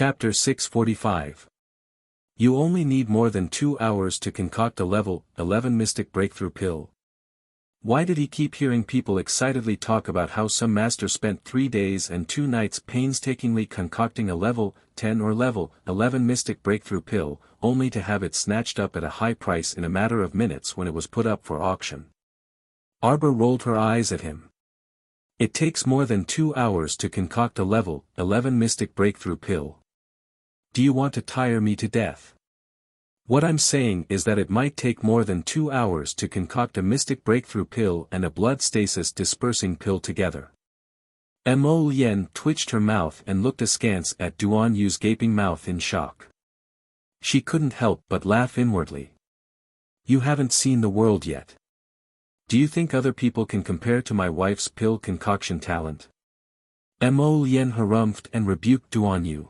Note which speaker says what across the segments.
Speaker 1: Chapter 645. You only need more than 2 hours to concoct a level 11 mystic breakthrough pill. Why did he keep hearing people excitedly talk about how some master spent 3 days and 2 nights painstakingly concocting a level 10 or level 11 mystic breakthrough pill, only to have it snatched up at a high price in a matter of minutes when it was put up for auction? Arbor rolled her eyes at him. It takes more than 2 hours to concoct a level 11 mystic breakthrough pill. Do you want to tire me to death? What I'm saying is that it might take more than 2 hours to concoct a mystic breakthrough pill and a blood stasis dispersing pill together. Mo Lien twitched her mouth and looked askance at Duan Yu's gaping mouth in shock. She couldn't help but laugh inwardly. You haven't seen the world yet. Do you think other people can compare to my wife's pill concoction talent? Mo Lien harumphed and rebuked Duan Yu.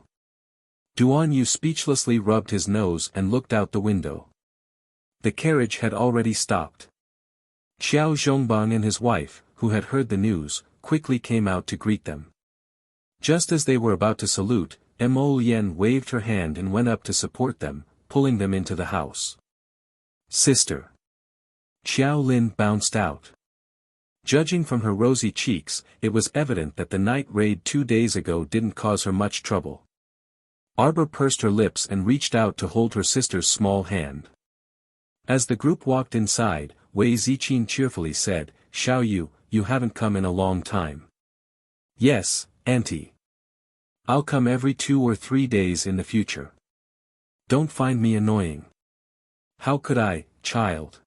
Speaker 1: Duan Yu speechlessly rubbed his nose and looked out the window. The carriage had already stopped. Xiao Zhongbang and his wife, who had heard the news, quickly came out to greet them. Just as they were about to salute, Mo Lien waved her hand and went up to support them, pulling them into the house. Sister. Xiao Lin bounced out. Judging from her rosy cheeks, it was evident that the night raid 2 days ago didn't cause her much trouble. Arbor pursed her lips and reached out to hold her sister's small hand. As the group walked inside, Wei Ziqin cheerfully said, Xiao Yu, you haven't come in a long time. Yes, Auntie. I'll come every 2 or 3 days in the future. Don't find me annoying. How could I, child?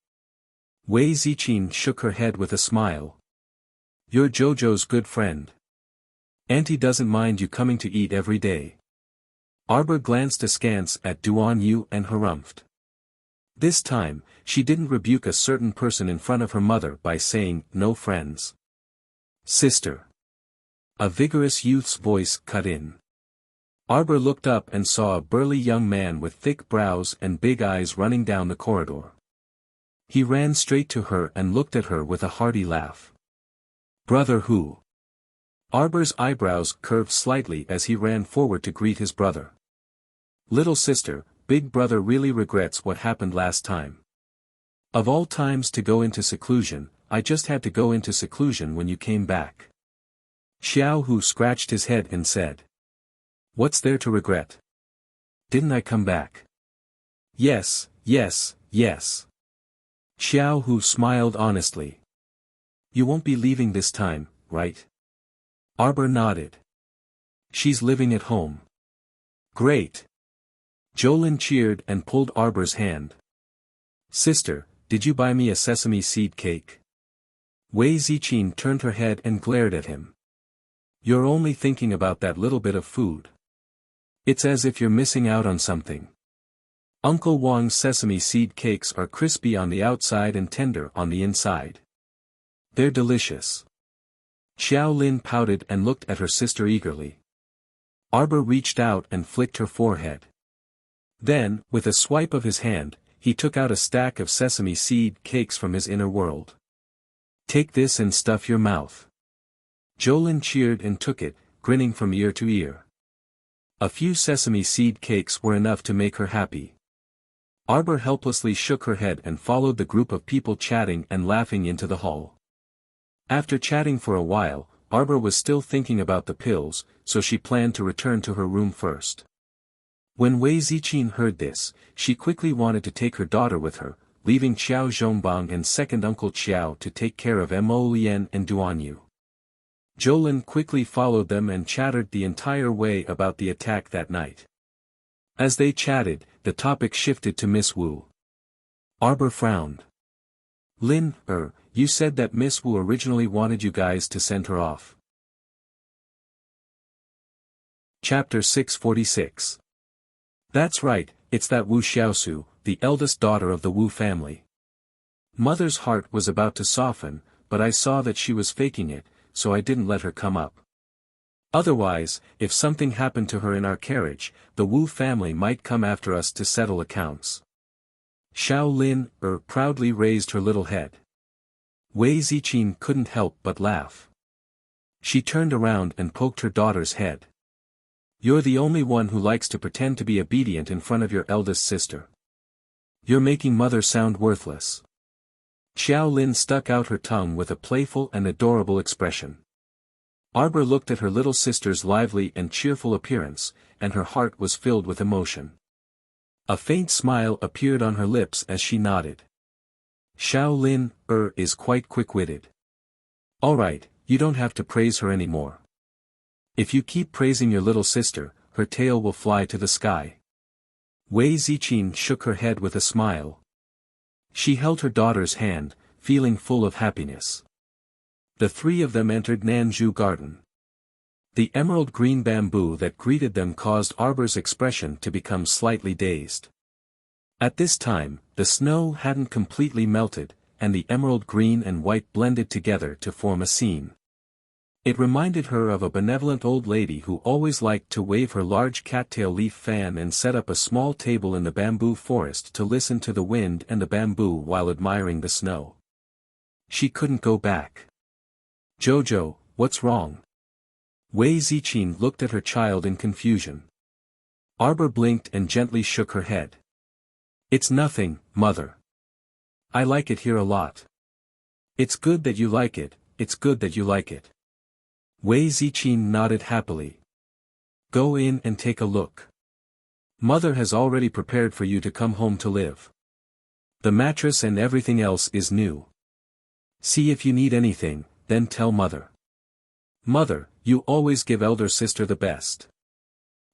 Speaker 1: Wei Ziqin shook her head with a smile. You're Jojo's good friend. Auntie doesn't mind you coming to eat every day. Arbor glanced askance at Duan Yu and harumphed. This time, she didn't rebuke a certain person in front of her mother by saying, no friends. Sister. A vigorous youth's voice cut in. Arbor looked up and saw a burly young man with thick brows and big eyes running down the corridor. He ran straight to her and looked at her with a hearty laugh. Brother who? Arbor's eyebrows curved slightly as he ran forward to greet his brother. Little sister, big brother really regrets what happened last time. Of all times to go into seclusion, I just had to go into seclusion when you came back. Xiao Hu scratched his head and said. What's there to regret? Didn't I come back? Yes, yes, yes. Xiao Hu smiled honestly. You won't be leaving this time, right? Arbor nodded. She's living at home. Great. Jolin cheered and pulled Arbor's hand. Sister, did you buy me a sesame seed cake? Wei Ziqin turned her head and glared at him. You're only thinking about that little bit of food. It's as if you're missing out on something. Uncle Wang's sesame seed cakes are crispy on the outside and tender on the inside. They're delicious. Xiao Lin pouted and looked at her sister eagerly. Arbor reached out and flicked her forehead. Then, with a swipe of his hand, he took out a stack of sesame seed cakes from his inner world. Take this and stuff your mouth. Jolin cheered and took it, grinning from ear to ear. A few sesame seed cakes were enough to make her happy. Arbor helplessly shook her head and followed the group of people chatting and laughing into the hall. After chatting for a while, Arbor was still thinking about the pills, so she planned to return to her room first. When Wei Ziqin heard this, she quickly wanted to take her daughter with her, leaving Xiao Zhongbang and second uncle Qiao to take care of Mo Lien and Duan Yu. Jolin quickly followed them and chattered the entire way about the attack that night. As they chatted, the topic shifted to Miss Wu. Arbor frowned. Lin, you said that Miss Wu originally wanted you guys to send her off. Chapter 646. That's right, it's that Wu Xiaosu, the eldest daughter of the Wu family. Mother's heart was about to soften, but I saw that she was faking it, so I didn't let her come up. Otherwise, if something happened to her in our carriage, the Wu family might come after us to settle accounts. Xiao Lin, proudly raised her little head. Wei Ziqin couldn't help but laugh. She turned around and poked her daughter's head. You're the only one who likes to pretend to be obedient in front of your eldest sister. You're making mother sound worthless. Xiao Lin stuck out her tongue with a playful and adorable expression. Arbor looked at her little sister's lively and cheerful appearance, and her heart was filled with emotion. A faint smile appeared on her lips as she nodded. Xiao Lin, is quite quick-witted. Alright, you don't have to praise her anymore. If you keep praising your little sister, her tail will fly to the sky. Wei Ziqin shook her head with a smile. She held her daughter's hand, feeling full of happiness. The three of them entered Nanzhu Garden. The emerald green bamboo that greeted them caused Arbor's expression to become slightly dazed. At this time, the snow hadn't completely melted, and the emerald green and white blended together to form a scene. It reminded her of a benevolent old lady who always liked to wave her large cattail leaf fan and set up a small table in the bamboo forest to listen to the wind and the bamboo while admiring the snow. She couldn't go back. Jojo, what's wrong? Wei Ziqin looked at her child in confusion. Arbor blinked and gently shook her head. It's nothing, mother. I like it here a lot. It's good that you like it, it's good that you like it. Wei Ziqin nodded happily. Go in and take a look. Mother has already prepared for you to come home to live. The mattress and everything else is new. See if you need anything, then tell mother. Mother, you always give elder sister the best.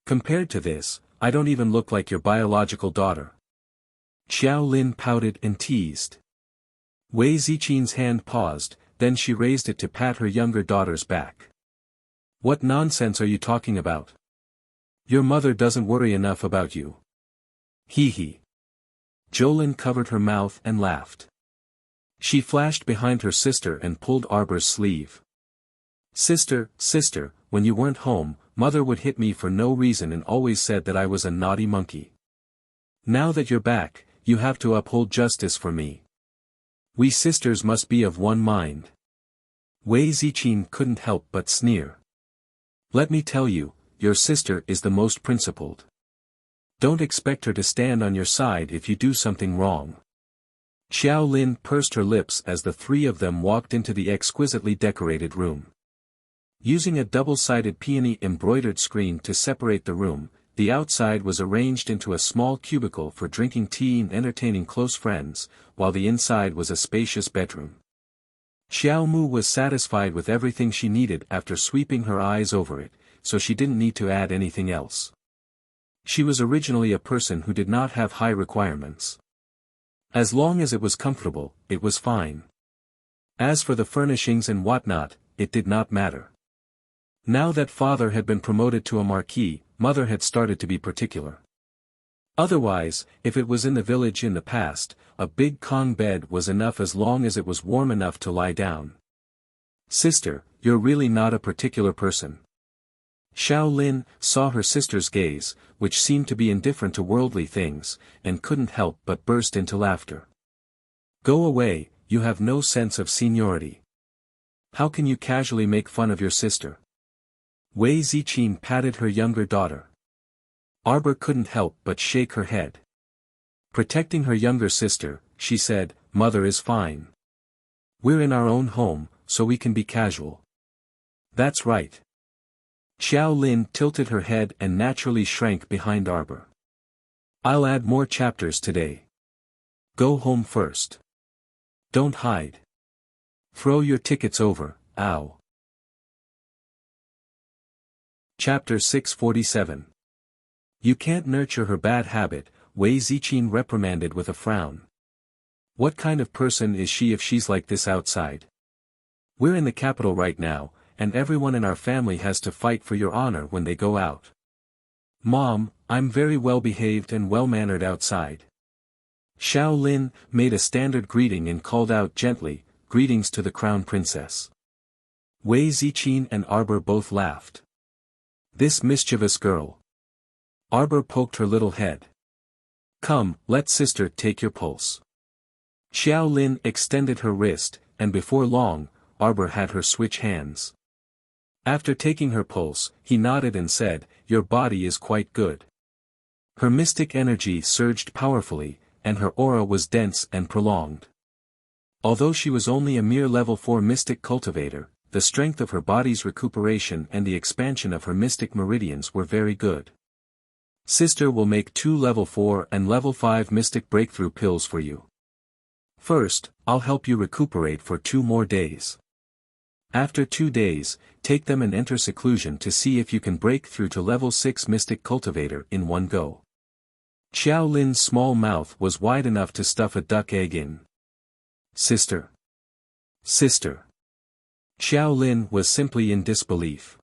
Speaker 1: Compared to this, I don't even look like your biological daughter. Xiao Lin pouted and teased. Wei Ziqin's hand paused, then she raised it to pat her younger daughter's back. What nonsense are you talking about? Your mother doesn't worry enough about you. Hee hee. Jolin covered her mouth and laughed. She flashed behind her sister and pulled Arbor's sleeve. Sister, when you weren't home, mother would hit me for no reason and always said that I was a naughty monkey. Now that you're back, you have to uphold justice for me. We sisters must be of one mind. Wei Ziqin couldn't help but sneer. Let me tell you, your sister is the most principled. Don't expect her to stand on your side if you do something wrong. Xiao Lin pursed her lips as the three of them walked into the exquisitely decorated room. Using a double-sided peony embroidered screen to separate the room, the outside was arranged into a small cubicle for drinking tea and entertaining close friends, while the inside was a spacious bedroom. Xiao Mu was satisfied with everything she needed after sweeping her eyes over it, so she didn't need to add anything else. She was originally a person who did not have high requirements. As long as it was comfortable, it was fine. As for the furnishings and whatnot, it did not matter. Now that father had been promoted to a marquis, mother had started to be particular. Otherwise, if it was in the village in the past, a big Kong bed was enough as long as it was warm enough to lie down. Sister, you're really not a particular person. Xiao Lin saw her sister's gaze, which seemed to be indifferent to worldly things, and couldn't help but burst into laughter. Go away, you have no sense of seniority. How can you casually make fun of your sister? Wei Ziqin patted her younger daughter. Arbor couldn't help but shake her head. Protecting her younger sister, she said, Mother is fine. We're in our own home, so we can be casual. That's right. Xiao Lin tilted her head and naturally shrank behind Arbor. I'll add more chapters today. Go home first. Don't hide. Throw your tickets over, ow. Chapter 647. You can't nurture her bad habit, Wei Ziqin reprimanded with a frown. What kind of person is she if she's like this outside? We're in the capital right now, and everyone in our family has to fight for your honor when they go out. Mom, I'm very well behaved and well mannered outside. Xiao Lin made a standard greeting and called out gently, Greetings to the crown princess. Wei Ziqin and Arbor both laughed. This mischievous girl. Arbor poked her little head. Come, let sister take your pulse. Xiao Lin extended her wrist, and before long, Arbor had her switch hands. After taking her pulse, he nodded and said, "Your body is quite good." Her mystic energy surged powerfully, and her aura was dense and prolonged. Although she was only a mere level 4 mystic cultivator, the strength of her body's recuperation and the expansion of her mystic meridians were very good. Sister will make 2 level 4 and level 5 mystic breakthrough pills for you. First, I'll help you recuperate for 2 more days. After 2 days, take them and enter seclusion to see if you can break through to level 6 mystic cultivator in one go. Xiao Lin's small mouth was wide enough to stuff a duck egg in. Sister. Sister. Xiao Lin was simply in disbelief.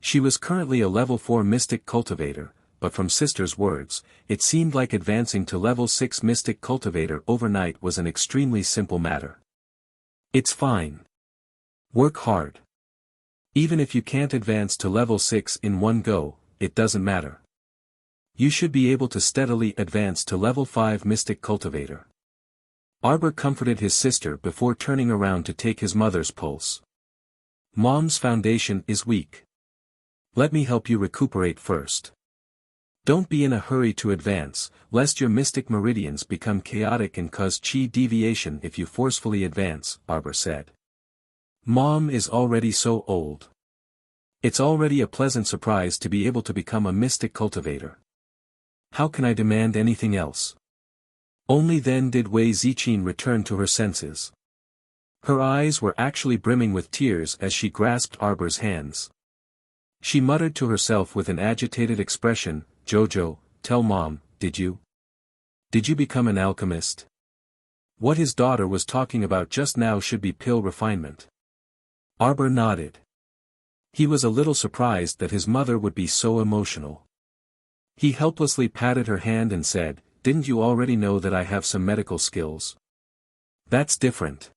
Speaker 1: She was currently a level 4 mystic cultivator, but from Sister's words, it seemed like advancing to level 6 mystic cultivator overnight was an extremely simple matter. It's fine. Work hard. Even if you can't advance to level 6 in one go, it doesn't matter. You should be able to steadily advance to level 5 mystic cultivator. Arbor comforted his sister before turning around to take his mother's pulse. Mom's foundation is weak. Let me help you recuperate first. Don't be in a hurry to advance, lest your mystic meridians become chaotic and cause chi deviation if you forcefully advance, Arbor said. Mom is already so old. It's already a pleasant surprise to be able to become a mystic cultivator. How can I demand anything else? Only then did Wei Ziqin return to her senses. Her eyes were actually brimming with tears as she grasped Arbor's hands. She muttered to herself with an agitated expression, "Jojo, tell Mom, did you become an alchemist?" What his daughter was talking about just now should be pill refinement. Arbor nodded. He was a little surprised that his mother would be so emotional. He helplessly patted her hand and said, "Didn't you already know that I have some medical skills?" "That's different.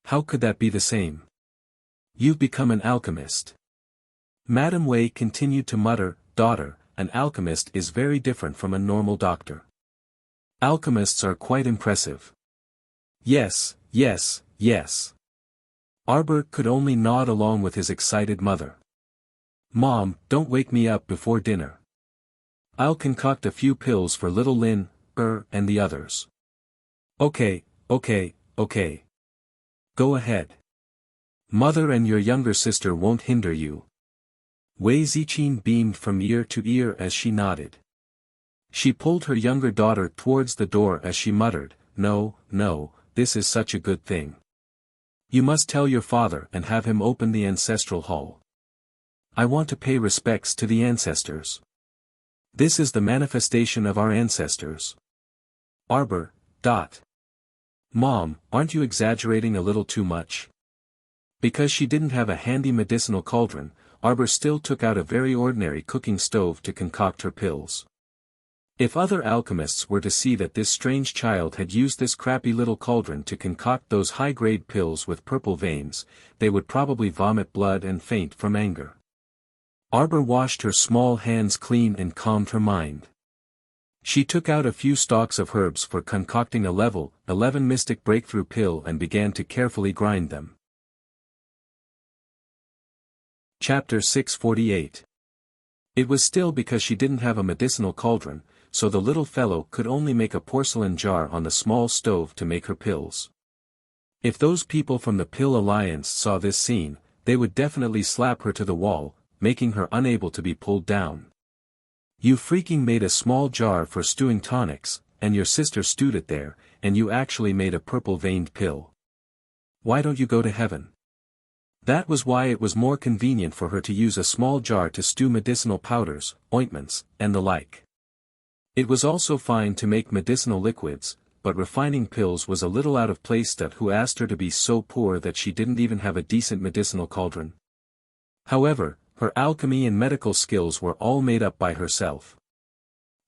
Speaker 1: How could that be the same? You've become an alchemist." Madame Wei continued to mutter, "Daughter, an alchemist is very different from a normal doctor. Alchemists are quite impressive." Yes, yes, yes. Arbor could only nod along with his excited mother. "Mom, don't wake me up before dinner. I'll concoct a few pills for little Lin, and the others." Okay. Go ahead. Mother and your younger sister won't hinder you." Wei Ziqin beamed from ear to ear as she nodded. She pulled her younger daughter towards the door as she muttered, No, this is such a good thing. You must tell your father and have him open the ancestral hall. I want to pay respects to the ancestors. This is the manifestation of our ancestors. Arbor. Mom, aren't you exaggerating a little too much? Because she didn't have a handy medicinal cauldron, Arbor still took out a very ordinary cooking stove to concoct her pills. If other alchemists were to see that this strange child had used this crappy little cauldron to concoct those high-grade pills with purple veins, they would probably vomit blood and faint from anger. Arbor washed her small hands clean and calmed her mind. She took out a few stalks of herbs for concocting a level 11 mystic breakthrough pill and began to carefully grind them. Chapter 648. It was still because she didn't have a medicinal cauldron, so the little fellow could only make a porcelain jar on the small stove to make her pills. If those people from the Pill Alliance saw this scene, they would definitely slap her to the wall, making her unable to be pulled down. You freaking made a small jar for stewing tonics, and your sister stewed it there, and you actually made a purple-veined pill. Why don't you go to heaven? That was why it was more convenient for her to use a small jar to stew medicinal powders, ointments, and the like. It was also fine to make medicinal liquids, but refining pills was a little out of place. Who asked her to be so poor that she didn't even have a decent medicinal cauldron? However, her alchemy and medical skills were all made up by herself.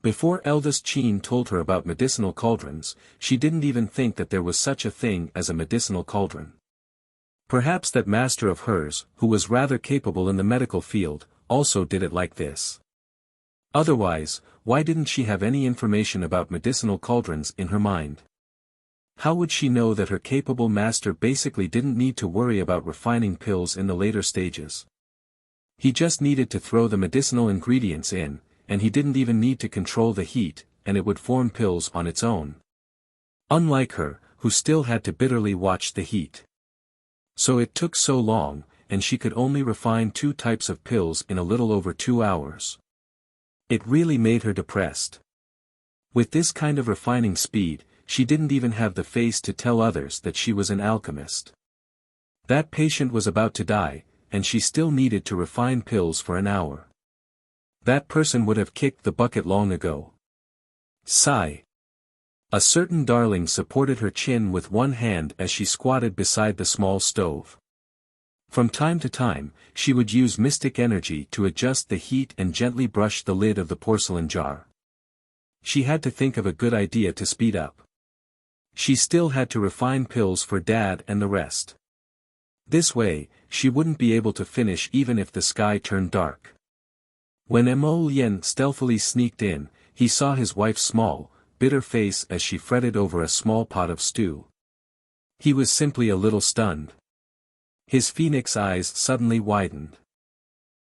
Speaker 1: Before eldest Qin told her about medicinal cauldrons, she didn't even think that there was such a thing as a medicinal cauldron. Perhaps that master of hers, who was rather capable in the medical field, also did it like this. Otherwise, why didn't she have any information about medicinal cauldrons in her mind? How would she know that her capable master basically didn't need to worry about refining pills in the later stages? He just needed to throw the medicinal ingredients in, and he didn't even need to control the heat, and it would form pills on its own. Unlike her, who still had to bitterly watch the heat. So it took so long, and she could only refine 2 types of pills in a little over 2 hours. It really made her depressed. With this kind of refining speed, she didn't even have the face to tell others that she was an alchemist. That patient was about to die, and she still needed to refine pills for an hour. That person would have kicked the bucket long ago. Sigh. A certain darling supported her chin with one hand as she squatted beside the small stove. From time to time, she would use mystic energy to adjust the heat and gently brush the lid of the porcelain jar. She had to think of a good idea to speed up. She still had to refine pills for Dad and the rest. This way, she wouldn't be able to finish even if the sky turned dark. When Mo Lien stealthily sneaked in, he saw his wife's small, bitter face as she fretted over a small pot of stew. He was simply a little stunned. His phoenix eyes suddenly widened.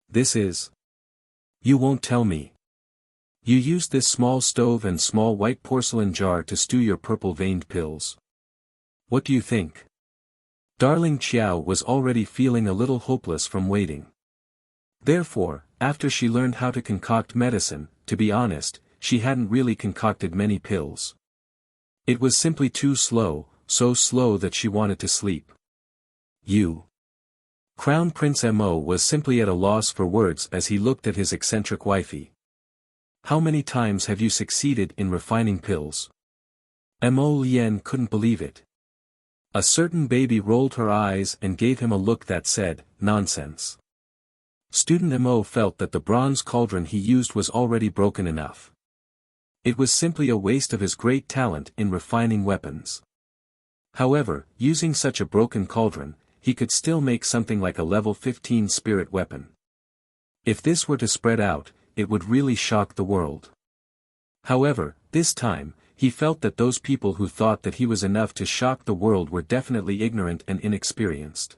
Speaker 1: This is... You won't tell me. You used this small stove and small white porcelain jar to stew your purple-veined pills. What do you think? Darling Chiao was already feeling a little hopeless from waiting. Therefore, after she learned how to concoct medicine, to be honest, she hadn't really concocted many pills. It was simply too slow, so slow that she wanted to sleep. You. Crown Prince Mo was simply at a loss for words as he looked at his eccentric wifey. How many times have you succeeded in refining pills? Mo Lien couldn't believe it. A certain baby rolled her eyes and gave him a look that said, nonsense. Student Mo felt that the bronze cauldron he used was already broken enough. It was simply a waste of his great talent in refining weapons. However, using such a broken cauldron, he could still make something like a level 15 spirit weapon. If this were to spread out, it would really shock the world. However, this time, he felt that those people who thought that he was enough to shock the world were definitely ignorant and inexperienced.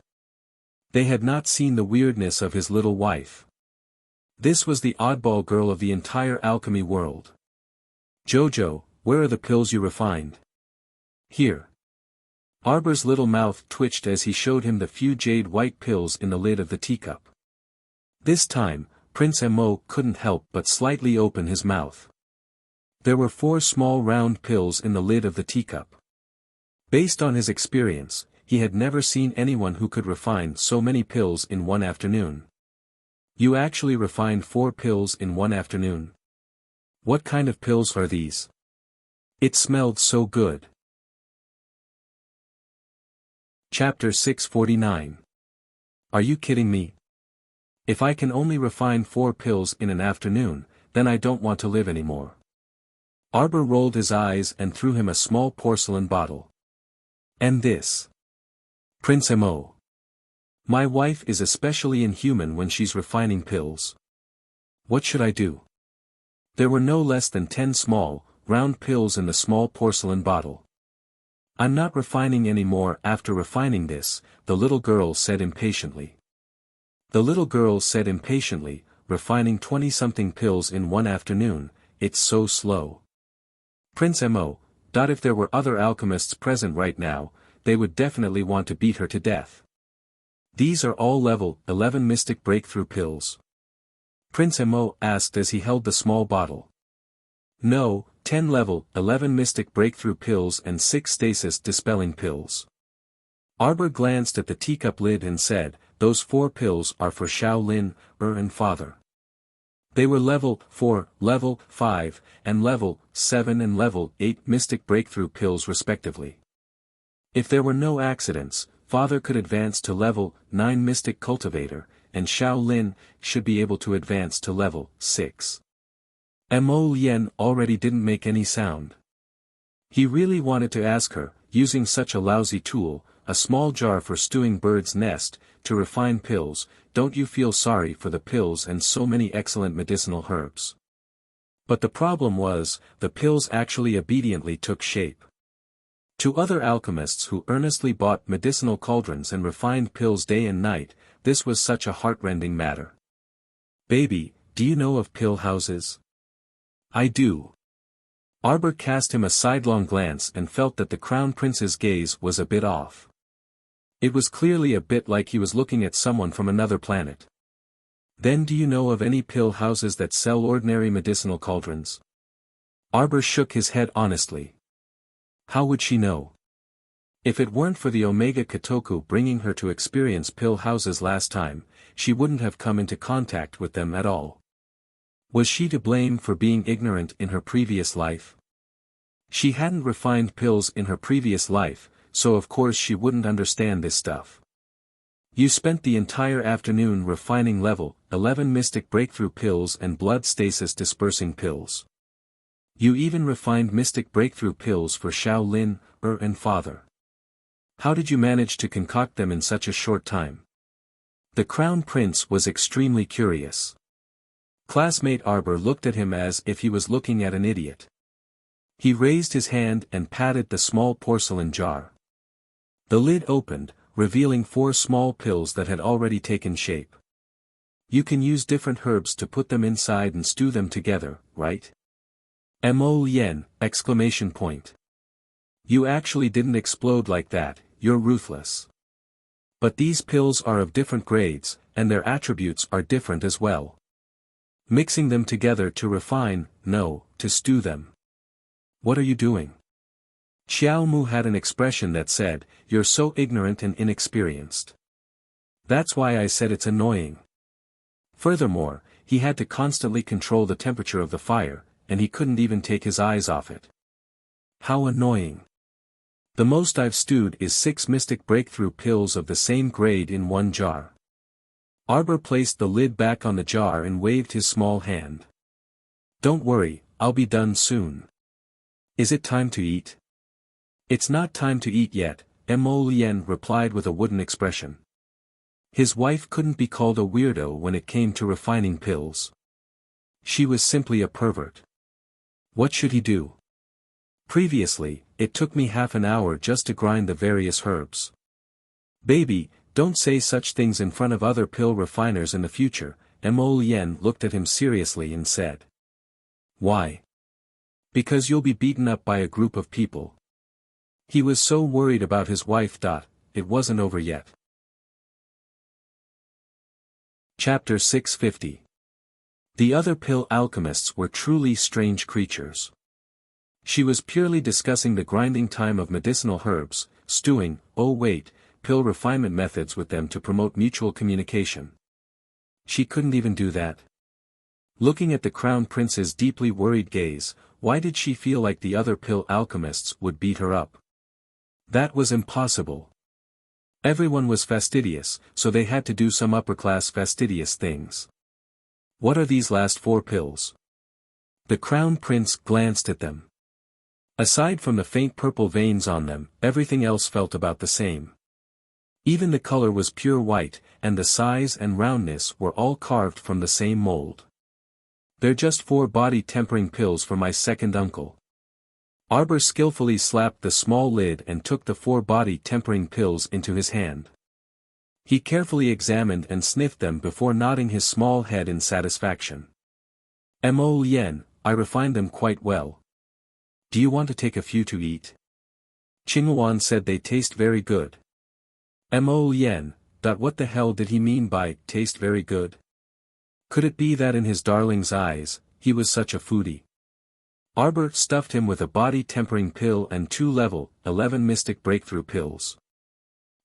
Speaker 1: They had not seen the weirdness of his little wife. This was the oddball girl of the entire alchemy world. Jojo, where are the pills you refined? Here. Arbor's little mouth twitched as he showed him the few jade white pills in the lid of the teacup. This time, Prince Mo couldn't help but slightly open his mouth. There were 4 small round pills in the lid of the teacup. Based on his experience, he had never seen anyone who could refine so many pills in one afternoon. You actually refined 4 pills in one afternoon? What kind of pills are these? It smelled so good. Chapter 649. Are you kidding me? If I can only refine 4 pills in an afternoon, then I don't want to live anymore. Arbor rolled his eyes and threw him a small porcelain bottle. And this? Prince Mo. My wife is especially inhuman when she's refining pills. What should I do? There were no less than 10 small, round pills in the small porcelain bottle. I'm not refining any more after refining this, the little girl said impatiently. The little girl said impatiently, refining 20-something pills in one afternoon, it's so slow. Prince Mo, if there were other alchemists present right now, they would definitely want to beat her to death. These are all level 11 mystic breakthrough pills. Prince Mo asked as he held the small bottle. No, 10 level 11 mystic breakthrough pills and 6 stasis dispelling pills. Arbor glanced at the teacup lid and said, those 4 pills are for Shaolin, and father. They were level 4, level 5, and level 7 and level 8 mystic breakthrough pills respectively. If there were no accidents, father could advance to level 9 mystic cultivator, and Shaolin should be able to advance to level 6. Mo Lien already didn't make any sound. He really wanted to ask her, using such a lousy tool, a small jar for stewing bird's nest, to refine pills, don't you feel sorry for the pills and so many excellent medicinal herbs? But the problem was, the pills actually obediently took shape. To other alchemists who earnestly bought medicinal cauldrons and refined pills day and night, this was such a heartrending matter. Baby, do you know of pill houses? I do. Arbor cast him a sidelong glance and felt that the Crown Prince's gaze was a bit off. It was clearly a bit like he was looking at someone from another planet. Then do you know of any pill houses that sell ordinary medicinal cauldrons? Arbor shook his head honestly. How would she know? If it weren't for the Omega Kotoku bringing her to experience pill houses last time, she wouldn't have come into contact with them at all. Was she to blame for being ignorant in her previous life? She hadn't refined pills in her previous life, so of course she wouldn't understand this stuff. You spent the entire afternoon refining level 11 mystic breakthrough pills and blood stasis dispersing pills. You even refined mystic breakthrough pills for Shaolin, and Father. How did you manage to concoct them in such a short time? The Crown Prince was extremely curious. Classmate Arbor looked at him as if he was looking at an idiot. He raised his hand and patted the small porcelain jar. The lid opened, revealing 4 small pills that had already taken shape. You can use different herbs to put them inside and stew them together, right? Mo-yen! Exclamation point. You actually didn't explode like that, you're ruthless. But these pills are of different grades, and their attributes are different as well. Mixing them together to refine, no, to stew them. What are you doing? Xiao Mu had an expression that said, "You're so ignorant and inexperienced." That's why I said it's annoying. Furthermore, he had to constantly control the temperature of the fire, and he couldn't even take his eyes off it. How annoying. The most I've stewed is 6 mystic breakthrough pills of the same grade in one jar. Arbor placed the lid back on the jar and waved his small hand. Don't worry, I'll be done soon. Is it time to eat? It's not time to eat yet, Mo Lien replied with a wooden expression. His wife couldn't be called a weirdo when it came to refining pills. She was simply a pervert. What should he do? Previously, it took me half an hour just to grind the various herbs. Baby, don't say such things in front of other pill refiners in the future, Mo Lien looked at him seriously and said. Why? Because you'll be beaten up by a group of people. He was so worried about his wife. It wasn't over yet. Chapter 650. The other pill alchemists were truly strange creatures. She was purely discussing the grinding time of medicinal herbs, stewing, pill refinement methods with them to promote mutual communication. She couldn't even do that. Looking at the Crown Prince's deeply worried gaze, why did she feel like the other pill alchemists would beat her up? That was impossible. Everyone was fastidious, so they had to do some upper-class fastidious things. What are these last 4 pills? The Crown Prince glanced at them. Aside from the faint purple veins on them, everything else felt about the same. Even the color was pure white, and the size and roundness were all carved from the same mold. They're just 4 body-tempering pills for my second uncle. Arbor skillfully slapped the small lid and took the 4 body-tempering pills into his hand. He carefully examined and sniffed them before nodding his small head in satisfaction. Mo Lien, I refined them quite well. Do you want to take a few to eat? Qinghuan said they taste very good. Mo Lien, what the hell did he mean by taste very good? Could it be that in his darling's eyes, he was such a foodie? Arbor stuffed him with a body-tempering pill and 2 level 11 mystic breakthrough pills.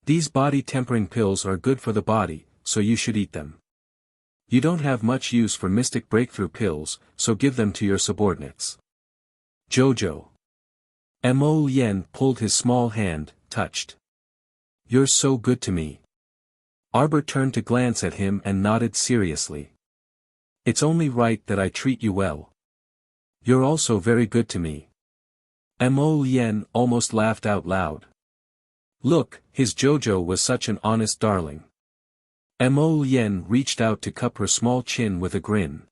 Speaker 1: These body-tempering pills are good for the body, so you should eat them. You don't have much use for mystic breakthrough pills, so give them to your subordinates. Jojo. Mo Lien pulled his small hand, touched. You're so good to me. Arbor turned to glance at him and nodded seriously. It's only right that I treat you well. You're also very good to me. Mo Lien almost laughed out loud. Look, his Jojo was such an honest darling. Mo Lien reached out to cup her small chin with a grin.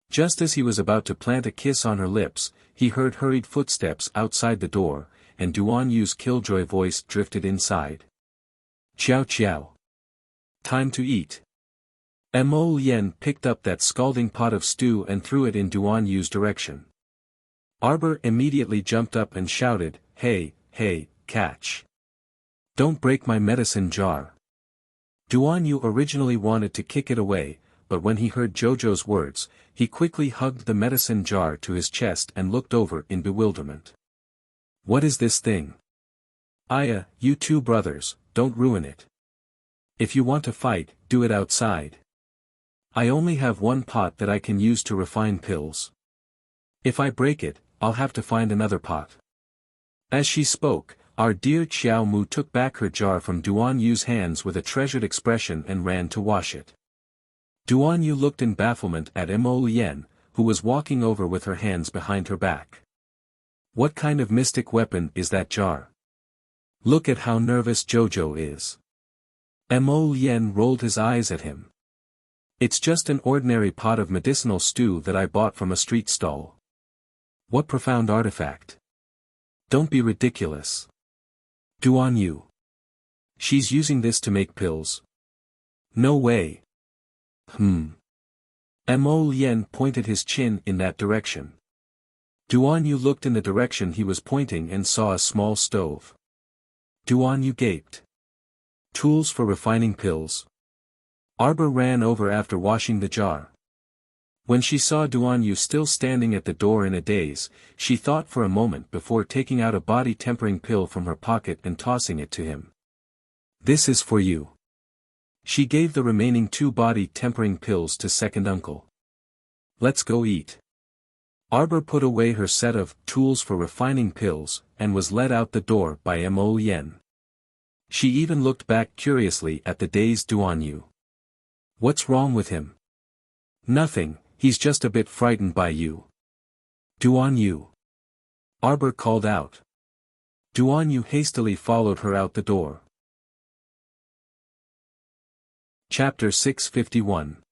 Speaker 1: Just as he was about to plant a kiss on her lips, he heard hurried footsteps outside the door, and Duan Yu's killjoy voice drifted inside. Ciao ciao. Time to eat. Mo Lien picked up that scalding pot of stew and threw it in Duan Yu's direction. Arbor immediately jumped up and shouted, "Hey, hey, catch! Don't break my medicine jar." Duan Yu originally wanted to kick it away, but when he heard Jojo's words, he quickly hugged the medicine jar to his chest and looked over in bewilderment. "What is this thing?" "Aya, you two brothers, don't ruin it. If you want to fight, do it outside. I only have one pot that I can use to refine pills. If I break it, I'll have to find another pot." As she spoke, our dear Xiao Mu took back her jar from Duan Yu's hands with a treasured expression and ran to wash it. Duan Yu looked in bafflement at Mo Lien, who was walking over with her hands behind her back. "What kind of mystic weapon is that jar? Look at how nervous Jojo is." Mo Lien rolled his eyes at him. "It's just an ordinary pot of medicinal stew that I bought from a street stall. What profound artifact? Don't be ridiculous. Duan Yu. She's using this to make pills. No way." Mo Lien pointed his chin in that direction. Duan Yu looked in the direction he was pointing and saw a small stove. Duan Yu gaped. "Tools for refining pills." Arbor ran over after washing the jar. When she saw Duan Yu still standing at the door in a daze, she thought for a moment before taking out a body-tempering pill from her pocket and tossing it to him. "This is for you." She gave the remaining 2 body-tempering pills to second uncle. "Let's go eat." Arbor put away her set of tools for refining pills, and was led out the door by Mo Lien. She even looked back curiously at the dazed Duan Yu. "What's wrong with him?" "Nothing, he's just a bit frightened by you." "Duan Yu!" Arbor called out. Duan Yu hastily followed her out the door. Chapter 651.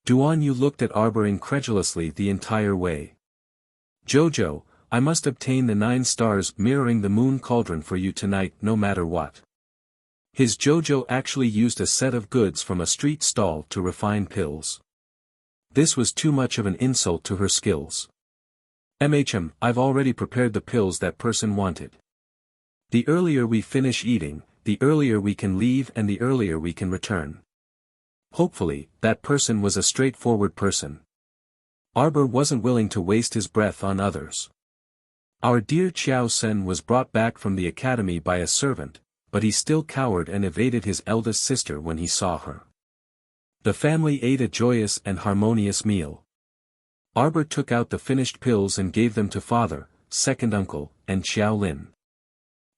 Speaker 1: Duan Yu looked at Arbor incredulously the entire way. "Jojo, I must obtain the 9 stars mirroring the moon cauldron for you tonight no matter what." His Jojo actually used a set of goods from a street stall to refine pills. This was too much of an insult to her skills. I've already prepared the pills that person wanted. The earlier we finish eating, the earlier we can leave and the earlier we can return. Hopefully, that person was a straightforward person. Arbor wasn't willing to waste his breath on others. Our dear Qiao Sen was brought back from the academy by a servant, but he still cowered and evaded his eldest sister when he saw her. The family ate a joyous and harmonious meal. Arbor took out the finished pills and gave them to father, second uncle, and Xiao Lin.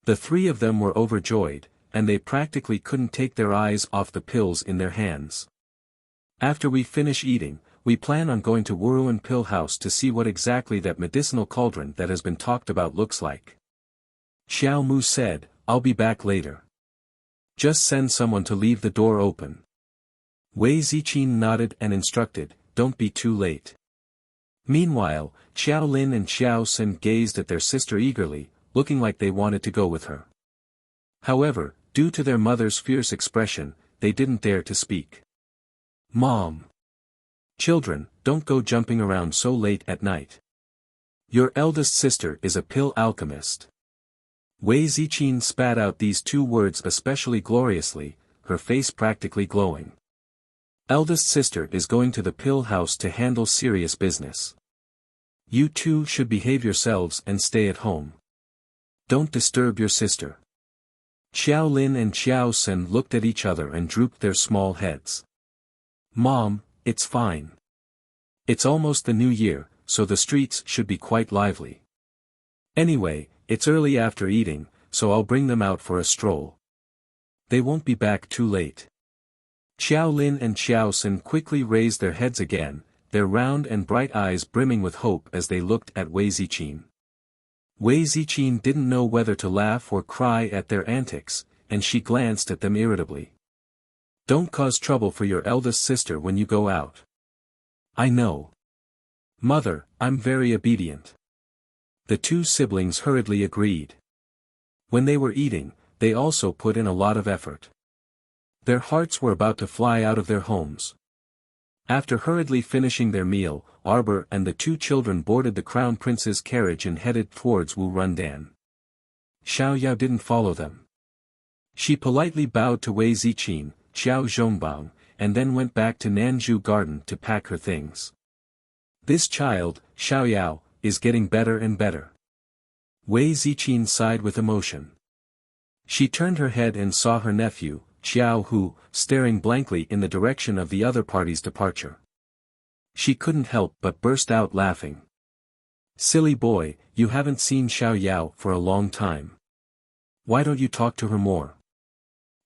Speaker 1: The 3 of them were overjoyed, and they practically couldn't take their eyes off the pills in their hands. "After we finish eating, we plan on going to Wuruan Pill House to see what exactly that medicinal cauldron that has been talked about looks like." Xiao Mu said, "I'll be back later. Just send someone to leave the door open." Wei Ziqin nodded and instructed, "Don't be too late." Meanwhile, Xiao Lin and Xiao Sen gazed at their sister eagerly, looking like they wanted to go with her. However, due to their mother's fierce expression, they didn't dare to speak. "Mom! Children, don't go jumping around so late at night. Your eldest sister is a pill alchemist." Wei Ziqin spat out these 2 words especially gloriously, her face practically glowing. "Eldest sister is going to the pill house to handle serious business. You 2 should behave yourselves and stay at home. Don't disturb your sister." Xiao Lin and Xiao Sen looked at each other and drooped their small heads. "Mom, it's fine. It's almost the new year, so the streets should be quite lively. Anyway, it's early after eating, so I'll bring them out for a stroll. They won't be back too late." Xiao Lin and Xiao Sen quickly raised their heads again, their round and bright eyes brimming with hope as they looked at Wei Ziqin. Wei Ziqin didn't know whether to laugh or cry at their antics, and she glanced at them irritably. "Don't cause trouble for your eldest sister when you go out." "I know. Mother, I'm very obedient." The 2 siblings hurriedly agreed. When they were eating, they also put in a lot of effort. Their hearts were about to fly out of their homes. After hurriedly finishing their meal, Arbor and the two children boarded the Crown Prince's carriage and headed towards Wu Rundan. Xiao Yao didn't follow them. She politely bowed to Wei Ziqin, Xiao Zhongbang, and then went back to Nanzhu Garden to pack her things. This child, Xiao Yao, is getting better and better. Wei Ziqin sighed with emotion. She turned her head and saw her nephew, Xiao Hu, staring blankly in the direction of the other party's departure. She couldn't help but burst out laughing. Silly boy, you haven't seen Xiao Yao for a long time. Why don't you talk to her more?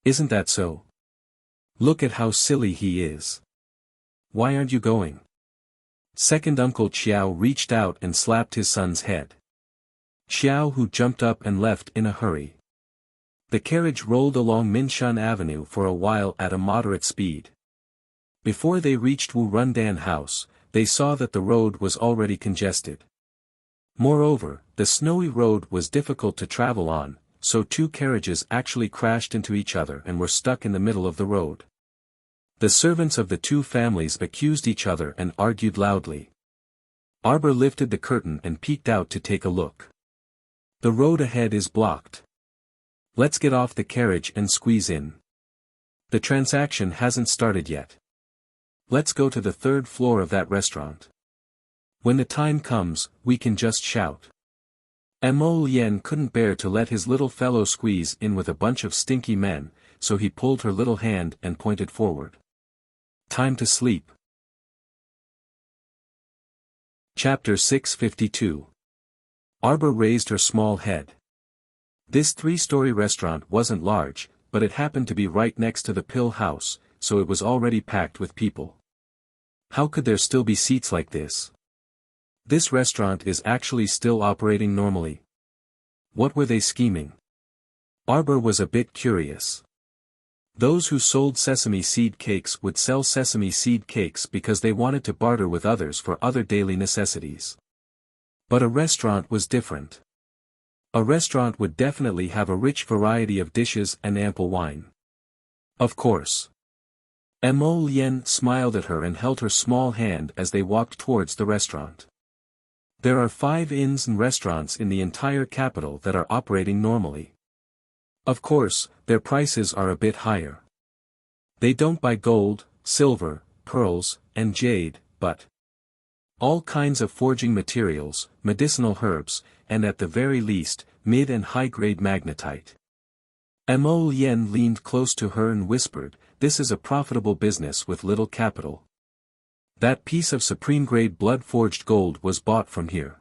Speaker 1: Isn't that so? Look at how silly he is. Why aren't you going? Second Uncle Xiao reached out and slapped his son's head. Xiao Hu jumped up and left in a hurry. The carriage rolled along Minshan Avenue for a while at a moderate speed. Before they reached Wu Rundan House, they saw that the road was already congested. Moreover, the snowy road was difficult to travel on, so two carriages actually crashed into each other and were stuck in the middle of the road. The servants of the two families accused each other and argued loudly. Arbor lifted the curtain and peeked out to take a look. The road ahead is blocked. Let's get off the carriage and squeeze in. The transaction hasn't started yet. Let's go to the third floor of that restaurant. When the time comes, we can just shout. Mo Lien couldn't bear to let his little fellow squeeze in with a bunch of stinky men, so he pulled her little hand and pointed forward. Time to sleep. Chapter 652. Arbor raised her small head. This three-story restaurant wasn't large, but it happened to be right next to the pill house, so it was already packed with people. How could there still be seats like this? This restaurant is actually still operating normally. What were they scheming? Arbor was a bit curious. Those who sold sesame seed cakes would sell sesame seed cakes because they wanted to barter with others for other daily necessities. But a restaurant was different. A restaurant would definitely have a rich variety of dishes and ample wine. Of course. Mo Lien smiled at her and held her small hand as they walked towards the restaurant. There are 5 inns and restaurants in the entire capital that are operating normally. Of course, their prices are a bit higher. They don't buy gold, silver, pearls, and jade, but all kinds of forging materials, medicinal herbs, and at the very least, mid and high-grade magnetite. Mo Lien leaned close to her and whispered, "This is a profitable business with little capital." That piece of supreme-grade blood-forged gold was bought from here.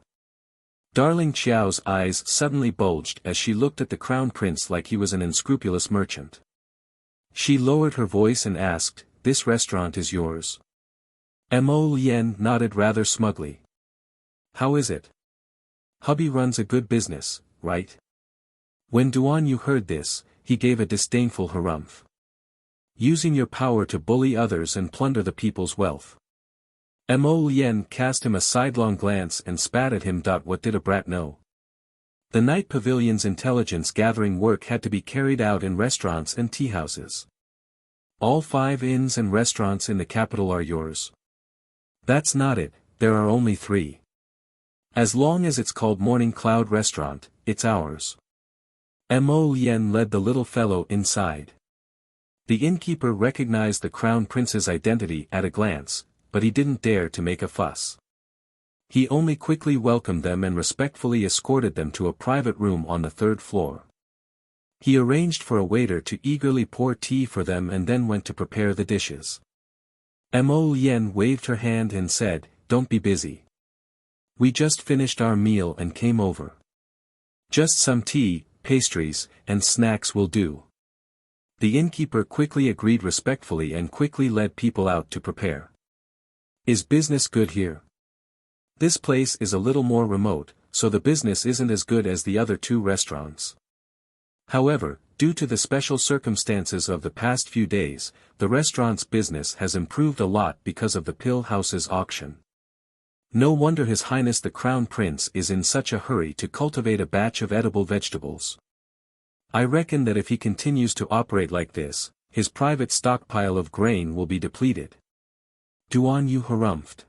Speaker 1: Darling Xiao's eyes suddenly bulged as she looked at the Crown Prince like he was an unscrupulous merchant. She lowered her voice and asked, "This restaurant is yours?" Mo Lien nodded rather smugly. "How is it? Hubby runs a good business, right?" When Duan Yu heard this, he gave a disdainful harumph. "Using your power to bully others and plunder the people's wealth." Mo Lien cast him a sidelong glance and spat at him. What did a brat know? The night pavilion's intelligence-gathering work had to be carried out in restaurants and teahouses. All 5 inns and restaurants in the capital are yours. That's not it, there are only 3. As long as it's called Morning Cloud Restaurant, it's ours. Mo Lien led the little fellow inside. The innkeeper recognized the Crown Prince's identity at a glance, but he didn't dare to make a fuss. He only quickly welcomed them and respectfully escorted them to a private room on the 3rd floor. He arranged for a waiter to eagerly pour tea for them and then went to prepare the dishes. Mo Lien waved her hand and said, "Don't be busy. We just finished our meal and came over. Just some tea, pastries, and snacks will do." The innkeeper quickly agreed respectfully and quickly led people out to prepare. "Is business good here?" "This place is a little more remote, so the business isn't as good as the other 2 restaurants. However, due to the special circumstances of the past few days, the restaurant's business has improved a lot because of the pill house's auction. No wonder His Highness the Crown Prince is in such a hurry to cultivate a batch of edible vegetables. I reckon that if he continues to operate like this, his private stockpile of grain will be depleted." Duan Yu harumphed.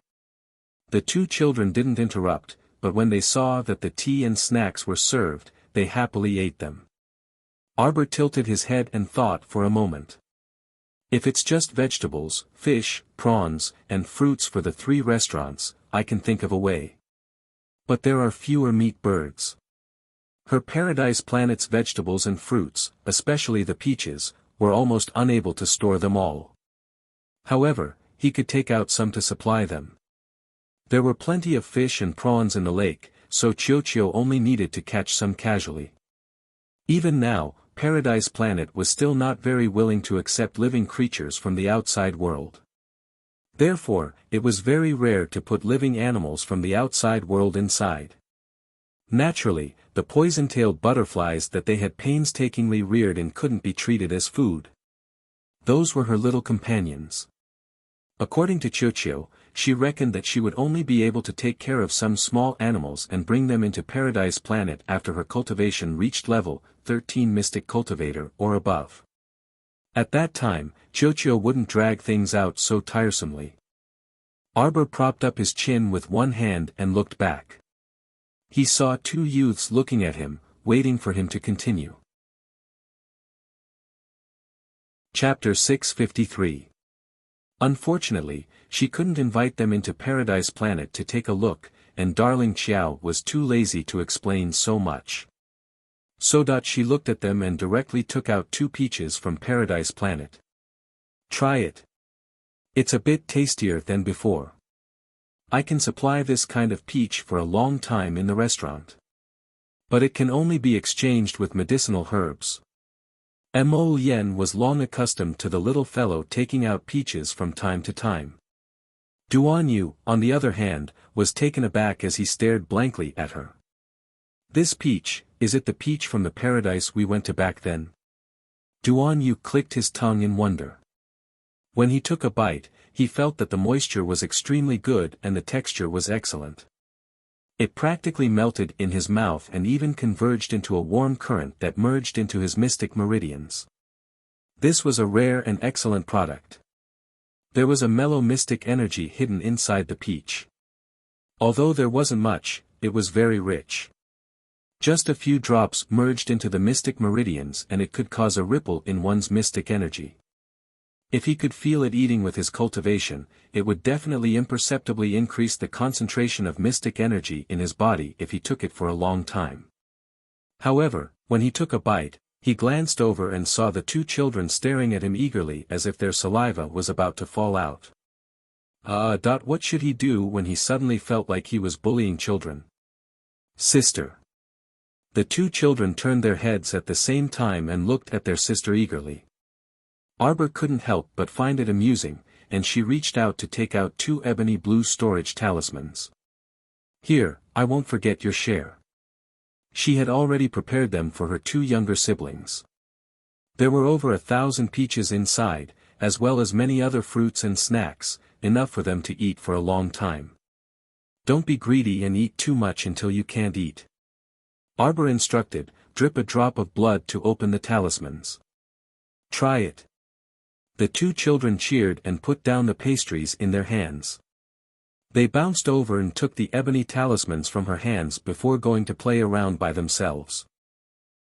Speaker 1: The two children didn't interrupt, but when they saw that the tea and snacks were served, they happily ate them. Arbor tilted his head and thought for a moment. If it's just vegetables, fish, prawns, and fruits for the 3 restaurants, I can think of a way. But there are fewer meat birds. Her Paradise Planet's vegetables and fruits, especially the peaches, were almost unable to store them all. However, he could take out some to supply them. There were plenty of fish and prawns in the lake, so Chiochio only needed to catch some casually. Even now, Paradise Planet was still not very willing to accept living creatures from the outside world. Therefore, it was very rare to put living animals from the outside world inside. Naturally, the poison-tailed butterflies that they had painstakingly reared in couldn't be treated as food. Those were her little companions. According to Chiochio, she reckoned that she would only be able to take care of some small animals and bring them into Paradise Planet after her cultivation reached level 13 Mystic Cultivator or above. At that time, Chiochio wouldn't drag things out so tiresomely. Arbor propped up his chin with one hand and looked back. He saw 2 youths looking at him, waiting for him to continue. Chapter 653. Unfortunately, she couldn't invite them into Paradise Planet to take a look, and darling Xiao was too lazy to explain so much. So she looked at them and directly took out 2 peaches from Paradise Planet. Try it. It's a bit tastier than before. I can supply this kind of peach for a long time in the restaurant. But it can only be exchanged with medicinal herbs. Mo Yen was long accustomed to the little fellow taking out peaches from time to time. Duan Yu, on the other hand, was taken aback as he stared blankly at her. This peach, is it the peach from the paradise we went to back then? Duan Yu clicked his tongue in wonder. When he took a bite, he felt that the moisture was extremely good and the texture was excellent. It practically melted in his mouth and even converged into a warm current that merged into his mystic meridians. This was a rare and excellent product. There was a mellow mystic energy hidden inside the peach. Although there wasn't much, it was very rich. Just a few drops merged into the mystic meridians and it could cause a ripple in one's mystic energy. If he could feel it eating with his cultivation, it would definitely imperceptibly increase the concentration of mystic energy in his body if he took it for a long time. However, when he took a bite, he glanced over and saw the 2 children staring at him eagerly as if their saliva was about to fall out. What should he do when he suddenly felt like he was bullying children? Sister. The 2 children turned their heads at the same time and looked at their sister eagerly. Arbor couldn't help but find it amusing, and she reached out to take out 2 ebony blue storage talismans. Here, I won't forget your share. She had already prepared them for her 2 younger siblings. There were over 1,000 peaches inside, as well as many other fruits and snacks, enough for them to eat for a long time. Don't be greedy and eat too much until you can't eat. Arbor instructed, drip a drop of blood to open the talismans. Try it. The 2 children cheered and put down the pastries in their hands. They bounced over and took the ebony talismans from her hands before going to play around by themselves.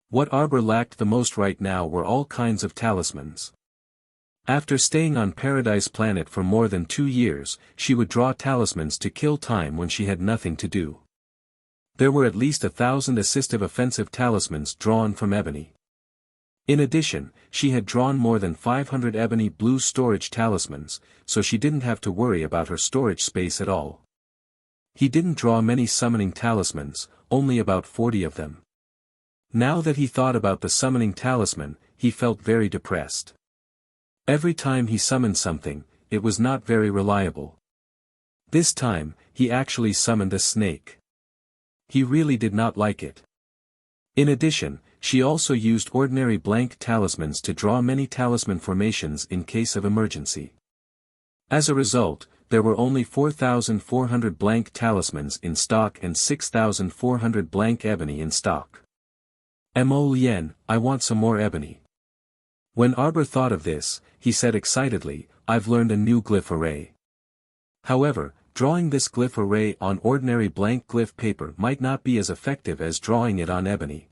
Speaker 1: What Arbor lacked the most right now were all kinds of talismans. After staying on Paradise Planet for more than 2 years, she would draw talismans to kill time when she had nothing to do. There were at least 1,000 assistive offensive talismans drawn from ebony. In addition, she had drawn more than 500 ebony blue storage talismans, so she didn't have to worry about her storage space at all. He didn't draw many summoning talismans, only about 40 of them. Now that he thought about the summoning talisman, he felt very depressed. Every time he summoned something, it was not very reliable. This time, he actually summoned a snake. He really did not like it. In addition, she also used ordinary blank talismans to draw many talisman formations in case of emergency. As a result, there were only 4,400 blank talismans in stock and 6,400 blank ebony in stock. Mo Yen, I want some more ebony. When Arbor thought of this, he said excitedly, I've learned a new glyph array. However, drawing this glyph array on ordinary blank glyph paper might not be as effective as drawing it on ebony.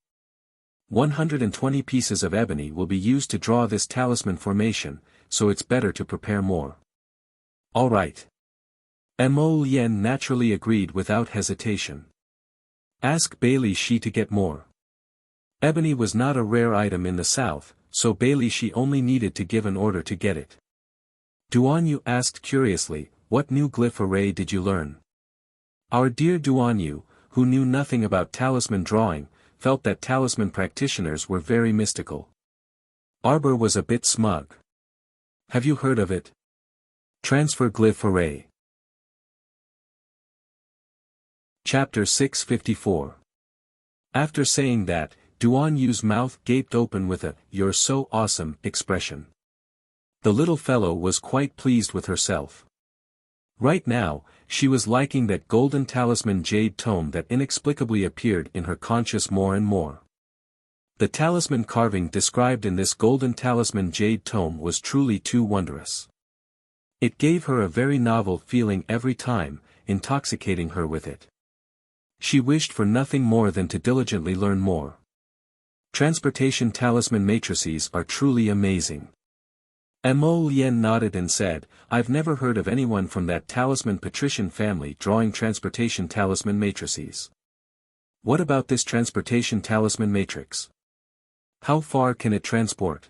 Speaker 1: 120 pieces of ebony will be used to draw this talisman formation, so it's better to prepare more. Alright. Mo Lien naturally agreed without hesitation. Ask Bailey Shi to get more. Ebony was not a rare item in the south, so Bailey Shi only needed to give an order to get it. Duan Yu asked curiously, what new glyph array did you learn? Our dear Duan Yu, who knew nothing about talisman drawing, felt that talisman practitioners were very mystical. Arbor was a bit smug. Have you heard of it? Transfer glyph array. Chapter 654. After saying that, Duan Yu's mouth gaped open with a, "You're so awesome" expression. The little fellow was quite pleased with herself. Right now, she was liking that golden talisman jade tome that inexplicably appeared in her conscious more and more. The talisman carving described in this golden talisman jade tome was truly too wondrous. It gave her a very novel feeling every time, intoxicating her with it. She wished for nothing more than to diligently learn more. Transportation talisman matrices are truly amazing. Mo Lien nodded and said, I've never heard of anyone from that talisman patrician family drawing transportation talisman matrices. What about this transportation talisman matrix? How far can it transport?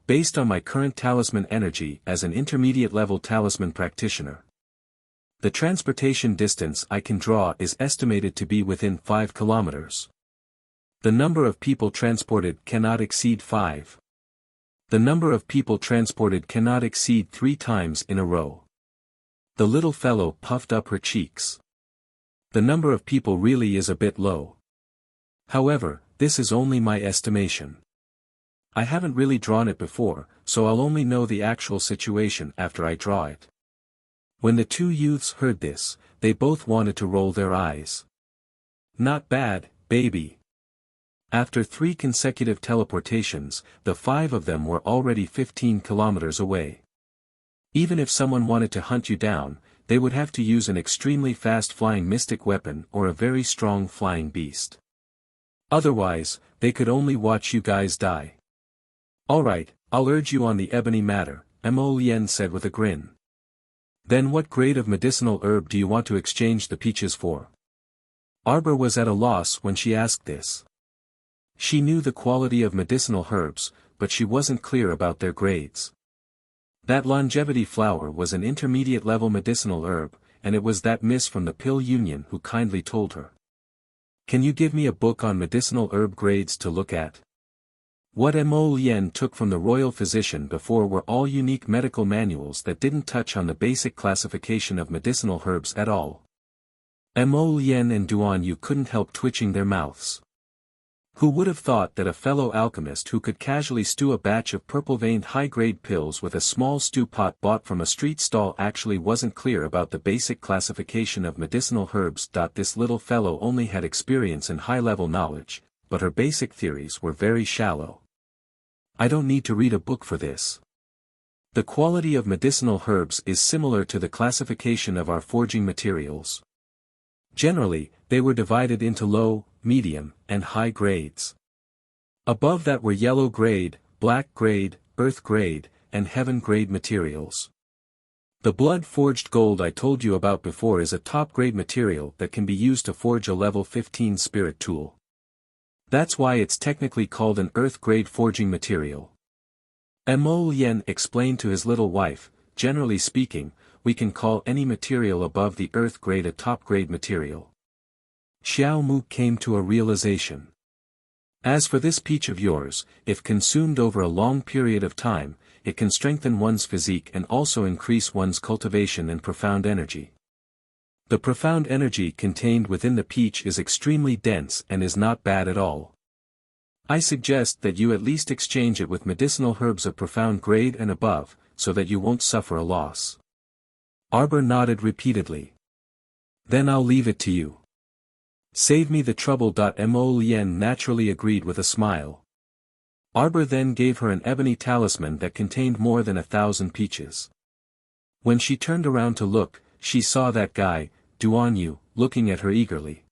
Speaker 1: Based on my current talisman energy as an intermediate level talisman practitioner. The transportation distance I can draw is estimated to be within 5 kilometers. The number of people transported cannot exceed 5. The number of people transported cannot exceed 3 times in a row. The little fellow puffed up her cheeks. The number of people really is a bit low. However, this is only my estimation. I haven't really drawn it before, so I'll only know the actual situation after I draw it. When the two youths heard this, they both wanted to roll their eyes. Not bad, baby. After 3 consecutive teleportations, the 5 of them were already 15 kilometers away. Even if someone wanted to hunt you down, they would have to use an extremely fast flying mystic weapon or a very strong flying beast. Otherwise, they could only watch you guys die. Alright, I'll urge you on the ebony matter, Mo Lien said with a grin. Then what grade of medicinal herb do you want to exchange the peaches for? Arbor was at a loss when she asked this. She knew the quality of medicinal herbs, but she wasn't clear about their grades. That longevity flower was an intermediate level medicinal herb, and it was that miss from the Pill Union who kindly told her. Can you give me a book on medicinal herb grades to look at? What Mo Lien took from the royal physician before were all unique medical manuals that didn't touch on the basic classification of medicinal herbs at all. Mo Lien and Duan Yu couldn't help twitching their mouths. Who would have thought that a fellow alchemist who could casually stew a batch of purple-veined high-grade pills with a small stew pot bought from a street stall actually wasn't clear about the basic classification of medicinal herbs. This little fellow only had experience and high-level knowledge, but her basic theories were very shallow. I don't need to read a book for this. The quality of medicinal herbs is similar to the classification of our forging materials. Generally, they were divided into low, medium, and high grades. Above that were yellow grade, black grade, earth grade, and heaven grade materials. The blood-forged gold I told you about before is a top-grade material that can be used to forge a level 15 spirit tool. That's why it's technically called an earth-grade forging material. Mo Lien explained to his little wife, generally speaking, we can call any material above the earth grade a top-grade material. Xiao Mu came to a realization. As for this peach of yours, if consumed over a long period of time, it can strengthen one's physique and also increase one's cultivation and profound energy. The profound energy contained within the peach is extremely dense and is not bad at all. I suggest that you at least exchange it with medicinal herbs of profound grade and above, so that you won't suffer a loss. Arbor nodded repeatedly. Then I'll leave it to you. Save me the trouble. Mo Lien naturally agreed with a smile. Arbor then gave her an ebony talisman that contained more than 1,000 peaches. When she turned around to look, she saw that guy, Duan Yu, looking at her eagerly.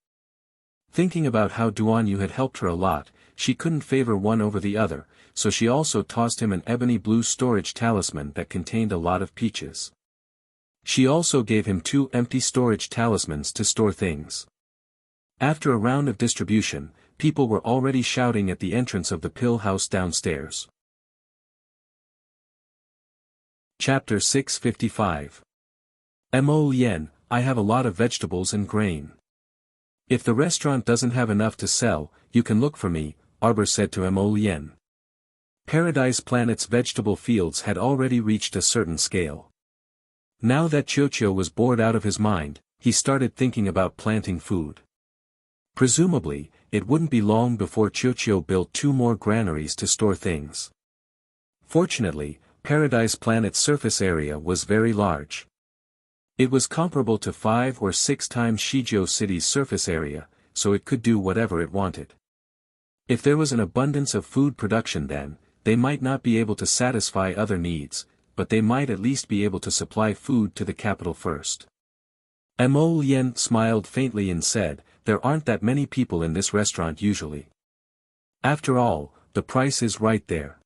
Speaker 1: Thinking about how Duan Yu had helped her a lot, she couldn't favor one over the other, so she also tossed him an ebony blue storage talisman that contained a lot of peaches. She also gave him 2 empty storage talismans to store things. After a round of distribution, people were already shouting at the entrance of the pill house downstairs. Chapter 655. Mo Lien, I have a lot of vegetables and grain. If the restaurant doesn't have enough to sell, you can look for me, Arbor said to Mo Lien. Paradise Planet's vegetable fields had already reached a certain scale. Now that Qiuqiu was bored out of his mind, he started thinking about planting food. Presumably, it wouldn't be long before Qiuqiu built 2 more granaries to store things. Fortunately, Paradise Planet's surface area was very large. It was comparable to 5 or 6 times Shijiao City's surface area, so it could do whatever it wanted. If there was an abundance of food production then, they might not be able to satisfy other needs, but they might at least be able to supply food to the capital first. Mo Lien smiled faintly and said, there aren't that many people in this restaurant usually. After all, the price is right there.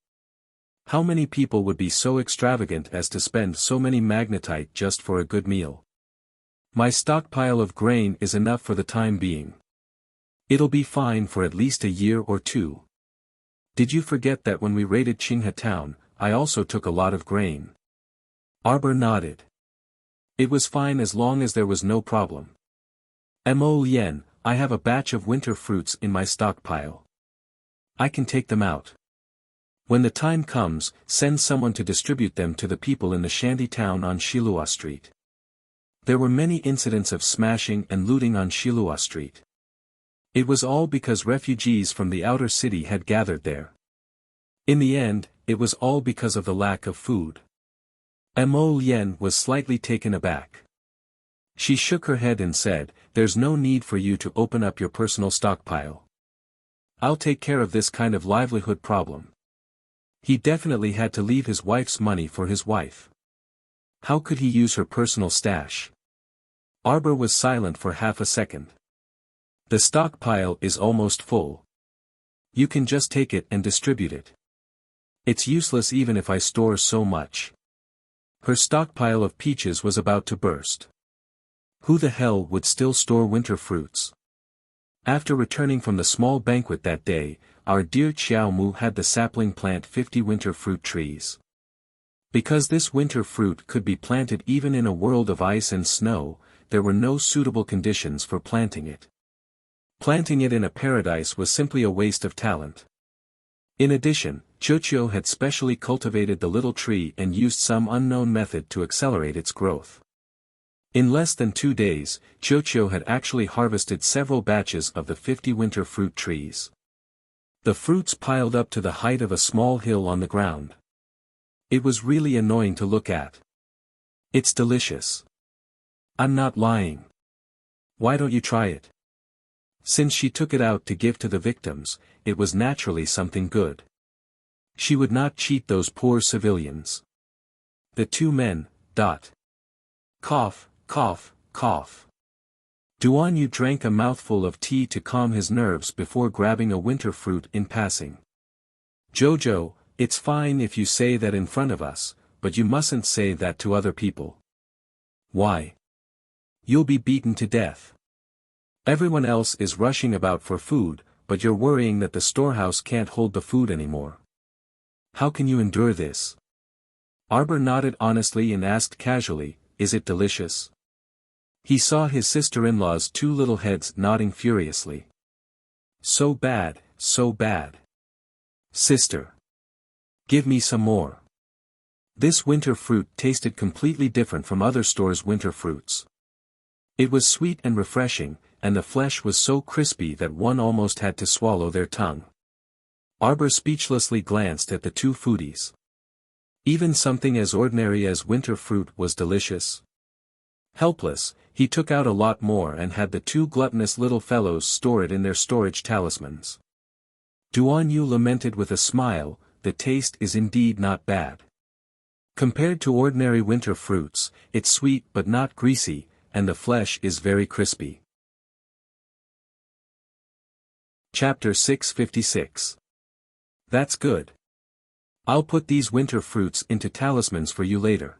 Speaker 1: How many people would be so extravagant as to spend so many magnetite just for a good meal? My stockpile of grain is enough for the time being. It'll be fine for at least a year or 2. Did you forget that when we raided Qinghe town, I also took a lot of grain? Arbor nodded. It was fine as long as there was no problem. Mo Lien, I have a batch of winter fruits in my stockpile. I can take them out. When the time comes, send someone to distribute them to the people in the shanty town on Shilua Street. There were many incidents of smashing and looting on Shilua Street. It was all because refugees from the outer city had gathered there. In the end, it was all because of the lack of food. Mo Lien was slightly taken aback. She shook her head and said, there's no need for you to open up your personal stockpile. I'll take care of this kind of livelihood problem. He definitely had to leave his wife's money for his wife. How could he use her personal stash? Arbor was silent for half a second. The stockpile is almost full. You can just take it and distribute it. It's useless even if I store so much. Her stockpile of peaches was about to burst. Who the hell would still store winter fruits? After returning from the small banquet that day, our dear Xiao Mu had the sapling plant 50 winter fruit trees. Because this winter fruit could be planted even in a world of ice and snow, there were no suitable conditions for planting it. Planting it in a paradise was simply a waste of talent. In addition, Qiuqiu had specially cultivated the little tree and used some unknown method to accelerate its growth. In less than 2 days, Qiuqiu had actually harvested several batches of the 50 winter fruit trees. The fruits piled up to the height of a small hill on the ground. It was really annoying to look at. It's delicious. I'm not lying. Why don't you try it? Since she took it out to give to the victims, it was naturally something good. She would not cheat those poor civilians. The 2 men, Cough, cough, cough. Duan Yu drank a mouthful of tea to calm his nerves before grabbing a winter fruit in passing. Jojo, it's fine if you say that in front of us, but you mustn't say that to other people. Why? You'll be beaten to death. Everyone else is rushing about for food, but you're worrying that the storehouse can't hold the food anymore. How can you endure this? Arbor nodded honestly and asked casually, is it delicious? He saw his sister-in-law's 2 little heads nodding furiously. So bad, so bad. Sister. Give me some more. This winter fruit tasted completely different from other stores' winter fruits. It was sweet and refreshing, and the flesh was so crispy that one almost had to swallow their tongue. Arbor speechlessly glanced at the 2 foodies. Even something as ordinary as winter fruit was delicious. Helpless, he took out a lot more and had the 2 gluttonous little fellows store it in their storage talismans. Duan Yu lamented with a smile, the taste is indeed not bad. Compared to ordinary winter fruits, it's sweet but not greasy, and the flesh is very crispy. Chapter 656. That's good. I'll put these winter fruits into talismans for you later.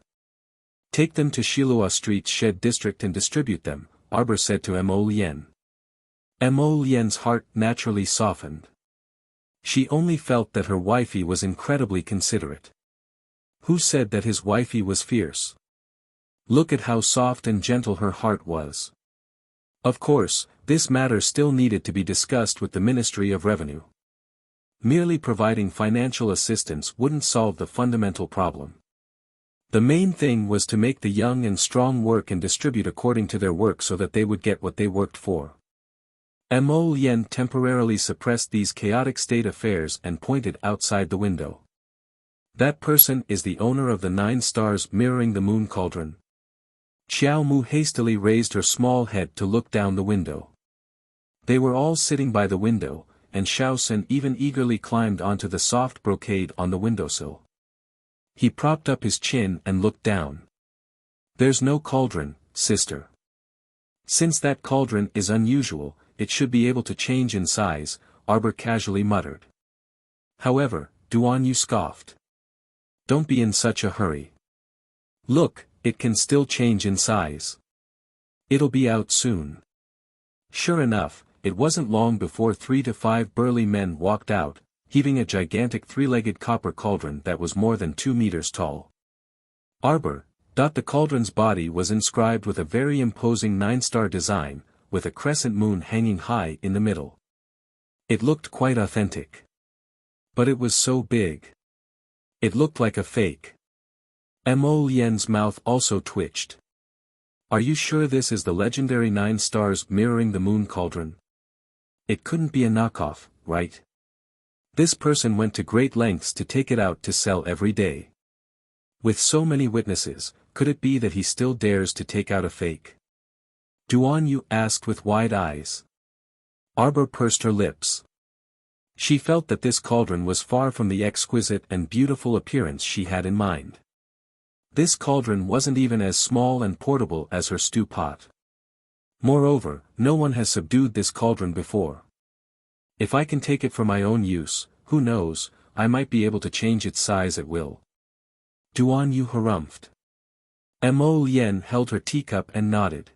Speaker 1: Take them to Shilua Street's Shed District and distribute them, Arbor said to Mo Lien. Mo Lien's heart naturally softened. She only felt that her wifey was incredibly considerate. Who said that his wifey was fierce? Look at how soft and gentle her heart was. Of course, this matter still needed to be discussed with the Ministry of Revenue. Merely providing financial assistance wouldn't solve the fundamental problem. The main thing was to make the young and strong work and distribute according to their work so that they would get what they worked for. Mo Lien temporarily suppressed these chaotic state affairs and pointed outside the window. That person is the owner of the 9 stars mirroring the moon cauldron. Xiao Mu hastily raised her small head to look down the window. They were all sitting by the window, and Xiao Sun even eagerly climbed onto the soft brocade on the windowsill. He propped up his chin and looked down. There's no cauldron, sister. Since that cauldron is unusual, it should be able to change in size, Arbor casually muttered. However, Duan Yu scoffed. Don't be in such a hurry. Look, it can still change in size. It'll be out soon. Sure enough, it wasn't long before 3 to 5 burly men walked out, heaving a gigantic 3-legged copper cauldron that was more than 2 meters tall. Arbor, the cauldron's body was inscribed with a very imposing 9-star design, with a crescent moon hanging high in the middle. It looked quite authentic. But it was so big. It looked like a fake. Mo Lien's mouth also twitched. Are you sure this is the legendary 9 stars mirroring the moon cauldron? It couldn't be a knockoff, right? This person went to great lengths to take it out to sell every day. With so many witnesses, could it be that he still dares to take out a fake? Duan Yu asked with wide eyes. Arbor pursed her lips. She felt that this cauldron was far from the exquisite and beautiful appearance she had in mind. This cauldron wasn't even as small and portable as her stew pot. Moreover, no one has subdued this cauldron before. If I can take it for my own use, who knows, I might be able to change its size at will. Duan Yu harumphed. Mo Lien held her teacup and nodded.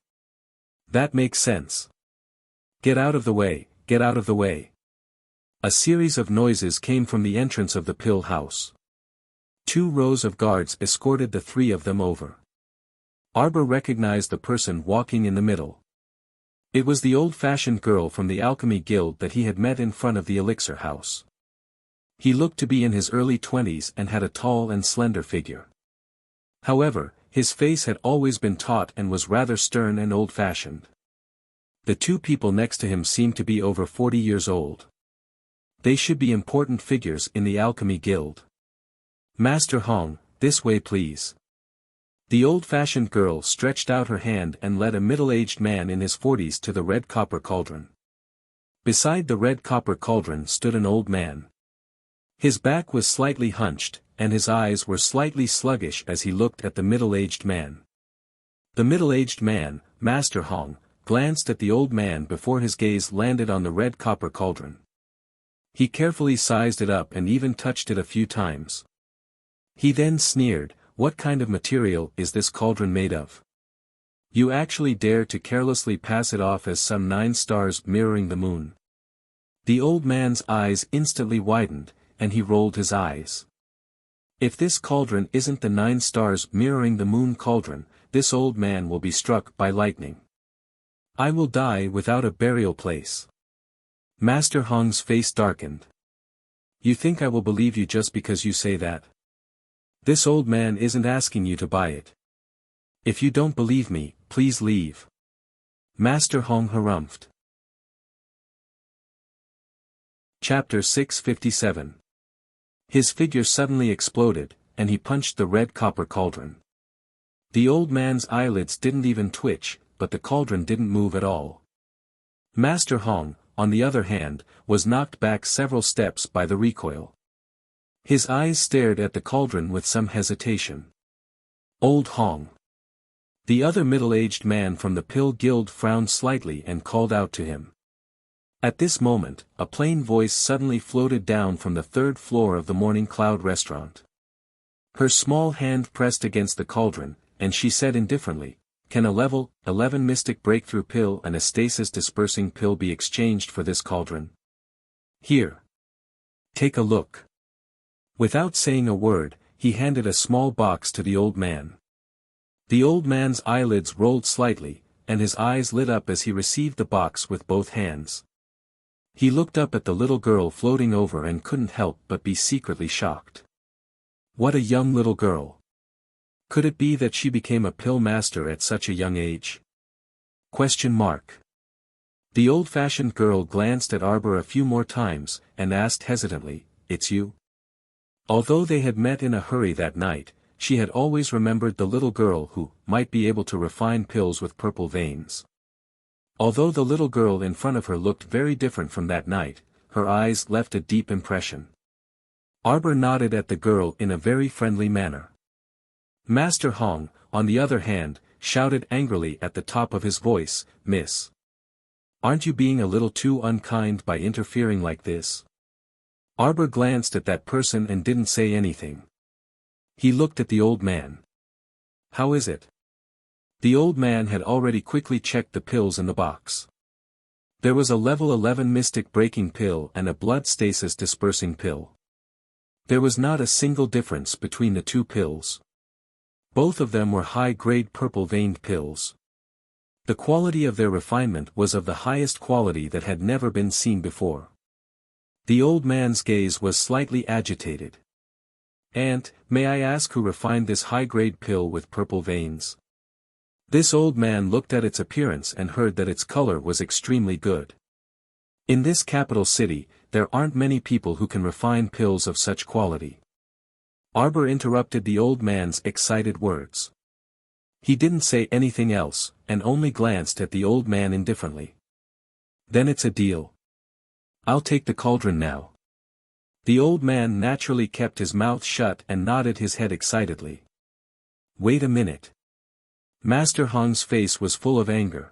Speaker 1: That makes sense. Get out of the way, get out of the way. A series of noises came from the entrance of the pill house. 2 rows of guards escorted the 3 of them over. Arbor recognized the person walking in the middle. It was the old-fashioned girl from the alchemy guild that he had met in front of the elixir house. He looked to be in his early 20s and had a tall and slender figure. However, his face had always been taut and was rather stern and old-fashioned. The 2 people next to him seemed to be over 40 years old. They should be important figures in the alchemy guild. Master Hong, this way please. The old-fashioned girl stretched out her hand and led a middle-aged man in his 40s to the red copper cauldron. Beside the red copper cauldron stood an old man. His back was slightly hunched, and his eyes were slightly sluggish as he looked at the middle-aged man. The middle-aged man, Master Hong, glanced at the old man before his gaze landed on the red copper cauldron. He carefully sized it up and even touched it a few times. He then sneered, "What kind of material is this cauldron made of? You actually dare to carelessly pass it off as some 9 stars mirroring the moon?" The old man's eyes instantly widened, and he rolled his eyes. If this cauldron isn't the 9 stars mirroring the moon cauldron, this old man will be struck by lightning. I will die without a burial place. Master Hong's face darkened. You think I will believe you just because you say that? This old man isn't asking you to buy it. If you don't believe me, please leave. Master Hong harumphed. Chapter 657. His figure suddenly exploded, and he punched the red copper cauldron. The old man's eyelids didn't even twitch, but the cauldron didn't move at all. Master Hong, on the other hand, was knocked back several steps by the recoil. His eyes stared at the cauldron with some hesitation. Old Hong. The other middle-aged man from the Pill Guild frowned slightly and called out to him. At this moment, a plain voice suddenly floated down from the third floor of the Morning Cloud restaurant. Her small hand pressed against the cauldron, and she said indifferently, "Can a level 11 mystic breakthrough pill and a stasis dispersing pill be exchanged for this cauldron? Here. Take a look." Without saying a word, he handed a small box to the old man. The old man's eyelids rolled slightly, and his eyes lit up as he received the box with both hands. He looked up at the little girl floating over and couldn't help but be secretly shocked. What a young little girl. Could it be that she became a pill master at such a young age? The old-fashioned girl glanced at Arbor a few more times, and asked hesitantly, "It's you?" Although they had met in a hurry that night, she had always remembered the little girl who might be able to refine pills with purple veins. Although the little girl in front of her looked very different from that night, her eyes left a deep impression. Arbor nodded at the girl in a very friendly manner. Master Hong, on the other hand, shouted angrily at the top of his voice, "Miss! Aren't you being a little too unkind by interfering like this?" Arbor glanced at that person and didn't say anything. He looked at the old man. "How is it?" The old man had already quickly checked the pills in the box. There was a level 11 mystic breaking pill and a blood stasis dispersing pill. There was not a single difference between the two pills. Both of them were high-grade purple-veined pills. The quality of their refinement was of the highest quality that had never been seen before. The old man's gaze was slightly agitated. "Aunt, may I ask who refined this high-grade pill with purple veins?" This old man looked at its appearance and heard that its color was extremely good. In this capital city, there aren't many people who can refine pills of such quality. Arbor interrupted the old man's excited words. He didn't say anything else, and only glanced at the old man indifferently. "Then it's a deal. I'll take the cauldron now." The old man naturally kept his mouth shut and nodded his head excitedly. "Wait a minute." Master Hong's face was full of anger.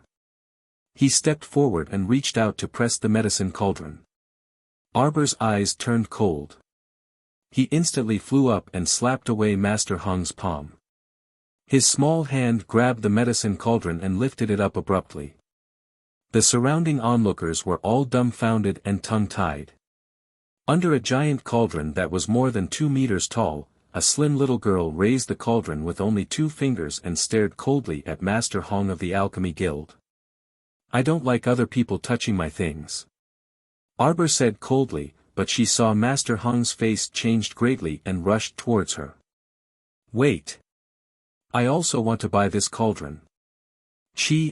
Speaker 1: He stepped forward and reached out to press the medicine cauldron. Arbor's eyes turned cold. He instantly flew up and slapped away Master Hong's palm. His small hand grabbed the medicine cauldron and lifted it up abruptly. The surrounding onlookers were all dumbfounded and tongue-tied. Under a giant cauldron that was more than 2 meters tall, a slim little girl raised the cauldron with only 2 fingers and stared coldly at Master Hong of the Alchemy Guild. "I don't like other people touching my things," Arbor said coldly, but she saw Master Hong's face changed greatly and rushed towards her. "Wait! I also want to buy this cauldron."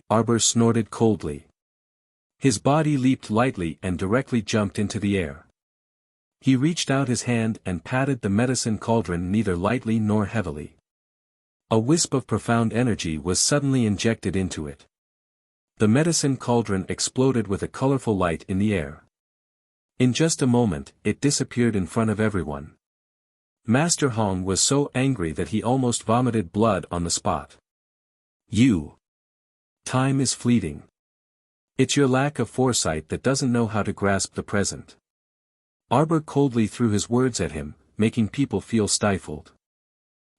Speaker 1: Arbor snorted coldly. His body leaped lightly and directly jumped into the air. He reached out his hand and patted the medicine cauldron neither lightly nor heavily. A wisp of profound energy was suddenly injected into it. The medicine cauldron exploded with a colorful light in the air. In just a moment, it disappeared in front of everyone. Master Hong was so angry that he almost vomited blood on the spot. Time is fleeting. It's your lack of foresight that doesn't know how to grasp the present." Arbor coldly threw his words at him, making people feel stifled.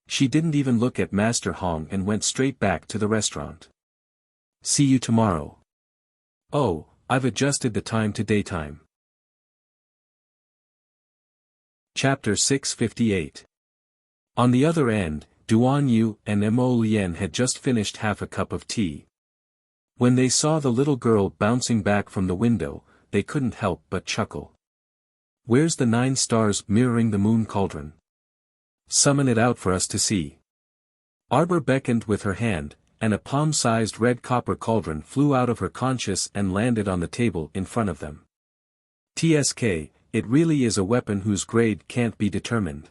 Speaker 1: She didn't even look at Master Hong and went straight back to the restaurant. "See you tomorrow." "Oh, I've adjusted the time to daytime." Chapter 658. On the other end, Duan Yu and Mo Lien had just finished half a cup of tea. When they saw the little girl bouncing back from the window, they couldn't help but chuckle. "Where's the 9 stars mirroring the moon cauldron? Summon it out for us to see." Arbor beckoned with her hand, and a palm-sized red copper cauldron flew out of her conscious and landed on the table in front of them. "TSK, it really is a weapon whose grade can't be determined."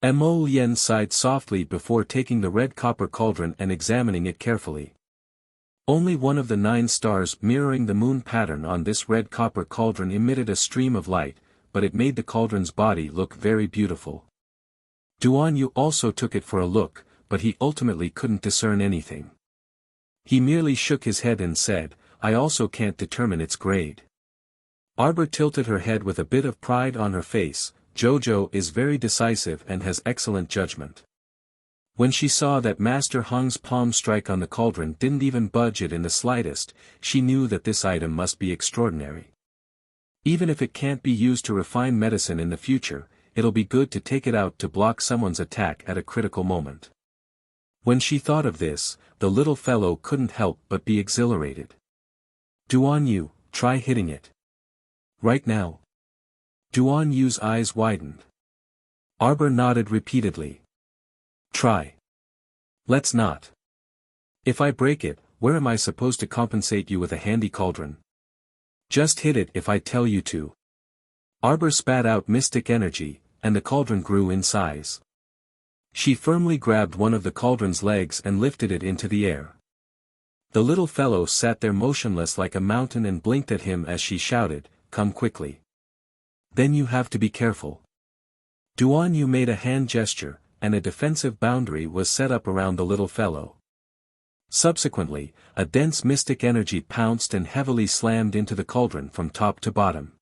Speaker 1: Mo Lien sighed softly before taking the red copper cauldron and examining it carefully. Only one of the 9 stars mirroring the moon pattern on this red copper cauldron emitted a stream of light, but it made the cauldron's body look very beautiful. Duan Yu also took it for a look, but he ultimately couldn't discern anything. He merely shook his head and said, "I also can't determine its grade." Arbor tilted her head with a bit of pride on her face. "Jojo is very decisive and has excellent judgment." When she saw that Master Hong's palm strike on the cauldron didn't even budge it in the slightest, she knew that this item must be extraordinary. Even if it can't be used to refine medicine in the future, it'll be good to take it out to block someone's attack at a critical moment. When she thought of this, the little fellow couldn't help but be exhilarated. "Duan Yu, try hitting it. Right now." Duan Yu's eyes widened. Arbor nodded repeatedly. "Try. Let's not. If I break it, where am I supposed to compensate you with a handy cauldron? Just hit it if I tell you to." Arbor spat out mystic energy, and the cauldron grew in size. She firmly grabbed one of the cauldron's legs and lifted it into the air. The little fellow sat there motionless like a mountain and blinked at him as she shouted, "Come quickly. Then you have to be careful." Duan Yu made a hand gesture, and a defensive boundary was set up around the little fellow. Subsequently, a dense mystic energy pounced and heavily slammed into the cauldron from top to bottom.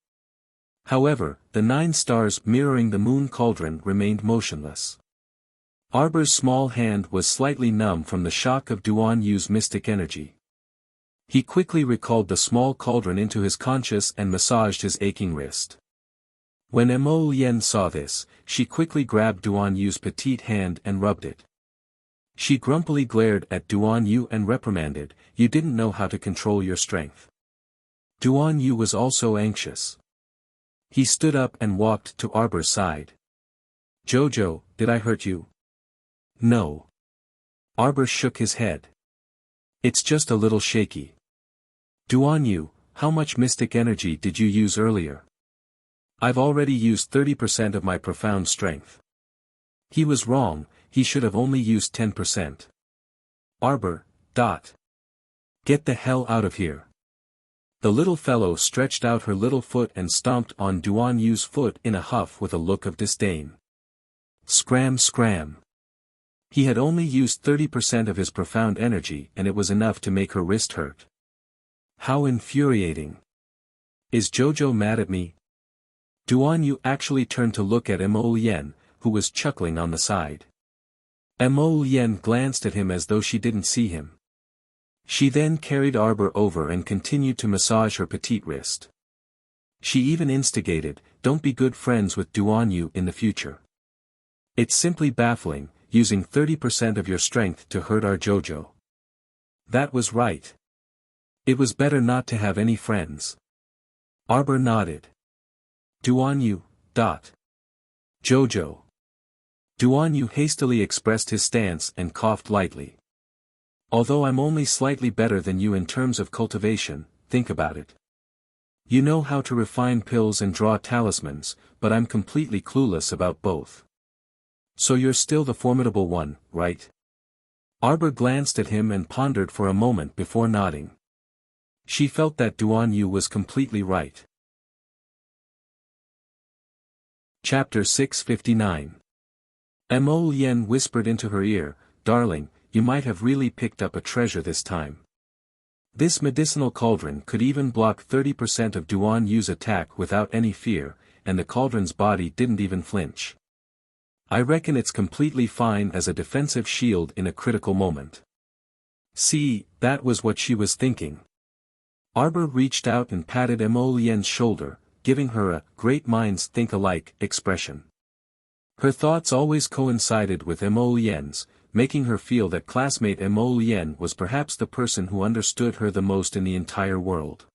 Speaker 1: However, the 9 stars mirroring the moon cauldron remained motionless. Arbor's small hand was slightly numb from the shock of Duan Yu's mystic energy. He quickly recalled the small cauldron into his conscious and massaged his aching wrist. When Mo Lien saw this, she quickly grabbed Duan Yu's petite hand and rubbed it. She grumpily glared at Duan Yu and reprimanded, "You didn't know how to control your strength." Duan Yu was also anxious. He stood up and walked to Arbor's side. "Jojo, did I hurt you?" "No." Arbor shook his head. "It's just a little shaky." "Duan Yu, how much mystic energy did you use earlier?" "I've already used 30% of my profound strength." He was wrong, he should have only used 10%. Arbor. Get the hell out of here." The little fellow stretched out her little foot and stomped on Duan Yu's foot in a huff with a look of disdain. Scram scram. He had only used 30% of his profound energy and it was enough to make her wrist hurt. How infuriating. "Is Jojo mad at me?" Duan Yu actually turned to look at Mo Lien, who was chuckling on the side. Mo Lien glanced at him as though she didn't see him. She then carried Arbor over and continued to massage her petite wrist. She even instigated, "Don't be good friends with Duan Yu in the future. It's simply baffling, using 30% of your strength to hurt our Jojo." That was right. It was better not to have any friends. Arbor nodded. "Duan Yu. Jojo." Duan Yu hastily expressed his stance and coughed lightly. "Although I'm only slightly better than you in terms of cultivation, think about it. You know how to refine pills and draw talismans, but I'm completely clueless about both. So you're still the formidable one, right?" Arbor glanced at him and pondered for a moment before nodding. She felt that Duan Yu was completely right. Chapter 659. Mo Lien whispered into her ear, "Darling, you might have really picked up a treasure this time. This medicinal cauldron could even block 30% of Duan Yu's attack without any fear, and the cauldron's body didn't even flinch. I reckon it's completely fine as a defensive shield in a critical moment." See, that was what she was thinking. Arbor reached out and patted Mo Lien's shoulder, giving her a "great minds think alike" expression. Her thoughts always coincided with Mo Lien's, making her feel that classmate Mo Lien was perhaps the person who understood her the most in the entire world.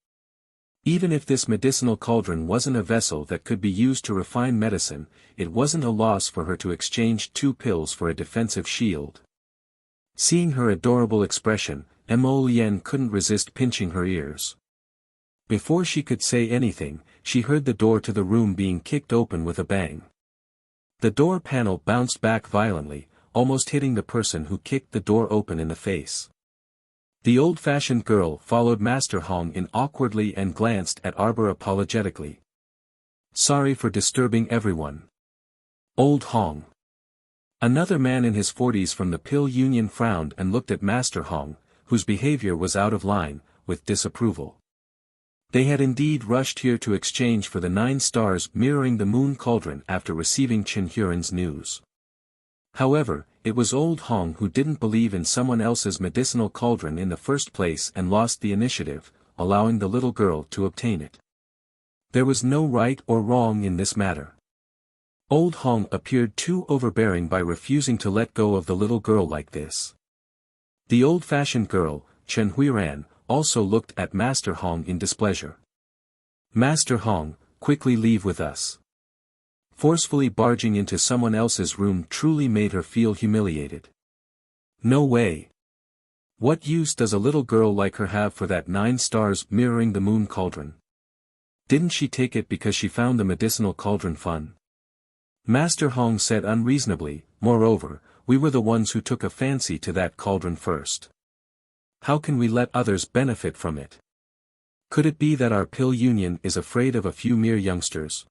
Speaker 1: Even if this medicinal cauldron wasn't a vessel that could be used to refine medicine, it wasn't a loss for her to exchange 2 pills for a defensive shield. Seeing her adorable expression, Mo Lien couldn't resist pinching her ears. Before she could say anything, she heard the door to the room being kicked open with a bang. The door panel bounced back violently, almost hitting the person who kicked the door open in the face. The old-fashioned girl followed Master Hong in awkwardly and glanced at Arbor apologetically. "Sorry for disturbing everyone. Old Hong." Another man in his 40s from the Pill Union frowned and looked at Master Hong, whose behavior was out of line, with disapproval. They had indeed rushed here to exchange for the 9 stars mirroring the moon cauldron after receiving Chen Huron's news. However, it was old Hong who didn't believe in someone else's medicinal cauldron in the first place and lost the initiative, allowing the little girl to obtain it. There was no right or wrong in this matter. Old Hong appeared too overbearing by refusing to let go of the little girl like this. The old-fashioned girl, Chen Huiran, also looked at Master Hong in displeasure. Master Hong, quickly leave with us. Forcefully barging into someone else's room truly made her feel humiliated. No way. What use does a little girl like her have for that 9 stars mirroring the moon cauldron? Didn't she take it because she found the medicinal cauldron fun? Master Hong said unreasonably, moreover, we were the ones who took a fancy to that cauldron first. How can we let others benefit from it? Could it be that our Pill Union is afraid of a few mere youngsters?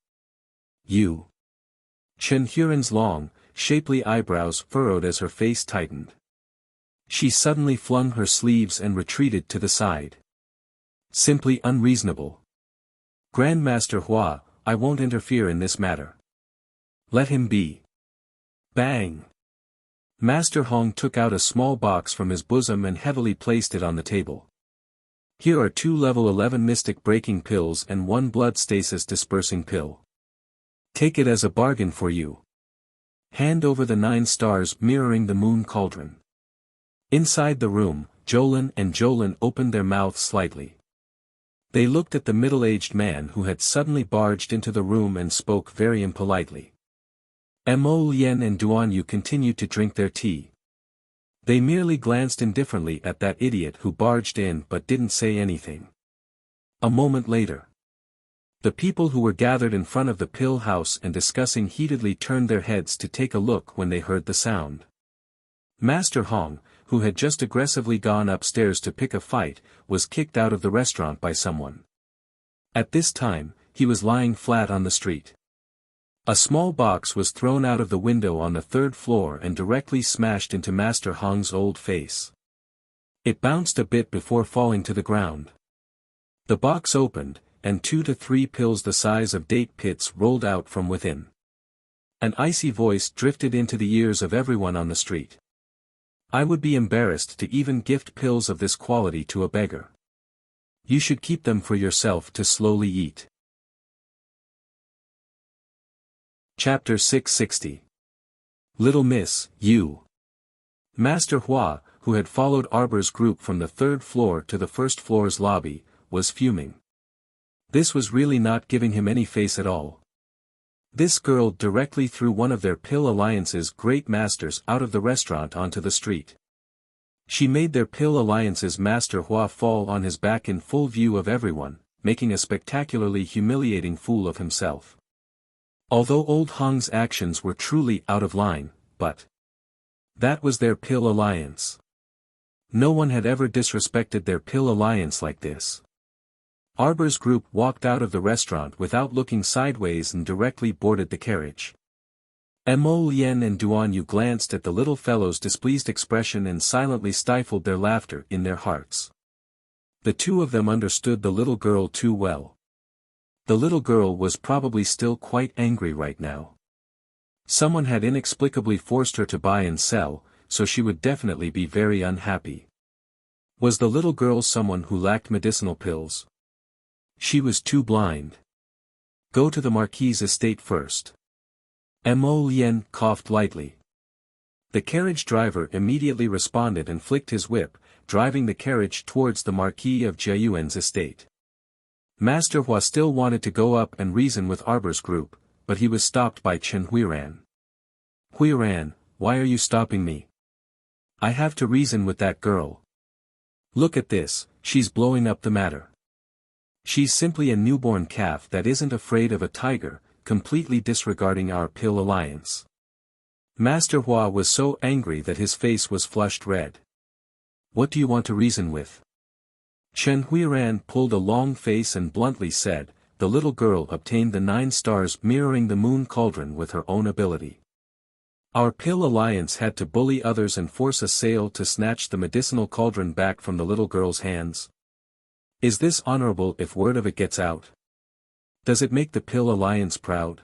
Speaker 1: You. Chen Huron's long, shapely eyebrows furrowed as her face tightened. She suddenly flung her sleeves and retreated to the side. Simply unreasonable. Grandmaster Hua, I won't interfere in this matter. Let him be. Bang! Master Hong took out a small box from his bosom and heavily placed it on the table. Here are 2 level 11 mystic breaking pills and 1 blood stasis dispersing pill. Take it as a bargain for you. Hand over the 9 stars mirroring the moon cauldron. Inside the room, Jolin and Jolin opened their mouths slightly. They looked at the middle-aged man who had suddenly barged into the room and spoke very impolitely. Mo Lien and Duan Yu continued to drink their tea. They merely glanced indifferently at that idiot who barged in but didn't say anything. A moment later, the people who were gathered in front of the pill house and discussing heatedly turned their heads to take a look when they heard the sound. Master Hong, who had just aggressively gone upstairs to pick a fight, was kicked out of the restaurant by someone. At this time, he was lying flat on the street. A small box was thrown out of the window on the 3rd floor and directly smashed into Master Hong's old face. It bounced a bit before falling to the ground. The box opened, and 2 to 3 pills the size of date pits rolled out from within. An icy voice drifted into the ears of everyone on the street. I would be embarrassed to even gift pills of this quality to a beggar. You should keep them for yourself to slowly eat. Chapter 660. Little Miss, you. Master Hua, who had followed Arbor's group from the 3rd floor to the 1st floor's lobby, was fuming. This was really not giving him any face at all. This girl directly threw one of their Pill Alliance's great masters out of the restaurant onto the street. She made their Pill Alliance's Master Hua fall on his back in full view of everyone, making a spectacularly humiliating fool of himself. Although old Hong's actions were truly out of line, but that was their Pill Alliance. No one had ever disrespected their Pill Alliance like this. Arbor's group walked out of the restaurant without looking sideways and directly boarded the carriage. Mo Lien and Duan Yu glanced at the little fellow's displeased expression and silently stifled their laughter in their hearts. The 2 of them understood the little girl too well. The little girl was probably still quite angry right now. Someone had inexplicably forced her to buy and sell, so she would definitely be very unhappy. Was the little girl someone who lacked medicinal pills? She was too blind. Go to the Marquis's estate first. Mo Lien coughed lightly. The carriage driver immediately responded and flicked his whip, driving the carriage towards the Marquis of Jiayuan's estate. Master Hua still wanted to go up and reason with Arbor's group, but he was stopped by Chen Huiran. Huiran, why are you stopping me? I have to reason with that girl. Look at this, she's blowing up the matter. She's simply a newborn calf that isn't afraid of a tiger, completely disregarding our Pill Alliance. Master Hua was so angry that his face was flushed red. What do you want to reason with? Chen Huiran pulled a long face and bluntly said, the little girl obtained the 9 stars mirroring the moon cauldron with her own ability. Our Pill Alliance had to bully others and force a sale to snatch the medicinal cauldron back from the little girl's hands. Is this honorable if word of it gets out? Does it make the Pill Alliance proud?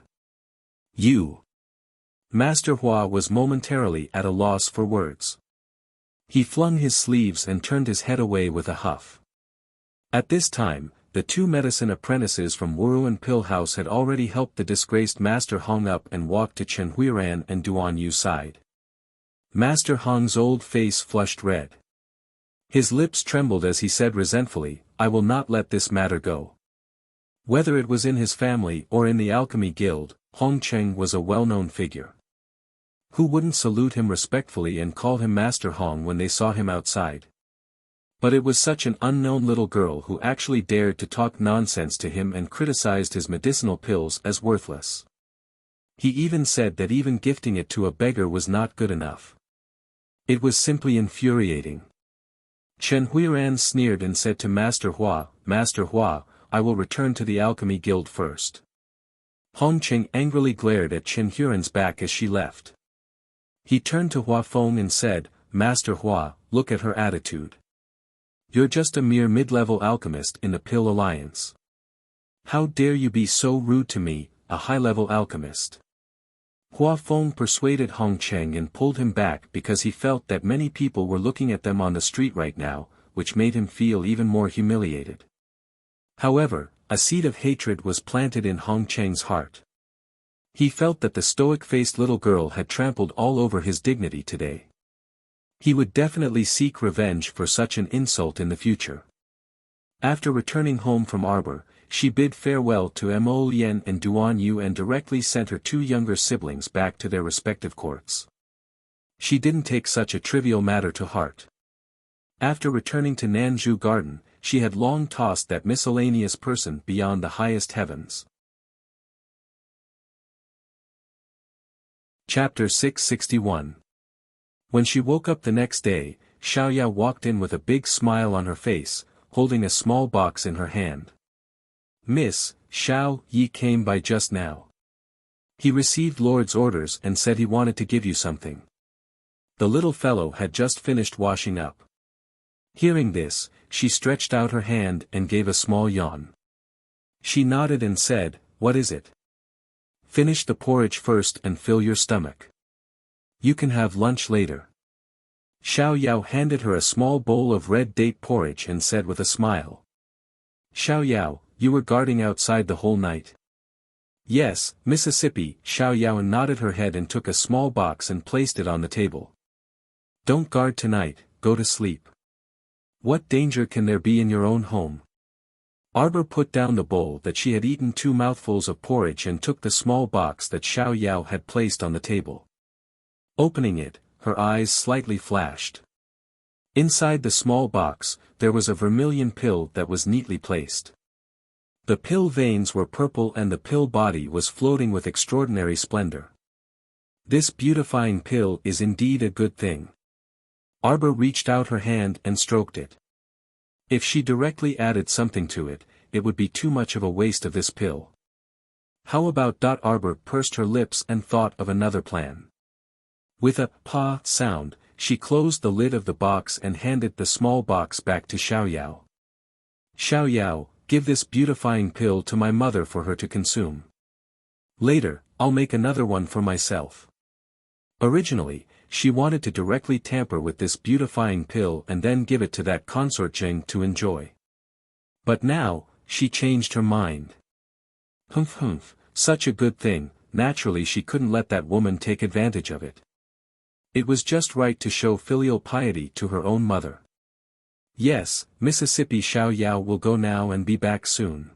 Speaker 1: You. Master Hua was momentarily at a loss for words. He flung his sleeves and turned his head away with a huff. At this time, the two medicine apprentices from Wuruan Pill House had already helped the disgraced Master Hong up and walked to Chen Huiran and Duan Yu's side. Master Hong's old face flushed red. His lips trembled as he said resentfully, "I will not let this matter go." Whether it was in his family or in the Alchemy Guild, Hong Cheng was a well-known figure. Who wouldn't salute him respectfully and call him Master Hong when they saw him outside? But it was such an unknown little girl who actually dared to talk nonsense to him and criticized his medicinal pills as worthless. He even said that even gifting it to a beggar was not good enough. It was simply infuriating. Chen Huiran sneered and said to Master Hua, "Master Hua, I will return to the Alchemy Guild first." Hong Cheng angrily glared at Chen Huiran's back as she left. He turned to Hua Feng and said, "Master Hua, look at her attitude. You're just a mere mid-level alchemist in the Pill Alliance. How dare you be so rude to me, a high-level alchemist?" Hua Feng persuaded Hong Cheng and pulled him back because he felt that many people were looking at them on the street right now, which made him feel even more humiliated. However, a seed of hatred was planted in Hong Cheng's heart. He felt that the stoic-faced little girl had trampled all over his dignity today. He would definitely seek revenge for such an insult in the future. After returning home from Arbor, she bid farewell to Mo Lien and Duan Yu and directly sent her two younger siblings back to their respective courts. She didn't take such a trivial matter to heart. After returning to Nanzhu Garden, she had long tossed that miscellaneous person beyond the highest heavens. Chapter 661. When she woke up the next day, Xiaoyao walked in with a big smile on her face, holding a small box in her hand. "Miss, Xiao Yi came by just now. He received Lord's orders and said he wanted to give you something." The little fellow had just finished washing up. Hearing this, she stretched out her hand and gave a small yawn. She nodded and said, "What is it? Finish the porridge first and fill your stomach. You can have lunch later." Xiaoyao handed her a small bowl of red date porridge and said with a smile, "Xiaoyao, you were guarding outside the whole night?" "Yes, Mississippi." Xiaoyao nodded her head and took a small box and placed it on the table. "Don't guard tonight, go to sleep. What danger can there be in your own home?" Arbor put down the bowl that she had eaten 2 mouthfuls of porridge and took the small box that Xiaoyao had placed on the table. Opening it, her eyes slightly flashed. Inside the small box, there was a vermilion pill that was neatly placed. The pill veins were purple and the pill body was floating with extraordinary splendor. This beautifying pill is indeed a good thing. Arbor reached out her hand and stroked it. If she directly added something to it, it would be too much of a waste of this pill. How about? Arbor pursed her lips and thought of another plan. With a "pa" sound, she closed the lid of the box and handed the small box back to Xiaoyao. "Xiaoyao, give this beautifying pill to my mother for her to consume. Later, I'll make another one for myself." Originally, she wanted to directly tamper with this beautifying pill and then give it to that Consort Jing to enjoy. But now, she changed her mind. Humph, such a good thing, naturally she couldn't let that woman take advantage of it. It was just right to show filial piety to her own mother. "Yes, Mississippi." Xiaoyao will go now and be back soon.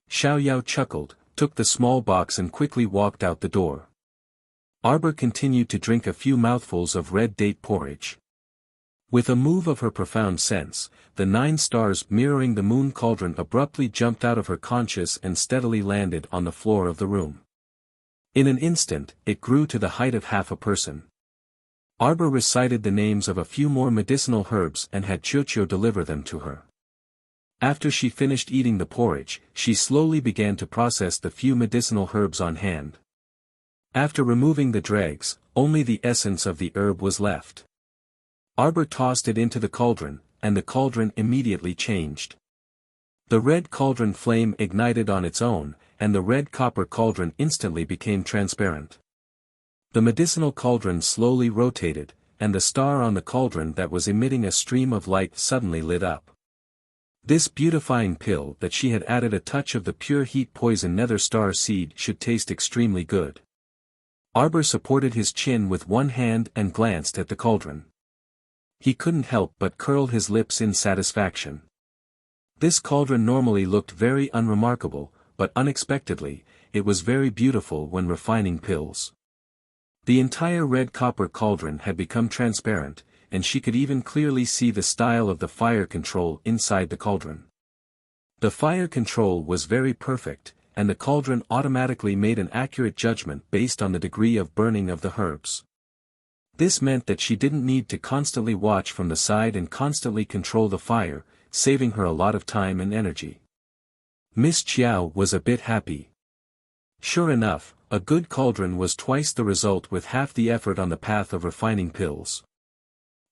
Speaker 1: Xiaoyao chuckled, took the small box and quickly walked out the door. Arbor continued to drink a few mouthfuls of red date porridge. With a move of her profound sense, the 9 stars mirroring the moon cauldron abruptly jumped out of her conscious and steadily landed on the floor of the room. In an instant, it grew to the height of half a person. Arbor recited the names of a few more medicinal herbs and had Chiuchiu deliver them to her. After she finished eating the porridge, she slowly began to process the few medicinal herbs on hand. After removing the dregs, only the essence of the herb was left. Arbor tossed it into the cauldron, and the cauldron immediately changed. The red cauldron flame ignited on its own, and the red copper cauldron instantly became transparent. The medicinal cauldron slowly rotated, and the star on the cauldron that was emitting a stream of light suddenly lit up. This beautifying pill that she had added a touch of the pure heat poison nether star seed should taste extremely good. Arbor supported his chin with one hand and glanced at the cauldron. He couldn't help but curl his lips in satisfaction. This cauldron normally looked very unremarkable, but unexpectedly, it was very beautiful when refining pills. The entire red copper cauldron had become transparent, and she could even clearly see the style of the fire control inside the cauldron. The fire control was very perfect, and the cauldron automatically made an accurate judgment based on the degree of burning of the herbs. This meant that she didn't need to constantly watch from the side and constantly control the fire, saving her a lot of time and energy. Miss Chiao was a bit happy. Sure enough, a good cauldron was twice the result with half the effort on the path of refining pills.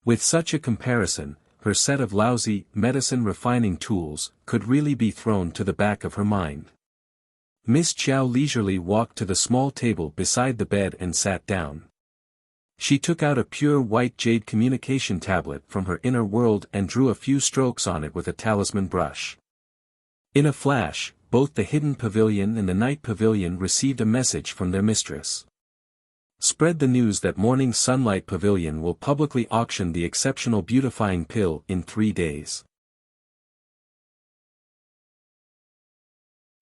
Speaker 1: With such a comparison, her set of lousy, medicine refining tools could really be thrown to the back of her mind. Miss Chiao leisurely walked to the small table beside the bed and sat down. She took out a pure white jade communication tablet from her inner world and drew a few strokes on it with a talisman brush. In a flash, both the hidden pavilion and the night pavilion received a message from their mistress. Spread the news that Morning Sunlight Pavilion will publicly auction the exceptional beautifying pill in 3 days.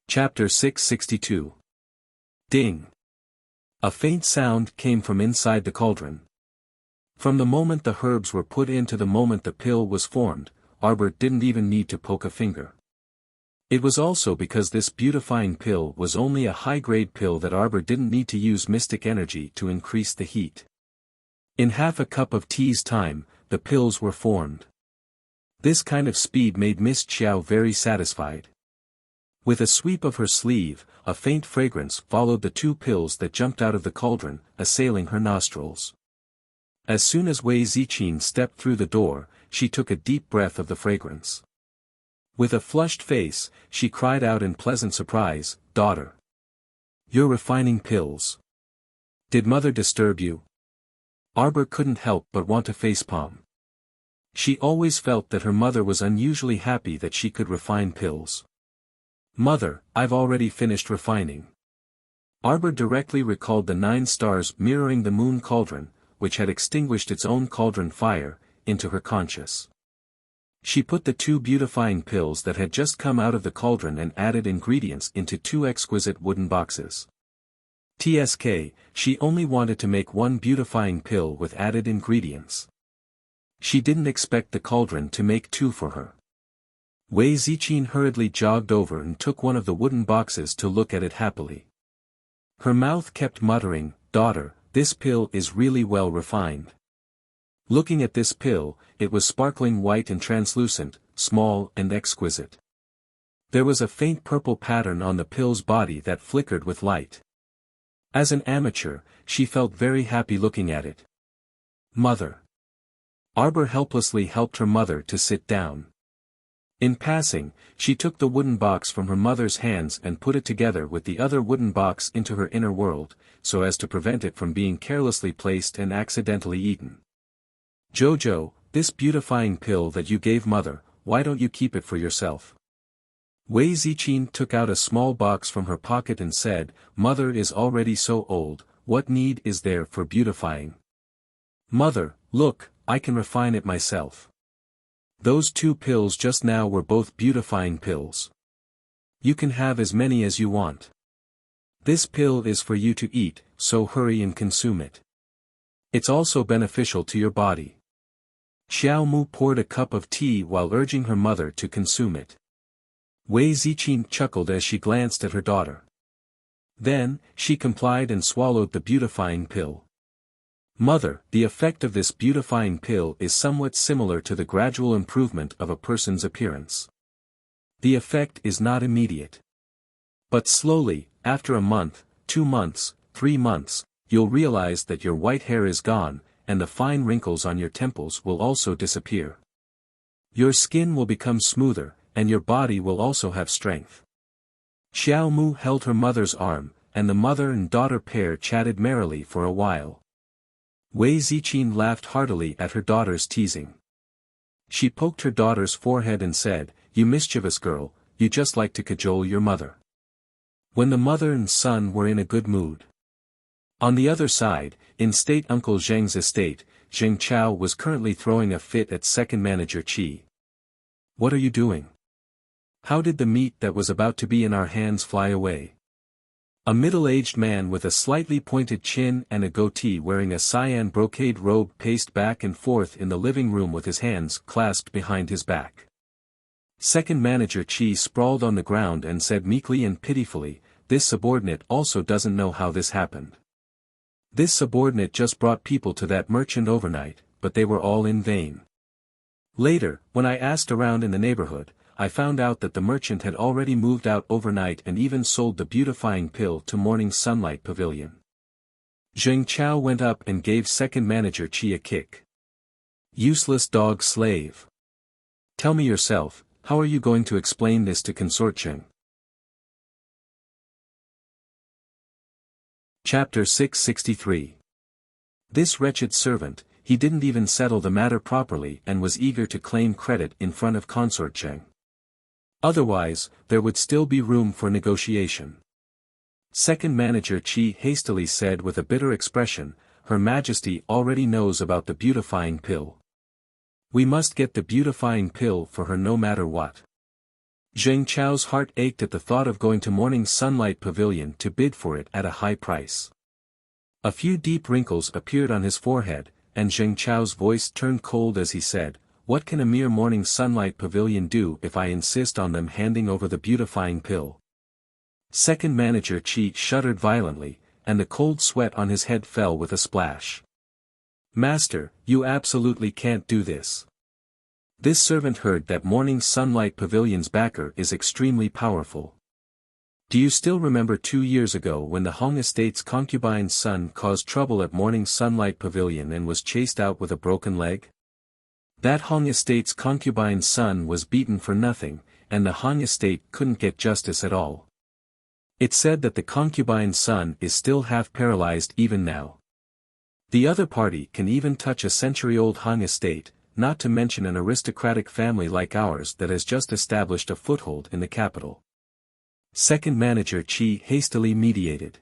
Speaker 1: Chapter 662. Ding! A faint sound came from inside the cauldron. From the moment the herbs were put in to the moment the pill was formed, Arbor didn't even need to poke a finger. It was also because this beautifying pill was only a high-grade pill that Arbor didn't need to use mystic energy to increase the heat. In half a cup of tea's time, the pills were formed. This kind of speed made Miss Chiao very satisfied. With a sweep of her sleeve, a faint fragrance followed the 2 pills that jumped out of the cauldron, assailing her nostrils. As soon as Wei Ziqin stepped through the door, she took a deep breath of the fragrance. With a flushed face, she cried out in pleasant surprise, "Daughter! You're refining pills. Did mother disturb you?" Arbor couldn't help but want to facepalm. She always felt that her mother was unusually happy that she could refine pills. "Mother, I've already finished refining." Arbor directly recalled the 9 stars mirroring the moon cauldron, which had extinguished its own cauldron fire, into her conscious. She put the 2 beautifying pills that had just come out of the cauldron and added ingredients into 2 exquisite wooden boxes. TSK, she only wanted to make 1 beautifying pill with added ingredients. She didn't expect the cauldron to make 2 for her. Wei Ziqin hurriedly jogged over and took one of the wooden boxes to look at it happily. Her mouth kept muttering, "Daughter, this pill is really well refined." Looking at this pill, it was sparkling white and translucent, small and exquisite. There was a faint purple pattern on the pill's body that flickered with light. As an amateur, she felt very happy looking at it. "Mother." Arbor helplessly helped her mother to sit down. In passing, she took the wooden box from her mother's hands and put it together with the other wooden box into her inner world, so as to prevent it from being carelessly placed and accidentally eaten. "Jojo, this beautifying pill that you gave mother, why don't you keep it for yourself?" Wei Ziqin took out a small box from her pocket and said, "Mother is already so old, what need is there for beautifying?" "Mother, look, I can refine it myself. Those 2 pills just now were both beautifying pills. You can have as many as you want. This pill is for you to eat, so hurry and consume it. It's also beneficial to your body." Xiao Mu poured a cup of tea while urging her mother to consume it. Wei Ziqin chuckled as she glanced at her daughter. Then, she complied and swallowed the beautifying pill. "Mother, the effect of this beautifying pill is somewhat similar to the gradual improvement of a person's appearance. The effect is not immediate. But slowly, after a month, 2 months, 3 months, you'll realize that your white hair is gone, and the fine wrinkles on your temples will also disappear. Your skin will become smoother, and your body will also have strength. Xiao Mu held her mother's arm, and the mother and daughter pair chatted merrily for a while. Wei Ziqin laughed heartily at her daughter's teasing. She poked her daughter's forehead and said, "You mischievous girl, you just like to cajole your mother." When the mother and son were in a good mood. On the other side, in State Uncle Zheng's estate, Zheng Chao was currently throwing a fit at second manager Qi. "What are you doing? How did the meat that was about to be in our hands fly away?" A middle-aged man with a slightly pointed chin and a goatee wearing a cyan brocade robe paced back and forth in the living room with his hands clasped behind his back. Second manager Qi sprawled on the ground and said meekly and pitifully, "This subordinate also doesn't know how this happened. This subordinate just brought people to that merchant overnight, but they were all in vain. Later, when I asked around in the neighborhood, I found out that the merchant had already moved out overnight and even sold the beautifying pill to Morning Sunlight Pavilion." Zheng Chao went up and gave second manager Qi a kick. "Useless dog slave. Tell me yourself, how are you going to explain this to Consort Zheng?" Chapter 663. This wretched servant, he didn't even settle the matter properly and was eager to claim credit in front of Consort Zheng. Otherwise, there would still be room for negotiation. Second manager Qi hastily said with a bitter expression, "Her Majesty already knows about the beautifying pill. We must get the beautifying pill for her no matter what." Zheng Chao's heart ached at the thought of going to Morning Sunlight Pavilion to bid for it at a high price. A few deep wrinkles appeared on his forehead, and Zheng Chao's voice turned cold as he said, "What can a mere Morning Sunlight Pavilion do if I insist on them handing over the beautifying pill?" Second manager Qi shuddered violently, and the cold sweat on his head fell with a splash. "Master, you absolutely can't do this. This servant heard that Morning Sunlight Pavilion's backer is extremely powerful. Do you still remember 2 years ago when the Hong Estate's concubine's son caused trouble at Morning Sunlight Pavilion and was chased out with a broken leg? That Hong Estate's concubine's son was beaten for nothing, and the Hong Estate couldn't get justice at all. It's said that the concubine's son is still half paralyzed even now. The other party can even touch a century-old Hong Estate, not to mention an aristocratic family like ours that has just established a foothold in the capital." Second manager Qi hastily mediated.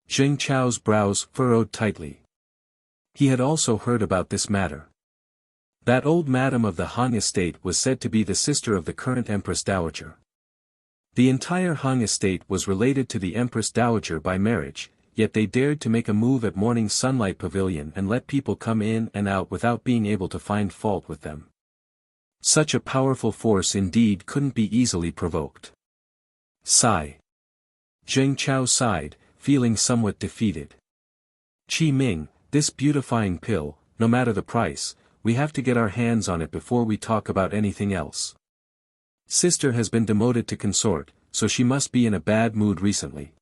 Speaker 1: Zheng Chao's brows furrowed tightly. He had also heard about this matter. That old madam of the Han Estate was said to be the sister of the current Empress Dowager. The entire Han Estate was related to the Empress Dowager by marriage, yet they dared to make a move at Morning Sunlight Pavilion and let people come in and out without being able to find fault with them. Such a powerful force indeed couldn't be easily provoked. Sigh. Zheng Chao sighed, feeling somewhat defeated. "Qi Ming, this beautifying pill, no matter the price, we have to get our hands on it before we talk about anything else. Sister has been demoted to consort, so she must be in a bad mood recently.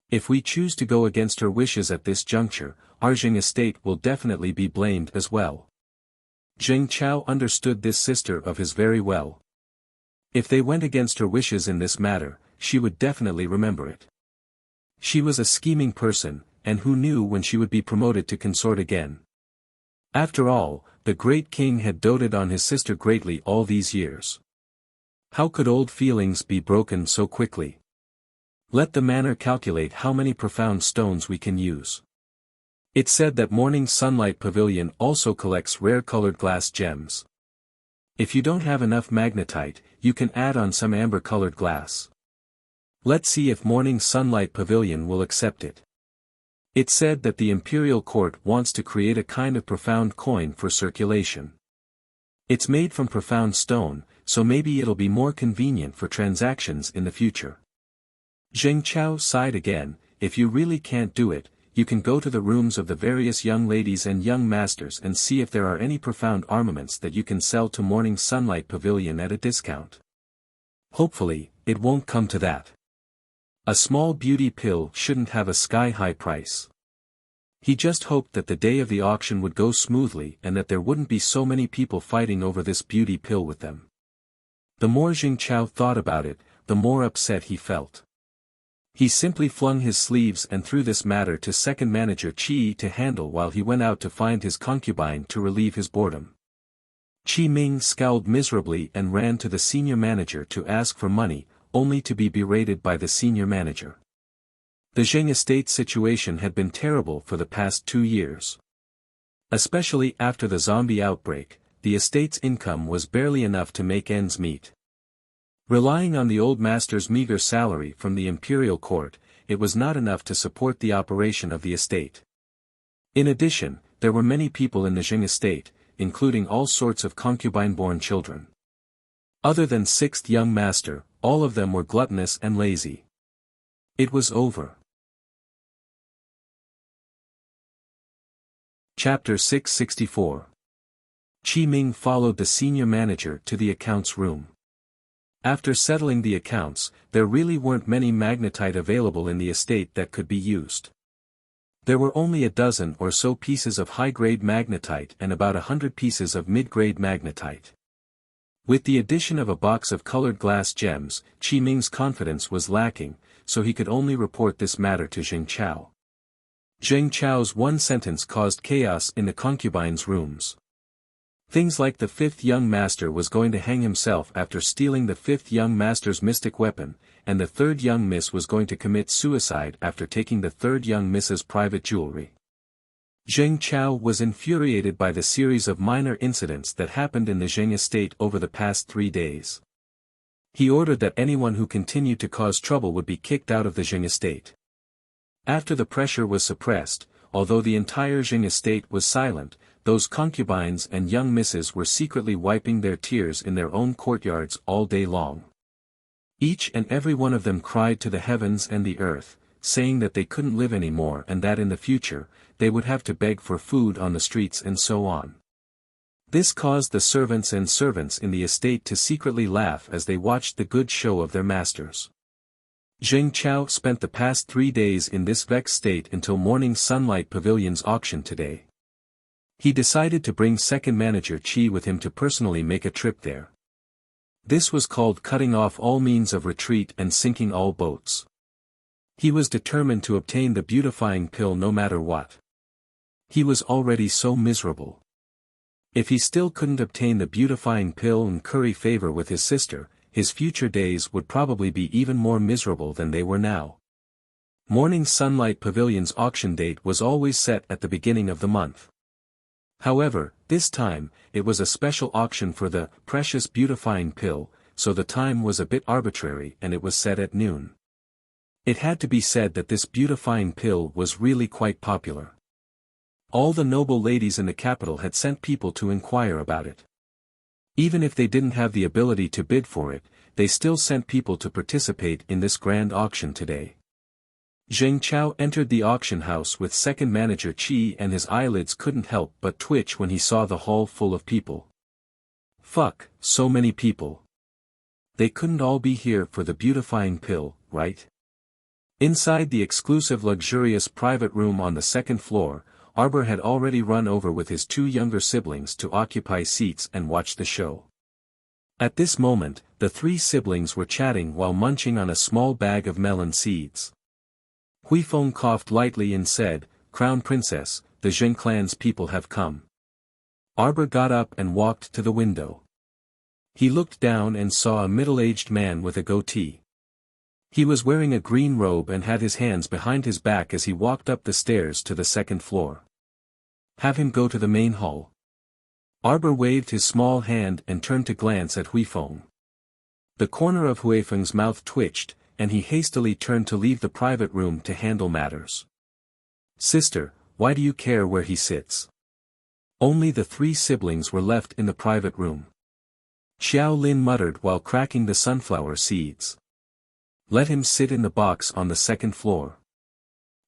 Speaker 1: If we choose to go against her wishes at this juncture, our Zheng estate will definitely be blamed as well." Zheng Chao understood this sister of his very well. If they went against her wishes in this matter, she would definitely remember it. She was a scheming person, and who knew when she would be promoted to consort again. After all, the great king had doted on his sister greatly all these years. How could old feelings be broken so quickly? Let the manner calculate how many profound stones we can use. It's said that Morning Sunlight Pavilion also collects rare-colored glass gems. If you don't have enough magnetite, you can add on some amber-colored glass. Let's see if Morning Sunlight Pavilion will accept it. It's said that the Imperial Court wants to create a kind of profound coin for circulation. It's made from profound stone, so maybe it'll be more convenient for transactions in the future. Zheng Chao sighed again. "If you really can't do it, you can go to the rooms of the various young ladies and young masters and see if there are any profound armaments that you can sell to Morning Sunlight Pavilion at a discount. Hopefully, it won't come to that. A small beauty pill shouldn't have a sky-high price." He just hoped that the day of the auction would go smoothly and that there wouldn't be so many people fighting over this beauty pill with them. The more Jing Chao thought about it, the more upset he felt. He simply flung his sleeves and threw this matter to second manager Qi to handle while he went out to find his concubine to relieve his boredom. Qi Ming scowled miserably and ran to the senior manager to ask for money, only to be berated by the senior manager. The Zheng estate situation had been terrible for the past 2 years. Especially after the zombie outbreak, the estate's income was barely enough to make ends meet. Relying on the old master's meager salary from the imperial court, it was not enough to support the operation of the estate. In addition, there were many people in the Zheng estate, including all sorts of concubine-born children. Other than sixth young master, all of them were gluttonous and lazy. It was over. Chapter 664. Qi Ming followed the senior manager to the accounts room. After settling the accounts, there really weren't many magnetite available in the estate that could be used. There were only a dozen or so pieces of high-grade magnetite and about 100 pieces of mid-grade magnetite. With the addition of a box of colored glass gems, Qi Ming's confidence was lacking, so he could only report this matter to Zheng Chao. Zheng Chao's one sentence caused chaos in the concubines' rooms. Things like the fifth young master was going to hang himself after stealing the fifth young master's mystic weapon, and the third young miss was going to commit suicide after taking the third young miss's private jewelry. Zheng Chao was infuriated by the series of minor incidents that happened in the Zheng estate over the past 3 days. He ordered that anyone who continued to cause trouble would be kicked out of the Zheng estate. After the pressure was suppressed, although the entire Zheng estate was silent, those concubines and young misses were secretly wiping their tears in their own courtyards all day long. Each and every one of them cried to the heavens and the earth, saying that they couldn't live anymore and that in the future, they would have to beg for food on the streets and so on. This caused the servants in the estate to secretly laugh as they watched the good show of their masters. Zheng Chao spent the past 3 days in this vexed state until Morning Sunlight Pavilion's auction today. He decided to bring second manager Qi with him to personally make a trip there. This was called cutting off all means of retreat and sinking all boats. He was determined to obtain the beautifying pill no matter what. He was already so miserable. If he still couldn't obtain the beautifying pill and curry favor with his sister, his future days would probably be even more miserable than they were now. Morning Sunlight Pavilion's auction date was always set at the beginning of the month. However, this time, it was a special auction for the precious beautifying pill, so the time was a bit arbitrary and it was set at noon. It had to be said that this beautifying pill was really quite popular. All the noble ladies in the capital had sent people to inquire about it. Even if they didn't have the ability to bid for it, they still sent people to participate in this grand auction today. Zheng Chao entered the auction house with second manager Qi and his eyelids couldn't help but twitch when he saw the hall full of people. Fuck, so many people. They couldn't all be here for the beautifying pill, right? Inside the exclusive luxurious private room on the second floor, Arbor had already run over with his 2 younger siblings to occupy seats and watch the show. At this moment, the 3 siblings were chatting while munching on a small bag of melon seeds. Huifeng coughed lightly and said, "Crown Princess, the Zheng clan's people have come." Arbor got up and walked to the window. He looked down and saw a middle-aged man with a goatee. He was wearing a green robe and had his hands behind his back as he walked up the stairs to the second floor. "Have him go to the main hall." Arbor waved his small hand and turned to glance at Huifeng. The corner of Huifeng's mouth twitched, and he hastily turned to leave the private room to handle matters. "Sister, why do you care where he sits?" Only the 3 siblings were left in the private room. Xiao Lin muttered while cracking the sunflower seeds. "Let him sit in the box on the second floor."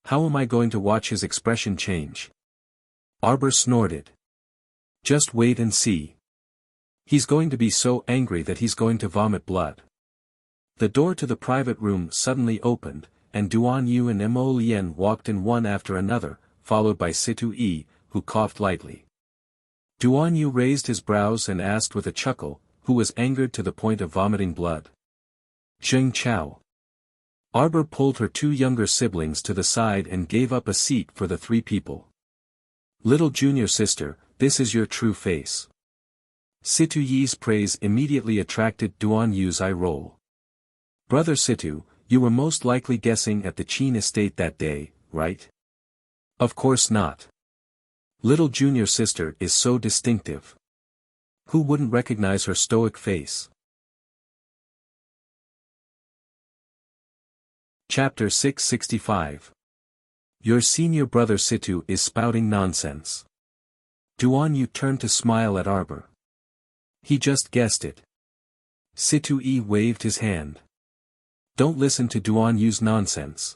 Speaker 1: "How am I going to watch his expression change?" Arbor snorted. "Just wait and see. He's going to be so angry that he's going to vomit blood." The door to the private room suddenly opened, and Duan Yu and Mo Lian walked in one after another, followed by Situ Yi, who coughed lightly. Duan Yu raised his brows and asked with a chuckle, who was angered to the point of vomiting blood. Zheng Chao. Arbor pulled her two younger siblings to the side and gave up a seat for the three people. Little junior sister, this is your true face. Situ Yi's praise immediately attracted Duan Yu's eye roll. Brother Situ, you were most likely guessing at the Qin estate that day, right? Of course not. Little junior sister is so distinctive. Who wouldn't recognize her stoic face? Chapter 665. Your senior brother Situ is spouting nonsense. Duan Yu turned to smile at Arbor. He just guessed it. Situ Yi waved his hand. Don't listen to Duan Yu's nonsense.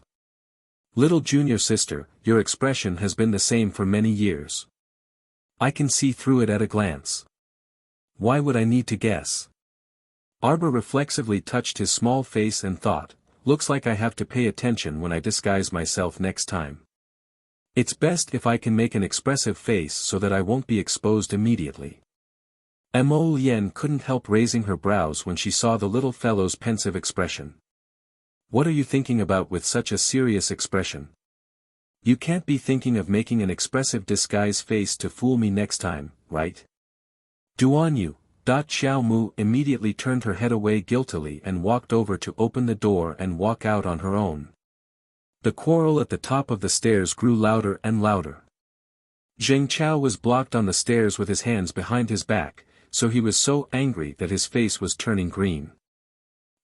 Speaker 1: Little junior sister, your expression has been the same for many years. I can see through it at a glance. Why would I need to guess? Arbor reflexively touched his small face and thought, looks like I have to pay attention when I disguise myself next time. It's best if I can make an expressive face so that I won't be exposed immediately. Mo Lien couldn't help raising her brows when she saw the little fellow's pensive expression. What are you thinking about with such a serious expression? You can't be thinking of making an expressive disguise face to fool me next time, right? Duan Yu. Xiao Mu immediately turned her head away guiltily and walked over to open the door and walk out on her own. The quarrel at the top of the stairs grew louder and louder. Zheng Chao was blocked on the stairs with his hands behind his back, so he was so angry that his face was turning green.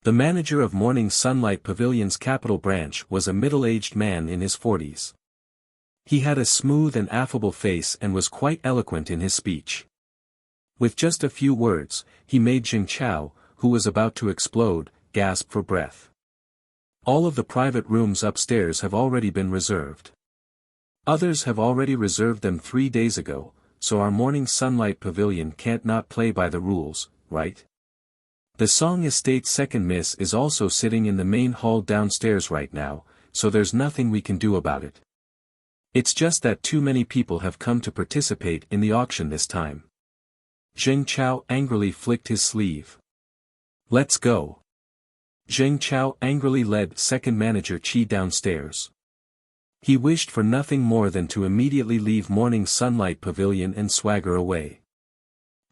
Speaker 1: The manager of Morning Sunlight Pavilion's capital branch was a middle-aged man in his 40s. He had a smooth and affable face and was quite eloquent in his speech. With just a few words, he made Zheng Chao, who was about to explode, gasp for breath. All of the private rooms upstairs have already been reserved. Others have already reserved them 3 days ago, so our Morning Sunlight Pavilion can't not play by the rules, right? The Song Estate's second miss is also sitting in the main hall downstairs right now, so there's nothing we can do about it. It's just that too many people have come to participate in the auction this time. Zheng Chao angrily flicked his sleeve. Let's go. Zheng Chao angrily led second manager Qi downstairs. He wished for nothing more than to immediately leave Morning Sunlight Pavilion and swagger away.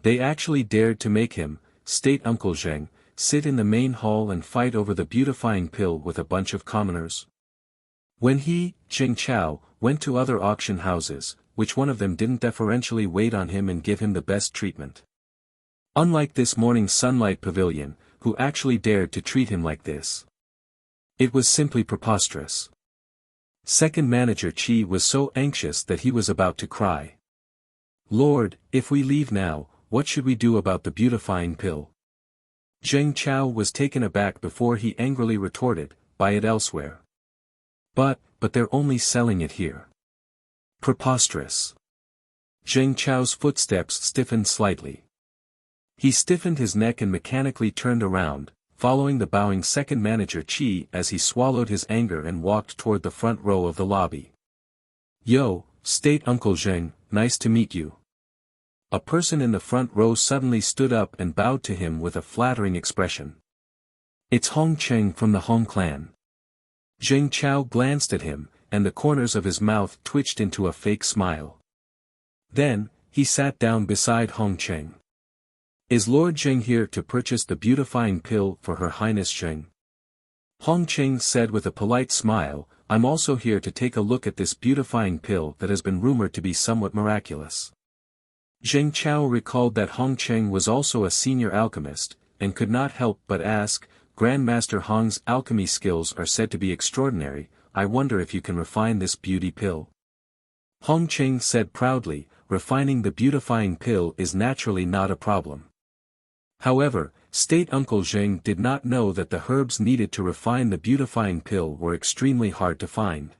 Speaker 1: They actually dared to make him, State Uncle Zheng, sit in the main hall and fight over the beautifying pill with a bunch of commoners. When he, Zheng Chao, went to other auction houses, which one of them didn't deferentially wait on him and give him the best treatment? Unlike this Morning Sunlight Pavilion, who actually dared to treat him like this. It was simply preposterous. Second manager Qi was so anxious that he was about to cry. Lord, if we leave now, what should we do about the beautifying pill? Zheng Chao was taken aback before he angrily retorted, buy it elsewhere. But they're only selling it here. Preposterous. Zheng Chao's footsteps stiffened slightly. He stiffened his neck and mechanically turned around, following the bowing second manager Qi as he swallowed his anger and walked toward the front row of the lobby. Yo, State Uncle Zheng, nice to meet you. A person in the front row suddenly stood up and bowed to him with a flattering expression. It's Hong Cheng from the Hong clan. Zheng Chao glanced at him, and the corners of his mouth twitched into a fake smile. Then, he sat down beside Hong Cheng. Is Lord Zheng here to purchase the beautifying pill for Her Highness Zheng? Hong Cheng said with a polite smile, I'm also here to take a look at this beautifying pill that has been rumored to be somewhat miraculous. Zheng Chao recalled that Hong Cheng was also a senior alchemist, and could not help but ask, Grandmaster Hong's alchemy skills are said to be extraordinary, I wonder if you can refine this beauty pill. Hong Cheng said proudly, refining the beautifying pill is naturally not a problem. However, State Uncle Zheng did not know that the herbs needed to refine the beautifying pill were extremely hard to find.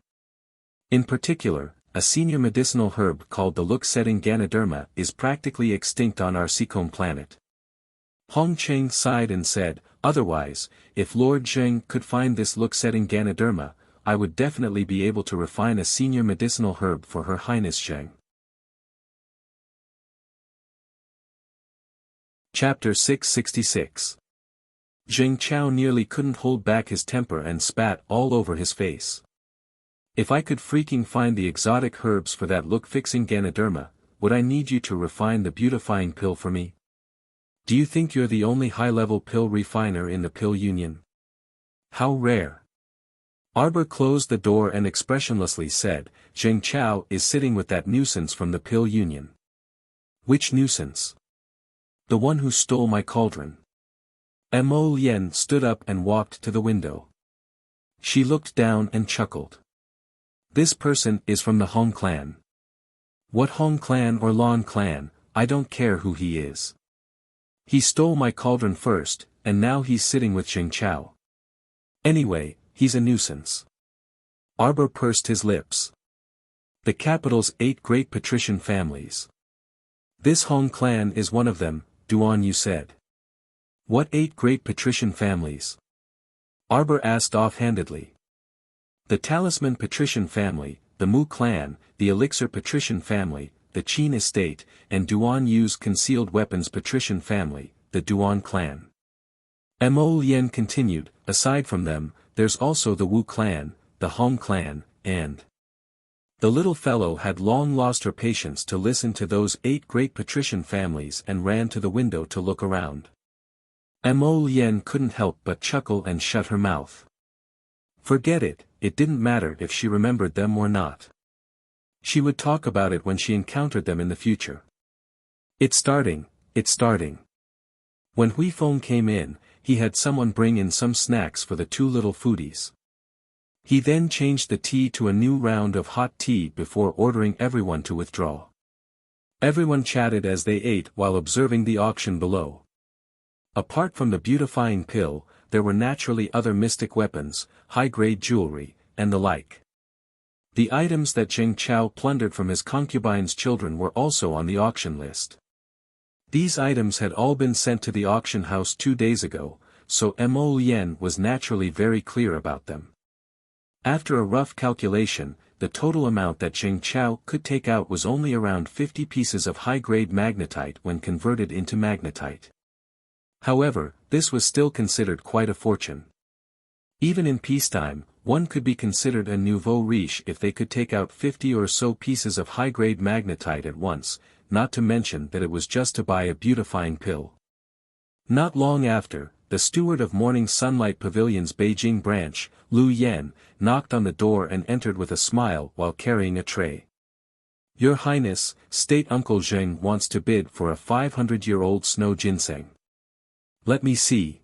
Speaker 1: In particular, a senior medicinal herb called the look-setting Ganoderma is practically extinct on our Seacombe planet. Hong Cheng sighed and said, otherwise, if Lord Zheng could find this look-setting Ganoderma, I would definitely be able to refine a senior medicinal herb for Her Highness Zheng. Chapter 666. Zheng Chao nearly couldn't hold back his temper and spat all over his face. If I could freaking find the exotic herbs for that look-fixing Ganoderma, would I need you to refine the beautifying pill for me? Do you think you're the only high-level pill refiner in the pill union? How rare. Arbor closed the door and expressionlessly said, Zheng Chao is sitting with that nuisance from the pill union. Which nuisance? The one who stole my cauldron. Mo Lien stood up and walked to the window. She looked down and chuckled. This person is from the Hong clan. What Hong clan or Lon clan, I don't care who he is. He stole my cauldron first, and now he's sitting with Zheng Chao. Anyway, he's a nuisance. Arbor pursed his lips. The capital's 8 great patrician families. This Hong clan is one of them, Duan you said. What 8 great patrician families? Arbor asked offhandedly. The Talisman patrician family, the Mu clan, the Elixir patrician family, the Qin estate, and Duan Yu's concealed weapons patrician family, the Duan clan. Mo Lien continued, aside from them, there's also the Wu clan, the Hong clan, and... The little fellow had long lost her patience to listen to those 8 great patrician families and ran to the window to look around. Mo Lien couldn't help but chuckle and shut her mouth. Forget it, it didn't matter if she remembered them or not. She would talk about it when she encountered them in the future. It's starting. When Hui Feng came in, he had someone bring in some snacks for the 2 little foodies. He then changed the tea to a new round of hot tea before ordering everyone to withdraw. Everyone chatted as they ate while observing the auction below. Apart from the beautifying pill, there were naturally other mystic weapons, high-grade jewelry, and the like. The items that Zheng Chao plundered from his concubine's children were also on the auction list. These items had all been sent to the auction house 2 days ago, so Mo Lien was naturally very clear about them. After a rough calculation, the total amount that Zheng Chao could take out was only around 50 pieces of high-grade magnetite when converted into magnetite. However, this was still considered quite a fortune. Even in peacetime, one could be considered a nouveau riche if they could take out 50 or so pieces of high-grade magnetite at once, not to mention that it was just to buy a beautifying pill. Not long after, the steward of Morning Sunlight Pavilion's Beijing branch, Lu Yan, knocked on the door and entered with a smile while carrying a tray. Your Highness, State Uncle Zheng wants to bid for a 500-year-old snow ginseng. Let me see.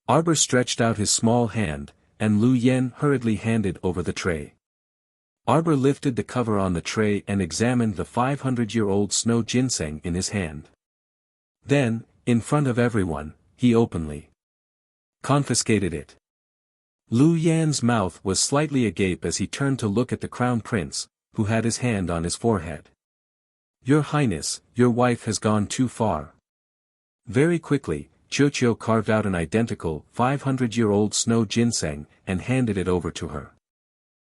Speaker 1: Arbor stretched out his small hand, and Lu Yan hurriedly handed over the tray. Arbor lifted the cover on the tray and examined the 500-year-old snow ginseng in his hand. Then, in front of everyone, he openly confiscated it. Lu Yan's mouth was slightly agape as he turned to look at the crown prince, who had his hand on his forehead. Your Highness, your wife has gone too far. Very quickly, Chiochio carved out an identical 500-year-old snow ginseng and handed it over to her.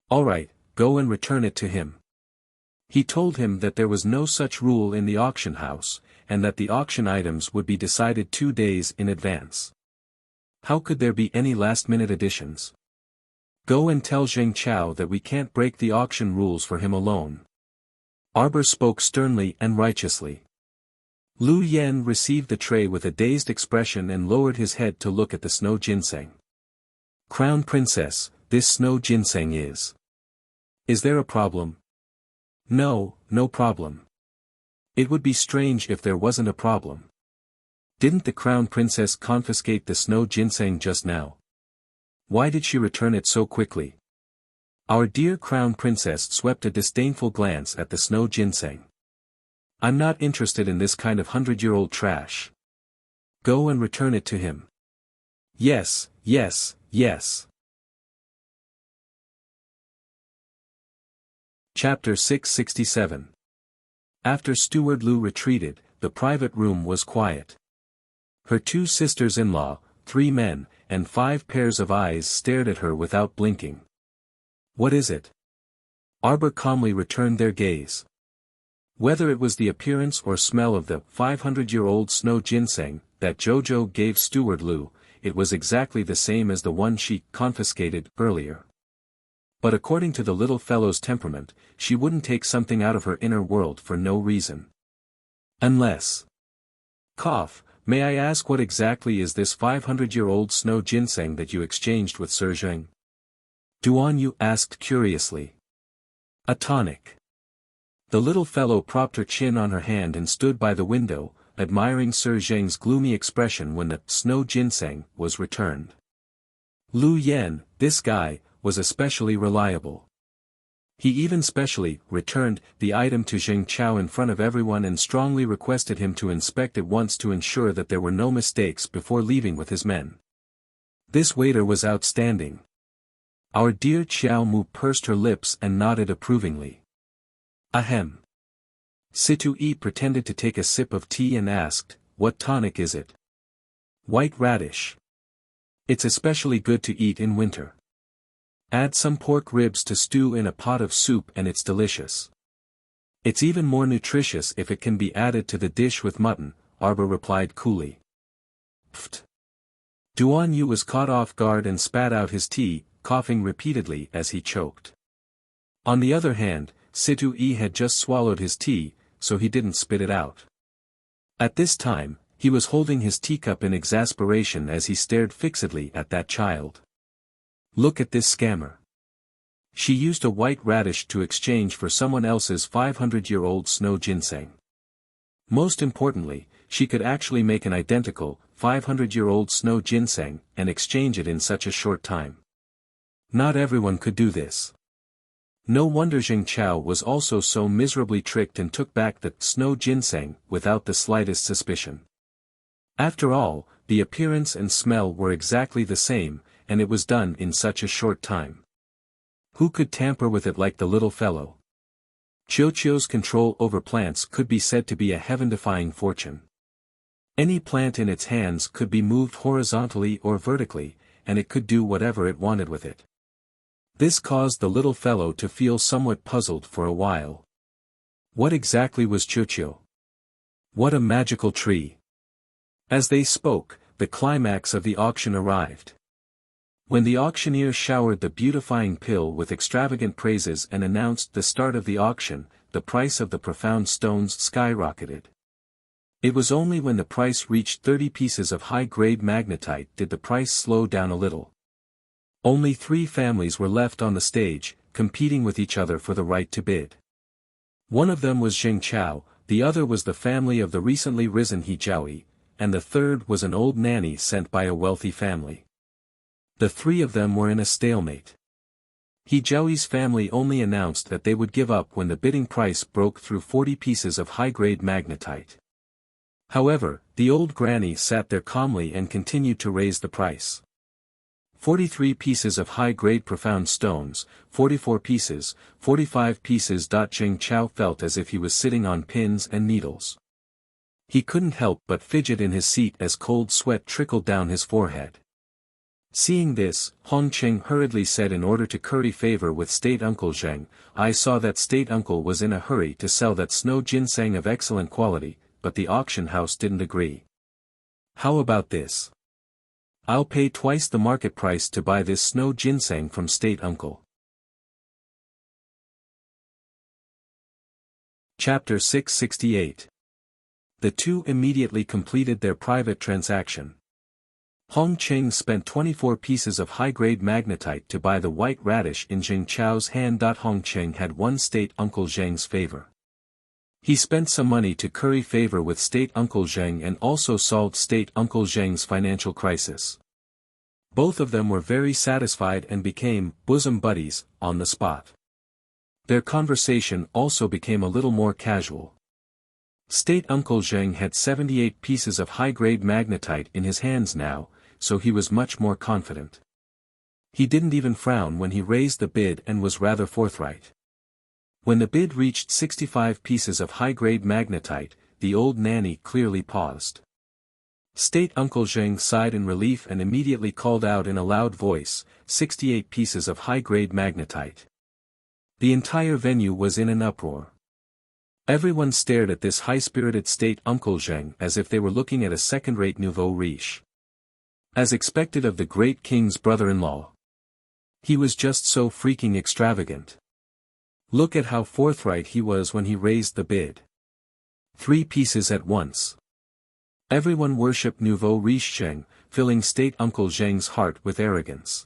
Speaker 1: All right, go and return it to him. He told him that there was no such rule in the auction house, and that the auction items would be decided 2 days in advance. How could there be any last-minute additions? Go and tell Zheng Chao that we can't break the auction rules for him alone. Arbor spoke sternly and righteously. Lu Yan received the tray with a dazed expression and lowered his head to look at the snow ginseng. Crown Princess, this snow ginseng is. Is there a problem? No, no problem. It would be strange if there wasn't a problem. Didn't the Crown Princess confiscate the snow ginseng just now? Why did she return it so quickly? Our dear Crown Princess swept a disdainful glance at the snow ginseng. I'm not interested in this kind of 100-year-old trash. Go and return it to him. Yes, yes, yes. Chapter 667. After Steward Lu retreated, the private room was quiet. Her 2 sisters-in-law, 3 men, and 5 pairs of eyes stared at her without blinking. What is it? Arbor calmly returned their gaze. Whether it was the appearance or smell of the 500-year-old snow ginseng that Jojo gave Steward Lu, it was exactly the same as the one she confiscated earlier. But according to the little fellow's temperament, she wouldn't take something out of her inner world for no reason. Unless. Cough, may I ask what exactly is this 500-year-old snow ginseng that you exchanged with Sir Zheng? Duan Yu asked curiously. A tonic. The little fellow propped her chin on her hand and stood by the window, admiring Sir Zheng's gloomy expression when the snow ginseng was returned. Lu Yan, this guy, was especially reliable. He even specially returned the item to Zheng Chao in front of everyone and strongly requested him to inspect it once to ensure that there were no mistakes before leaving with his men. This waiter was outstanding. Our dear Xiao Mu pursed her lips and nodded approvingly. Ahem. Situ Yi pretended to take a sip of tea and asked, what tonic is it? White radish. It's especially good to eat in winter. Add some pork ribs to stew in a pot of soup and it's delicious. It's even more nutritious if it can be added to the dish with mutton, Arbor replied coolly. Pfft. Duan Yu was caught off guard and spat out his tea, coughing repeatedly as he choked. On the other hand, Situ Yi had just swallowed his tea, so he didn't spit it out. At this time, he was holding his teacup in exasperation as he stared fixedly at that child. Look at this scammer. She used a white radish to exchange for someone else's 500-year-old snow ginseng. Most importantly, she could actually make an identical, 500-year-old snow ginseng and exchange it in such a short time. Not everyone could do this. No wonder Zheng Chao was also so miserably tricked and took back the snow ginseng without the slightest suspicion. After all, the appearance and smell were exactly the same, and it was done in such a short time. Who could tamper with it like the little fellow? Qiuqiu's control over plants could be said to be a heaven-defying fortune. Any plant in its hands could be moved horizontally or vertically, and it could do whatever it wanted with it. This caused the little fellow to feel somewhat puzzled for a while. What exactly was Qiuqiu? What a magical tree! As they spoke, the climax of the auction arrived. When the auctioneer showered the beautifying pill with extravagant praises and announced the start of the auction, the price of the profound stones skyrocketed. It was only when the price reached 30 pieces of high-grade magnetite did the price slow down a little. Only 3 families were left on the stage, competing with each other for the right to bid. One of them was Zheng Chao, the other was the family of the recently risen He Jiaoyi, and the third was an old nanny sent by a wealthy family. The 3 of them were in a stalemate. He Jiaoyi's family only announced that they would give up when the bidding price broke through 40 pieces of high-grade magnetite. However, the old granny sat there calmly and continued to raise the price. 43 pieces of high-grade profound stones, 44 pieces, 45 pieces. Zheng Chao felt as if he was sitting on pins and needles. He couldn't help but fidget in his seat as cold sweat trickled down his forehead. Seeing this, Hong Qing hurriedly said in order to curry favor with State Uncle Zheng, I saw that State Uncle was in a hurry to sell that snow ginseng of excellent quality, but the auction house didn't agree. How about this? I'll pay twice the market price to buy this snow ginseng from State Uncle. Chapter 668. The two immediately completed their private transaction. Hong Qing spent 24 pieces of high-grade magnetite to buy the white radish in Zheng Chao's hand. Hong Qing had won State Uncle Zheng's favor. He spent some money to curry favor with State Uncle Zheng and also solved State Uncle Zheng's financial crisis. Both of them were very satisfied and became bosom buddies on the spot. Their conversation also became a little more casual. State Uncle Zheng had 78 pieces of high-grade magnetite in his hands now, so he was much more confident. He didn't even frown when he raised the bid and was rather forthright. When the bid reached 65 pieces of high-grade magnetite, the old nanny clearly paused. State Uncle Zheng sighed in relief and immediately called out in a loud voice, 68 pieces of high-grade magnetite. The entire venue was in an uproar. Everyone stared at this high-spirited state Uncle Zheng as if they were looking at a second-rate nouveau riche. As expected of the great king's brother-in-law. He was just so freaking extravagant. Look at how forthright he was when he raised the bid. 3 pieces at once. Everyone worshipped nouveau riche Zheng, filling state Uncle Zheng's heart with arrogance.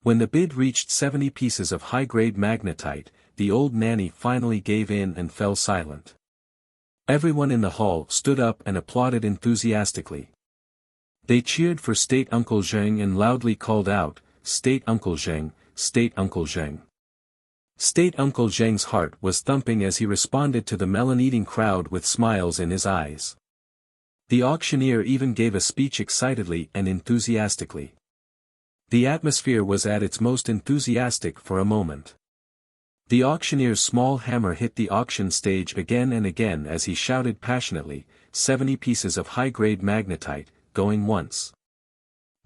Speaker 1: When the bid reached 70 pieces of high-grade magnetite, the old nanny finally gave in and fell silent. Everyone in the hall stood up and applauded enthusiastically. They cheered for state Uncle Zheng and loudly called out, "State Uncle Zheng, State Uncle Zheng." State Uncle Zheng's heart was thumping as he responded to the melon-eating crowd with smiles in his eyes. The auctioneer even gave a speech excitedly and enthusiastically. The atmosphere was at its most enthusiastic for a moment. The auctioneer's small hammer hit the auction stage again and again as he shouted passionately, 70 pieces of high-grade magnetite, going once.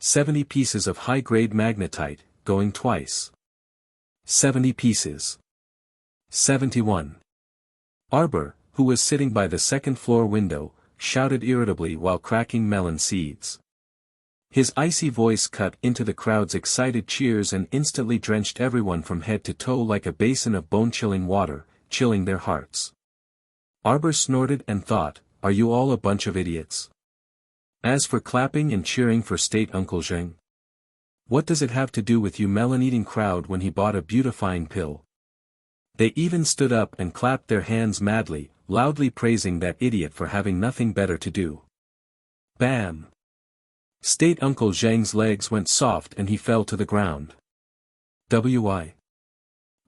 Speaker 1: 70 pieces of high-grade magnetite, going twice. 70 pieces. 71. Arbor, who was sitting by the second-floor window, shouted irritably while cracking melon seeds. His icy voice cut into the crowd's excited cheers and instantly drenched everyone from head to toe like a basin of bone-chilling water, chilling their hearts. Arbor snorted and thought, "Are you all a bunch of idiots? As for clapping and cheering for state Uncle Zheng, what does it have to do with you melon-eating crowd when he bought a beautifying pill?" They even stood up and clapped their hands madly, loudly praising that idiot for having nothing better to do. Bam! State Uncle Zheng's legs went soft and he fell to the ground. Why?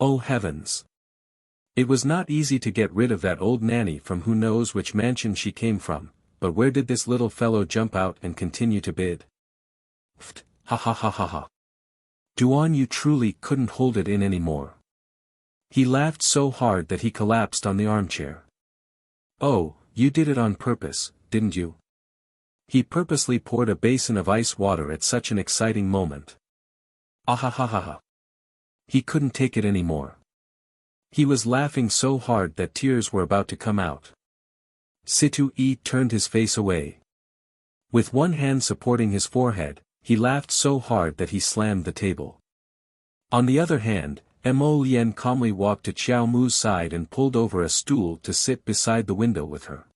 Speaker 1: Oh heavens! It was not easy to get rid of that old nanny from who knows which mansion she came from, but where did this little fellow jump out and continue to bid? Pfft, ha ha ha ha ha. Duan, you truly couldn't hold it in anymore. He laughed so hard that he collapsed on the armchair. Oh, you did it on purpose, didn't you? He purposely poured a basin of ice water at such an exciting moment. Ah ha ha ha ha. He couldn't take it anymore. He was laughing so hard that tears were about to come out. Situ-Yi turned his face away. With one hand supporting his forehead, he laughed so hard that he slammed the table. On the other hand, Mo Lien calmly walked to Qiao Mu's side and pulled over a stool to sit beside the window with her.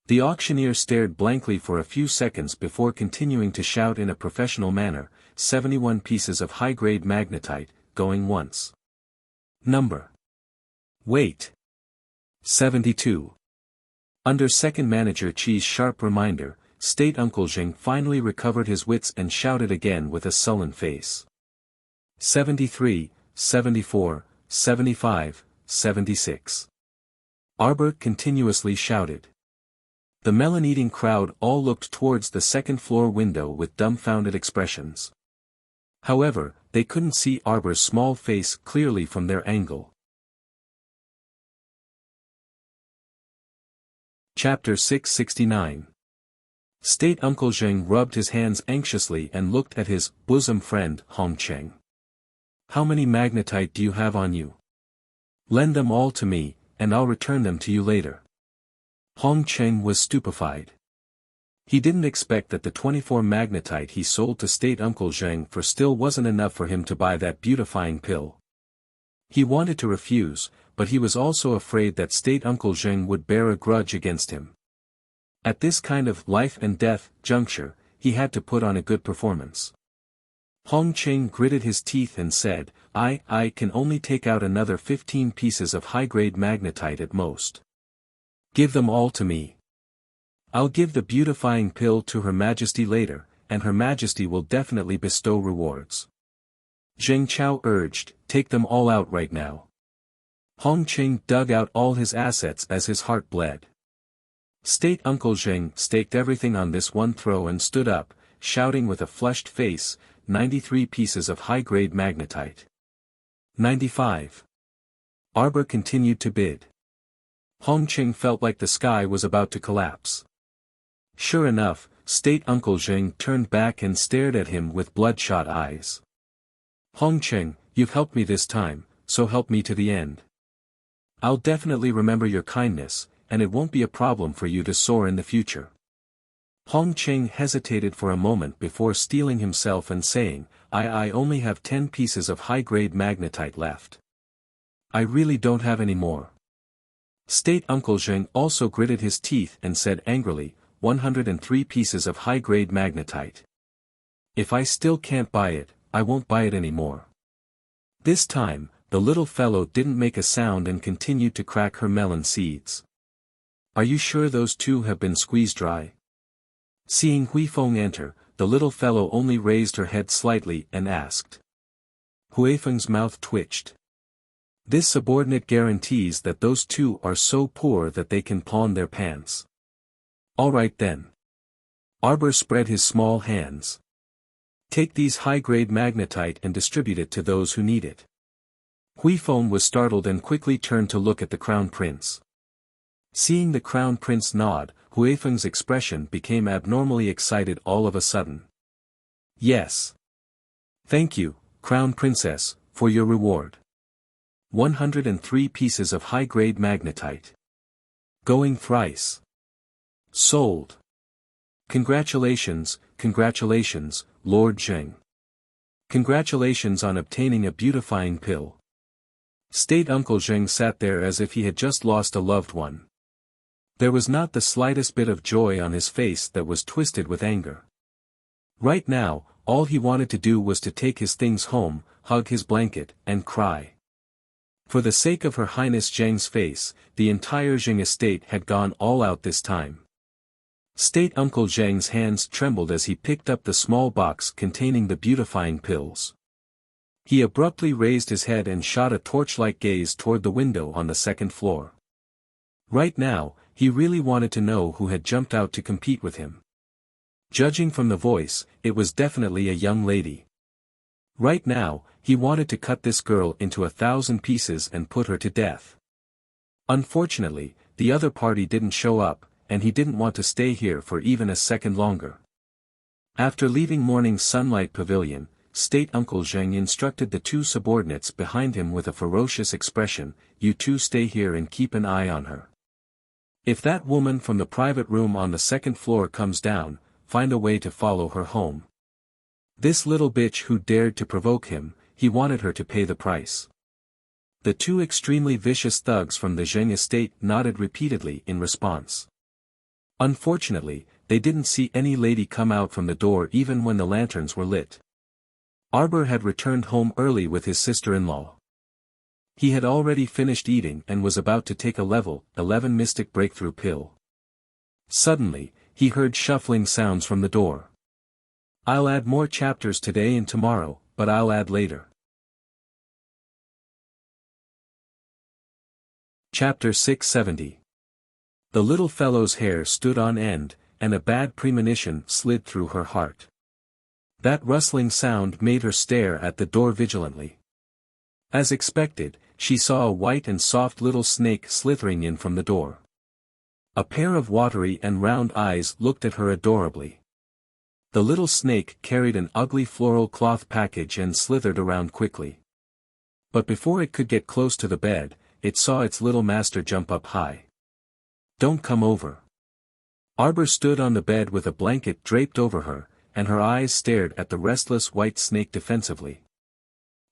Speaker 1: The auctioneer stared blankly for a few seconds before continuing to shout in a professional manner, 71 pieces of high-grade magnetite, going once. Number. Wait. 72. Under second manager Qi's sharp reminder, state Uncle Zheng finally recovered his wits and shouted again with a sullen face. 73, 74, 75, 76. Arbor continuously shouted. The melon-eating crowd all looked towards the second-floor window with dumbfounded expressions. However, they couldn't see Arbor's small face clearly from their angle. Chapter 669. State Uncle Zheng rubbed his hands anxiously and looked at his bosom friend, Hong Cheng. How many magnetite do you have on you? Lend them all to me, and I'll return them to you later. Hong Cheng was stupefied. He didn't expect that the 24 magnetite he sold to state Uncle Zheng for still wasn't enough for him to buy that beautifying pill. He wanted to refuse, but he was also afraid that state Uncle Zheng would bear a grudge against him. At this kind of life-and-death juncture, he had to put on a good performance. Hong Cheng gritted his teeth and said, I can only take out another 15 pieces of high-grade magnetite at most. Give them all to me. I'll give the beautifying pill to Her Majesty later, and Her Majesty will definitely bestow rewards. Zheng Chao urged, take them all out right now. Hong Cheng dug out all his assets as his heart bled. State Uncle Zheng staked everything on this one throw and stood up, shouting with a flushed face, 93 pieces of high-grade magnetite. 95. Arbor continued to bid. Hong Cheng felt like the sky was about to collapse. Sure enough, state Uncle Zheng turned back and stared at him with bloodshot eyes. Hong Cheng, you've helped me this time, so help me to the end. I'll definitely remember your kindness, and it won't be a problem for you to soar in the future. Hong Cheng hesitated for a moment before steeling himself and saying, I only have 10 pieces of high-grade magnetite left. I really don't have any more. State Uncle Zheng also gritted his teeth and said angrily, 103 pieces of high-grade magnetite. If I still can't buy it, I won't buy it anymore. This time, the little fellow didn't make a sound and continued to crack her melon seeds. Are you sure those two have been squeezed dry? Seeing Hui Feng enter, the little fellow only raised her head slightly and asked. Hui Feng's mouth twitched. This subordinate guarantees that those two are so poor that they can pawn their pants. All right then. Arbor spread his small hands. Take these high-grade magnetite and distribute it to those who need it. Hui Feng was startled and quickly turned to look at the Crown Prince. Seeing the Crown Prince nod, Hui Feng's expression became abnormally excited all of a sudden. Yes. Thank you, Crown Princess, for your reward. 103 pieces of high-grade magnetite. Going thrice. Sold. Congratulations, Lord Zheng. Congratulations on obtaining a beautifying pill. State Uncle Zheng sat there as if he had just lost a loved one. There was not the slightest bit of joy on his face that was twisted with anger. Right now, all he wanted to do was to take his things home, hug his blanket, and cry. For the sake of Her Highness Zheng's face, the entire Zheng estate had gone all out this time. State Uncle Zheng's hands trembled as he picked up the small box containing the beautifying pills. He abruptly raised his head and shot a torch-like gaze toward the window on the second floor. Right now, he really wanted to know who had jumped out to compete with him. Judging from the voice, it was definitely a young lady. Right now, he wanted to cut this girl into 1,000 pieces and put her to death. Unfortunately, the other party didn't show up, and he didn't want to stay here for even a second longer. After leaving Morning Sunlight Pavilion, State Uncle Zheng instructed the two subordinates behind him with a ferocious expression, you two stay here and keep an eye on her. If that woman from the private room on the second floor comes down, find a way to follow her home. This little bitch who dared to provoke him, he wanted her to pay the price. The two extremely vicious thugs from the Zheng estate nodded repeatedly in response. Unfortunately, they didn't see any lady come out from the door even when the lanterns were lit. Arbor had returned home early with his sister-in-law. He had already finished eating and was about to take a level 11 mystic breakthrough pill. Suddenly, he heard shuffling sounds from the door. I'll add more chapters today and tomorrow, but I'll add later. Chapter 670. The little fellow's hair stood on end, and a bad premonition slid through her heart. That rustling sound made her stare at the door vigilantly. As expected, she saw a white and soft little snake slithering in from the door. A pair of watery and round eyes looked at her adorably. The little snake carried an ugly floral cloth package and slithered around quickly. But before it could get close to the bed, it saw its little master jump up high. Don't come over. Arbor stood on the bed with a blanket draped over her, and her eyes stared at the restless white snake defensively.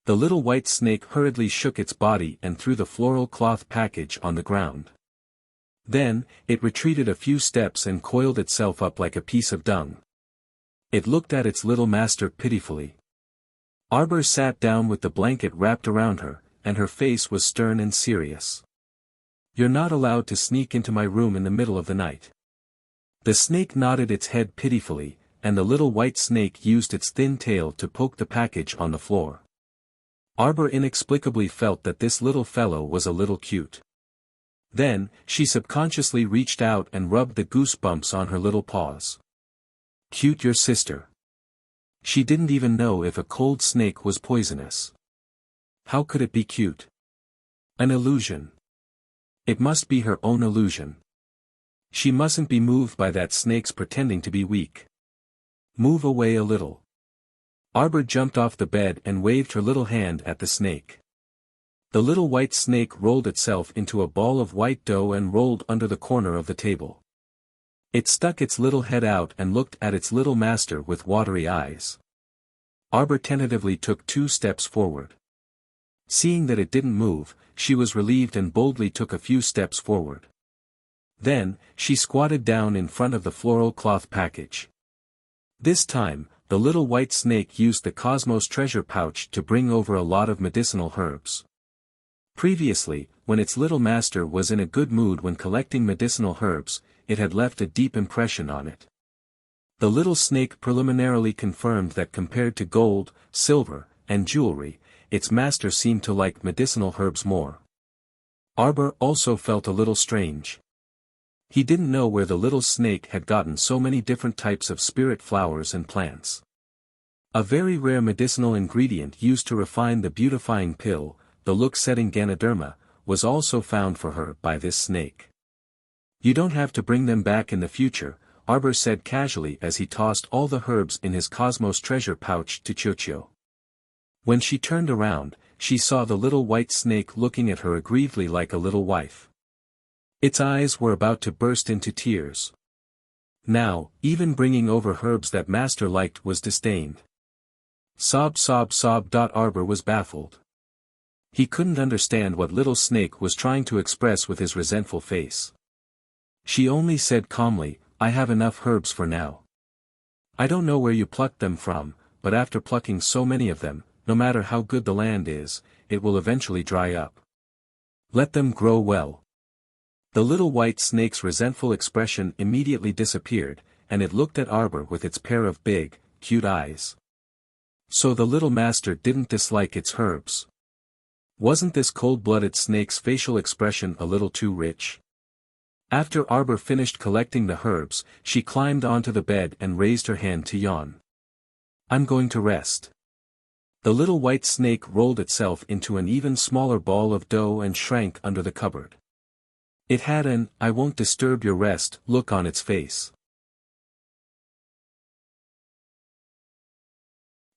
Speaker 1: The little white snake hurriedly shook its body and threw the floral cloth package on the ground. Then, it retreated a few steps and coiled itself up like a piece of dung. It looked at its little master pitifully. Arbor sat down with the blanket wrapped around her, and her face was stern and serious. You're not allowed to sneak into my room in the middle of the night. The snake nodded its head pitifully, and the little white snake used its thin tail to poke the package on the floor. Arbor inexplicably felt that this little fellow was a little cute. Then, she subconsciously reached out and rubbed the goosebumps on her little paws. Cute your sister. She didn't even know if a cold snake was poisonous. How could it be cute? An illusion. It must be her own illusion. She mustn't be moved by that snake's pretending to be weak. Move away a little. Arbor jumped off the bed and waved her little hand at the snake. The little white snake rolled itself into a ball of white dough and rolled under the corner of the table. It stuck its little head out and looked at its little master with watery eyes. Arbor tentatively took 2 steps forward. Seeing that it didn't move, she was relieved and boldly took a few steps forward. Then, she squatted down in front of the floral cloth package. This time, the little white snake used the Cosmos treasure pouch to bring over a lot of medicinal herbs. Previously, when its little master was in a good mood when collecting medicinal herbs, it had left a deep impression on it. The little snake preliminarily confirmed that compared to gold, silver, and jewelry, its master seemed to like medicinal herbs more. Arbor also felt a little strange. He didn't know where the little snake had gotten so many different types of spirit flowers and plants. A very rare medicinal ingredient used to refine the beautifying pill, the look-setting Ganoderma, was also found for her by this snake. "You don't have to bring them back in the future," Arbor said casually as he tossed all the herbs in his Cosmos treasure pouch to Chocho. When she turned around, she saw the little white snake looking at her aggrievedly like a little wife. Its eyes were about to burst into tears. Now, even bringing over herbs that master liked was disdained. Sob. Arbor was baffled. He couldn't understand what little snake was trying to express with his resentful face. She only said calmly, "I have enough herbs for now. I don't know where you plucked them from, but after plucking so many of them, no matter how good the land is, it will eventually dry up. Let them grow well." The little white snake's resentful expression immediately disappeared, and it looked at Arbor with its pair of big, cute eyes. So the little master didn't dislike its herbs. Wasn't this cold-blooded snake's facial expression a little too rich? After Arbor finished collecting the herbs, she climbed onto the bed and raised her hand to yawn. "I'm going to rest." The little white snake rolled itself into an even smaller ball of dough and shrank under the cupboard. It had an "I won't disturb your rest" look on its face.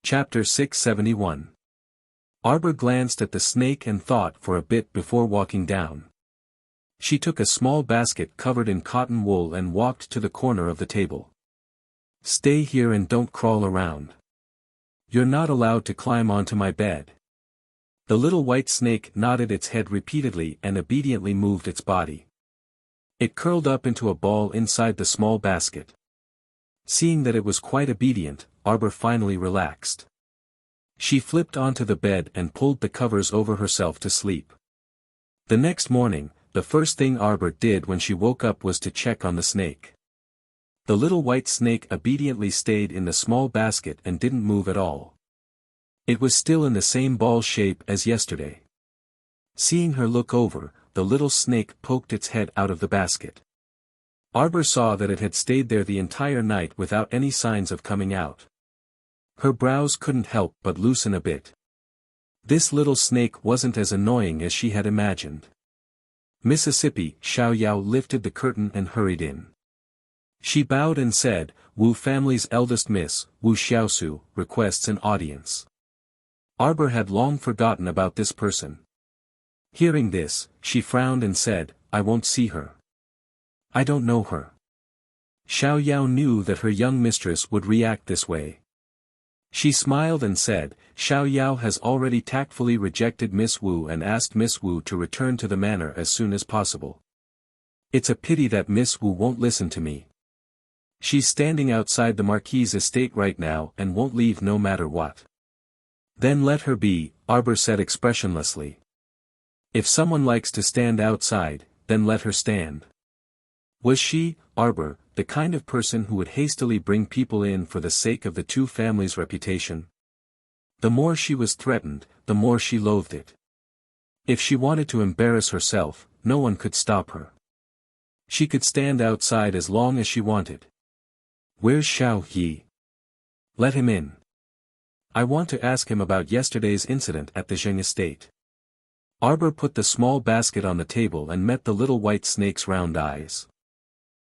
Speaker 1: Chapter 671. Arbor glanced at the snake and thought for a bit before walking down. She took a small basket covered in cotton wool and walked to the corner of the table. "Stay here and don't crawl around. You're not allowed to climb onto my bed." The little white snake nodded its head repeatedly and obediently moved its body. It curled up into a ball inside the small basket. Seeing that it was quite obedient, Arbor finally relaxed. She flipped onto the bed and pulled the covers over herself to sleep. The next morning, the first thing Arbor did when she woke up was to check on the snake. The little white snake obediently stayed in the small basket and didn't move at all. It was still in the same ball shape as yesterday. Seeing her look over, the little snake poked its head out of the basket. Arbor saw that it had stayed there the entire night without any signs of coming out. Her brows couldn't help but loosen a bit. This little snake wasn't as annoying as she had imagined. Mississippi Xiao Yao lifted the curtain and hurried in. She bowed and said, "Wu family's eldest Miss, Wu Xiaosu, requests an audience." Arbor had long forgotten about this person. Hearing this, she frowned and said, "I won't see her. I don't know her." Xiao Yao knew that her young mistress would react this way. She smiled and said, "Xiao Yao has already tactfully rejected Miss Wu and asked Miss Wu to return to the manor as soon as possible. It's a pity that Miss Wu won't listen to me. She's standing outside the Marquis's estate right now and won't leave no matter what." "Then let her be," Arbor said expressionlessly. "If someone likes to stand outside, then let her stand." Was she, Arbor, the kind of person who would hastily bring people in for the sake of the two families' reputation? The more she was threatened, the more she loathed it. If she wanted to embarrass herself, no one could stop her. She could stand outside as long as she wanted. "Where's Xiao Yi? Let him in. I want to ask him about yesterday's incident at the Zheng estate." Arbor put the small basket on the table and met the little white snake's round eyes.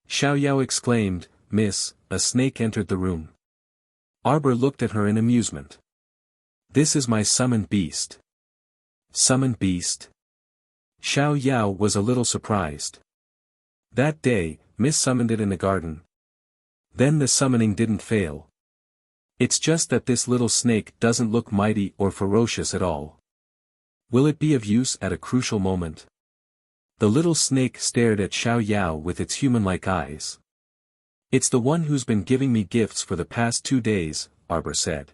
Speaker 1: Xiao Yao exclaimed, "Miss," a snake entered the room. Arbor looked at her in amusement. "This is my summoned beast. Summoned beast? Xiao Yao was a little surprised. That day, Miss summoned it in the garden. Then the summoning didn't fail. It's just that this little snake doesn't look mighty or ferocious at all. Will it be of use at a crucial moment? The little snake stared at Xiao Yao with its human-like eyes. It's the one who's been giving me gifts for the past 2 days, Arbor said.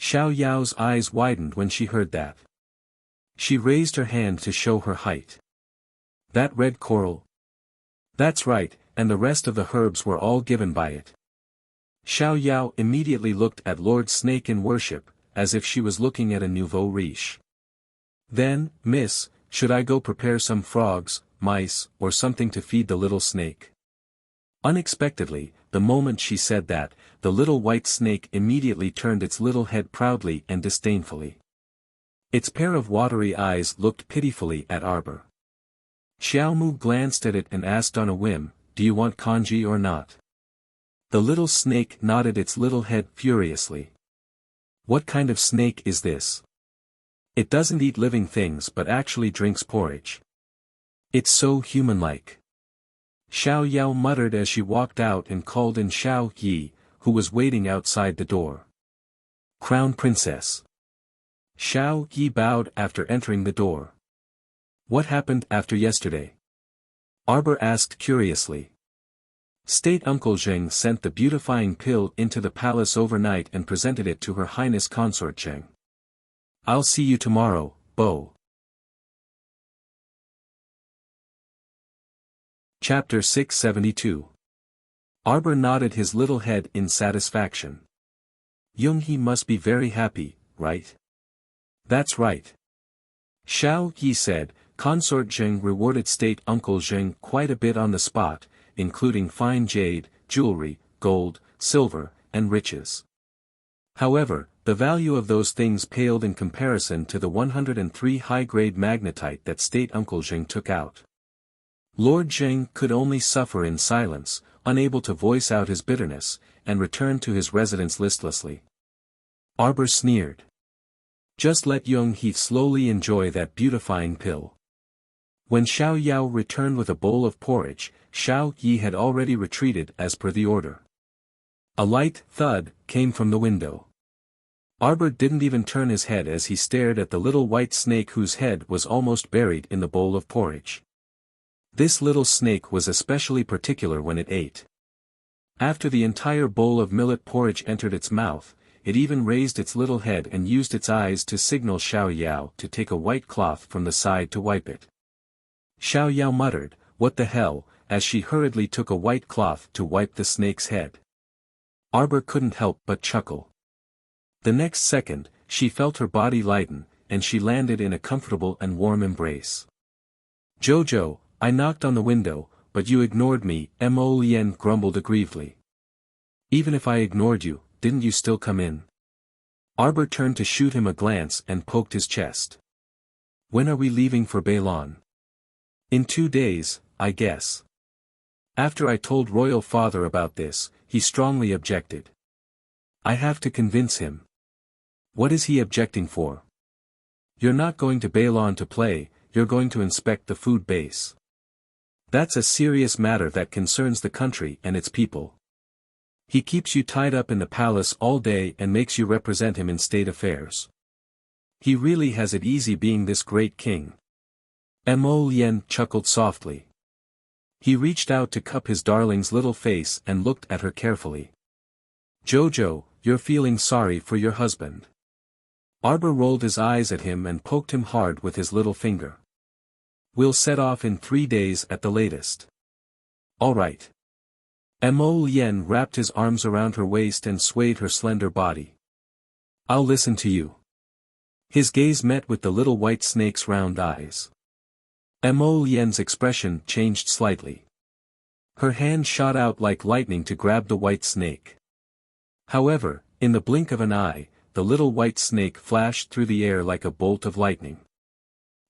Speaker 1: Xiao Yao's eyes widened when she heard that. She raised her hand to show her height. That red coral? That's right, and the rest of the herbs were all given by it. Xiao Yao immediately looked at Lord Snake in worship, as if she was looking at a nouveau riche. Then, miss, should I go prepare some frogs, mice, or something to feed the little snake? Unexpectedly, the moment she said that, the little white snake immediately turned its little head proudly and disdainfully. Its pair of watery eyes looked pitifully at Arbor. Xiao Mu glanced at it and asked on a whim, do you want congee or not? The little snake nodded its little head furiously. What kind of snake is this? It doesn't eat living things but actually drinks porridge. It's so human-like. Xiao Yao muttered as she walked out and called in Xiao Yi, who was waiting outside the door. Crown Princess. Xiao Yi bowed after entering the door. What happened after yesterday? Arbor asked curiously. State Uncle Zheng sent the beautifying pill into the palace overnight and presented it to Her Highness Consort Zheng. I'll see you tomorrow, Bo. Chapter 672. Arbor nodded his little head in satisfaction. Young-hee must be very happy, right? That's right. Xiao Yi said, Consort Zheng rewarded State Uncle Zheng quite a bit on the spot, including fine jade, jewelry, gold, silver, and riches. However, the value of those things paled in comparison to the 103 high-grade magnetite that State Uncle Zheng took out. Lord Zheng could only suffer in silence, unable to voice out his bitterness, and returned to his residence listlessly. Arbor sneered. Just let Young-hee slowly enjoy that beautifying pill. When Xiao Yao returned with a bowl of porridge, Xiao Yi had already retreated as per the order. A light thud came from the window. Arbor didn't even turn his head as he stared at the little white snake whose head was almost buried in the bowl of porridge. This little snake was especially particular when it ate. After the entire bowl of millet porridge entered its mouth, it even raised its little head and used its eyes to signal Xiao Yao to take a white cloth from the side to wipe it. Xiao Yao muttered, "What the hell," as she hurriedly took a white cloth to wipe the snake's head. Arbor couldn't help but chuckle. The next second, she felt her body lighten, and she landed in a comfortable and warm embrace. "Jojo, I knocked on the window, but you ignored me," Mo Lien grumbled aggrievedly. "Even if I ignored you, didn't you still come in?" Arbor turned to shoot him a glance and poked his chest. "When are we leaving for Bailon?" "In 2 days, I guess." After I told Royal Father about this, he strongly objected. "I have to convince him." "What is he objecting for?" "You're not going to Bailon to play, you're going to inspect the food base. That's a serious matter that concerns the country and its people. He keeps you tied up in the palace all day and makes you represent him in state affairs. He really has it easy being this great king." Mo Lien chuckled softly. He reached out to cup his darling's little face and looked at her carefully. "Jojo, you're feeling sorry for your husband." Arbor rolled his eyes at him and poked him hard with his little finger. "We'll set off in 3 days at the latest." "All right." Mo Lien wrapped his arms around her waist and swayed her slender body. "I'll listen to you." His gaze met with the little white snake's round eyes. Mo Lien's expression changed slightly. Her hand shot out like lightning to grab the white snake. However, in the blink of an eye, the little white snake flashed through the air like a bolt of lightning.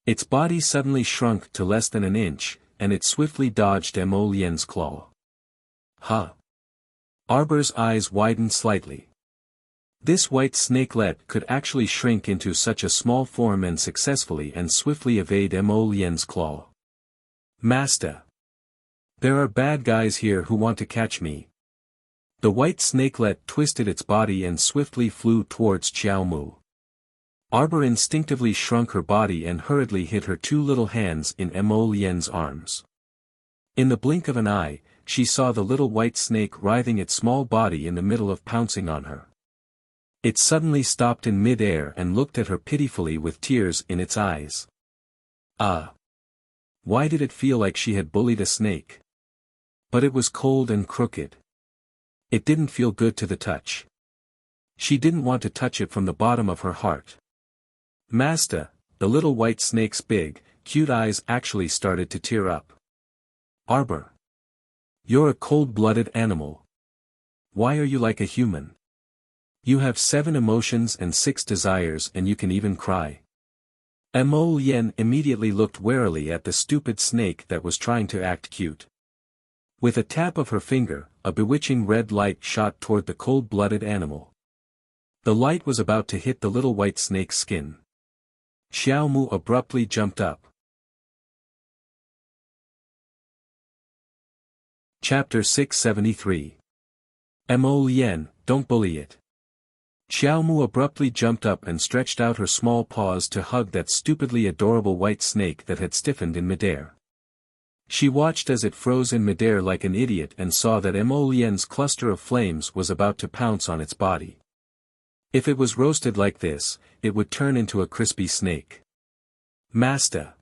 Speaker 1: Its body suddenly shrunk to less than an inch, and it swiftly dodged Mo Lien's claw. "Huh?" Arbor's eyes widened slightly. This white snakelet could actually shrink into such a small form and successfully and swiftly evade Mo Lien's claw. Master! There are bad guys here who want to catch me. The white snakelet twisted its body and swiftly flew towards Xiao Mu. Arbor instinctively shrunk her body and hurriedly hid her two little hands in Mo Lien's arms. In the blink of an eye, she saw the little white snake writhing its small body in the middle of pouncing on her. It suddenly stopped in mid-air and looked at her pitifully with tears in its eyes. Ah! Why did it feel like she had bullied a snake? But it was cold and crooked. It didn't feel good to the touch. She didn't want to touch it from the bottom of her heart. Master, the little white snake's big, cute eyes actually started to tear up. Arbor. You're a cold-blooded animal. Why are you like a human? You have 7 emotions and 6 desires and you can even cry. Mo Lien immediately looked warily at the stupid snake that was trying to act cute. With a tap of her finger, a bewitching red light shot toward the cold-blooded animal. The light was about to hit the little white snake's skin. Xiao Mu abruptly jumped up. Chapter 673. Mo Lien, don't bully it. Xiao Mu abruptly jumped up and stretched out her small paws to hug that stupidly adorable white snake that had stiffened in midair. She watched as it froze in midair like an idiot and saw that Mo Lien's cluster of flames was about to pounce on its body. If it was roasted like this, it would turn into a crispy snake. Master!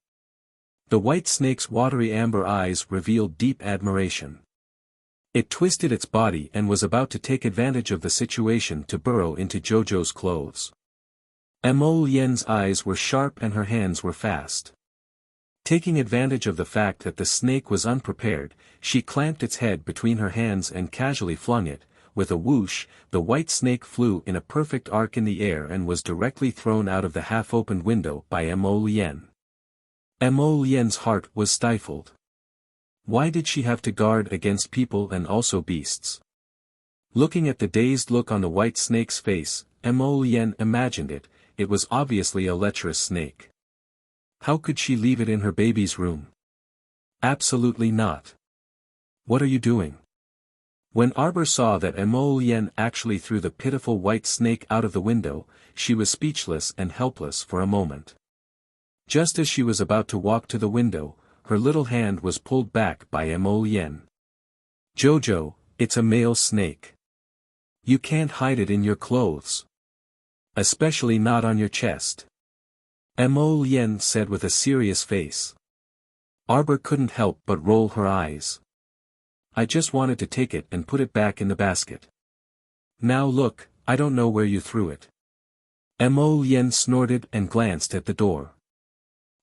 Speaker 1: The white snake's watery amber eyes revealed deep admiration. It twisted its body and was about to take advantage of the situation to burrow into Jojo's clothes. Mo Lien's eyes were sharp and her hands were fast. Taking advantage of the fact that the snake was unprepared, she clamped its head between her hands and casually flung it. With a whoosh, the white snake flew in a perfect arc in the air and was directly thrown out of the half-opened window by Mo Lien. Mo Lien's heart was stifled. Why did she have to guard against people and also beasts? Looking at the dazed look on the white snake's face, Mo Lien imagined it was obviously a lecherous snake. How could she leave it in her baby's room? Absolutely not. What are you doing? When Arbor saw that Mo Lien actually threw the pitiful white snake out of the window, she was speechless and helpless for a moment. Just as she was about to walk to the window, her little hand was pulled back by Mo Lien. Jojo, it's a male snake. You can't hide it in your clothes. Especially not on your chest. Mo Lien said with a serious face. Arbor couldn't help but roll her eyes. I just wanted to take it and put it back in the basket. Now look, I don't know where you threw it. Mo Lien snorted and glanced at the door.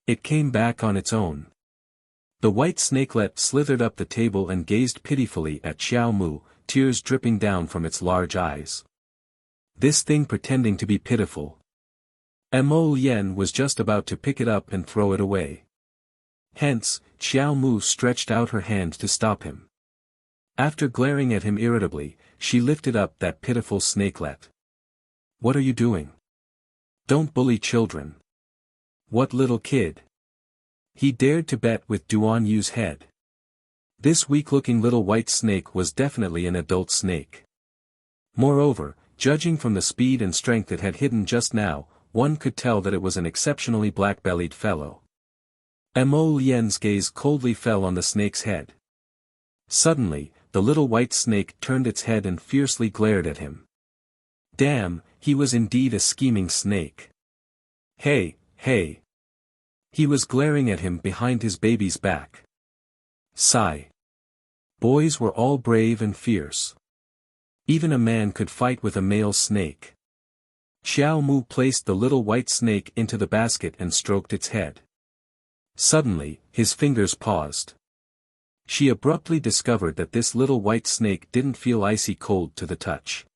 Speaker 1: It came back on its own. The white snakelet slithered up the table and gazed pitifully at Xiao Mu, tears dripping down from its large eyes. This thing pretending to be pitiful. Mo Lien was just about to pick it up and throw it away. Hence, Xiao Mu stretched out her hand to stop him. After glaring at him irritably, she lifted up that pitiful snakelet. What are you doing? Don't bully children. What little kid? He dared to bet with Duan Yu's head. This weak-looking little white snake was definitely an adult snake. Moreover, judging from the speed and strength it had hidden just now, one could tell that it was an exceptionally black-bellied fellow. Mo Lien's gaze coldly fell on the snake's head. Suddenly, the little white snake turned its head and fiercely glared at him. Damn, he was indeed a scheming snake. Hey, hey. He was glaring at him behind his baby's back. Sigh. Boys were all brave and fierce. Even a man could fight with a male snake. Xiao Mu placed the little white snake into the basket and stroked its head. Suddenly, his fingers paused. She abruptly discovered that this little white snake didn't feel icy cold to the touch.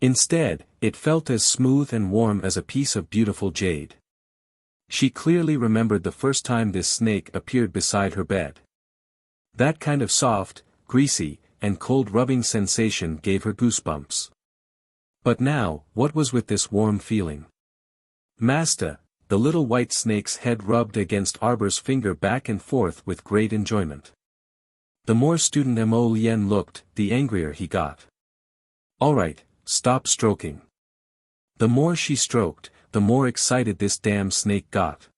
Speaker 1: Instead, it felt as smooth and warm as a piece of beautiful jade. She clearly remembered the first time this snake appeared beside her bed. That kind of soft, greasy, and cold rubbing sensation gave her goosebumps. But now, what was with this warm feeling? Master, the little white snake's head rubbed against Arbor's finger back and forth with great enjoyment. The more student Mo Lien looked, the angrier he got. Alright, stop stroking. The more she stroked, the more excited this damn snake got.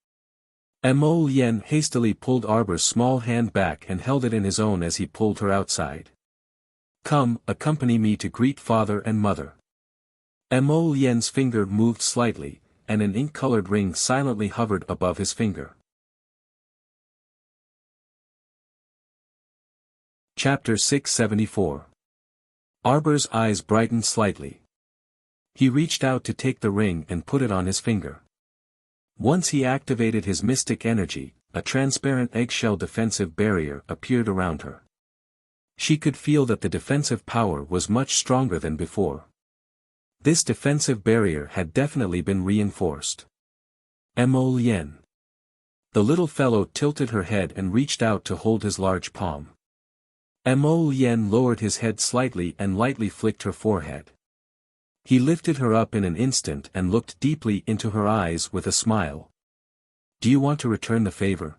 Speaker 1: Mo Lien hastily pulled Arbor's small hand back and held it in his own as he pulled her outside. Come, accompany me to greet father and mother. Mo Lien's finger moved slightly, and an ink-colored ring silently hovered above his finger. Chapter 674. Arbor's eyes brightened slightly. He reached out to take the ring and put it on his finger. Once he activated his mystic energy, a transparent eggshell defensive barrier appeared around her. She could feel that the defensive power was much stronger than before. This defensive barrier had definitely been reinforced. Mo Lien. The little fellow tilted her head and reached out to hold his large palm. Mo Lien lowered his head slightly and lightly flicked her forehead. He lifted her up in an instant and looked deeply into her eyes with a smile. Do you want to return the favor?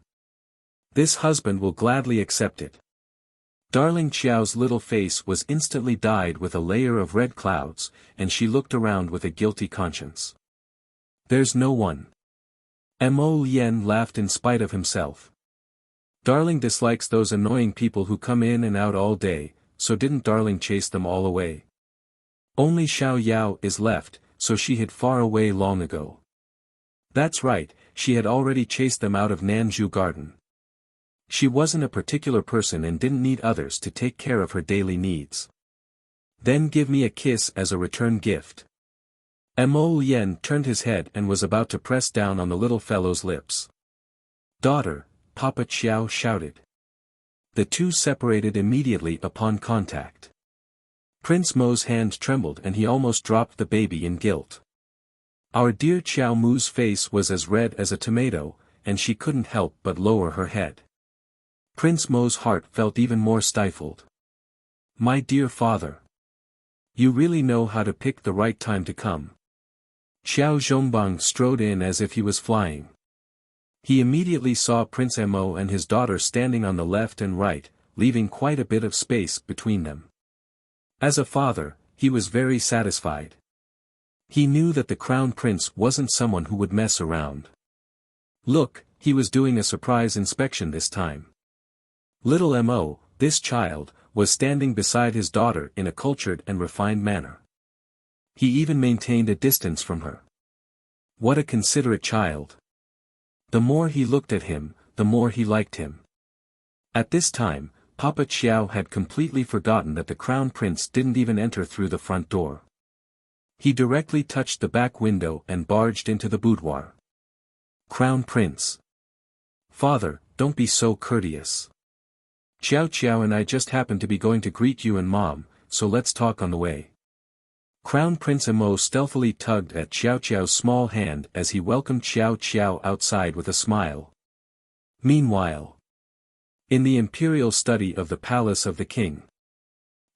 Speaker 1: This husband will gladly accept it. Darling Qiao's little face was instantly dyed with a layer of red clouds, and she looked around with a guilty conscience. There's no one. Mo Lien laughed in spite of himself. Darling dislikes those annoying people who come in and out all day, so didn't Darling chase them all away? Only Xiao Yao is left, so she hid far away long ago. That's right, she had already chased them out of Nanzhu Garden. She wasn't a particular person and didn't need others to take care of her daily needs. Then give me a kiss as a return gift. Mo Lien turned his head and was about to press down on the little fellow's lips. Daughter, Papa Qiao shouted. The two separated immediately upon contact. Prince Mo's hand trembled and he almost dropped the baby in guilt. Our dear Qiao Mu's face was as red as a tomato, and she couldn't help but lower her head. Prince Mo's heart felt even more stifled. My dear father. You really know how to pick the right time to come. Xiao Zhongbang strode in as if he was flying. He immediately saw Prince Mo and his daughter standing on the left and right, leaving quite a bit of space between them. As a father, he was very satisfied. He knew that the crown prince wasn't someone who would mess around. Look, he was doing a surprise inspection this time. Little Mo, this child, was standing beside his daughter in a cultured and refined manner. He even maintained a distance from her. What a considerate child. The more he looked at him, the more he liked him. At this time, Papa Qiao had completely forgotten that the crown prince didn't even enter through the front door. He directly touched the back window and barged into the boudoir. Crown Prince. Father, don't be so courteous. Qiao and I just happened to be going to greet you and Mom, so let's talk on the way. Crown Prince Mo stealthily tugged at Qiao's small hand as he welcomed Qiao outside with a smile. Meanwhile, in the imperial study of the palace of the king,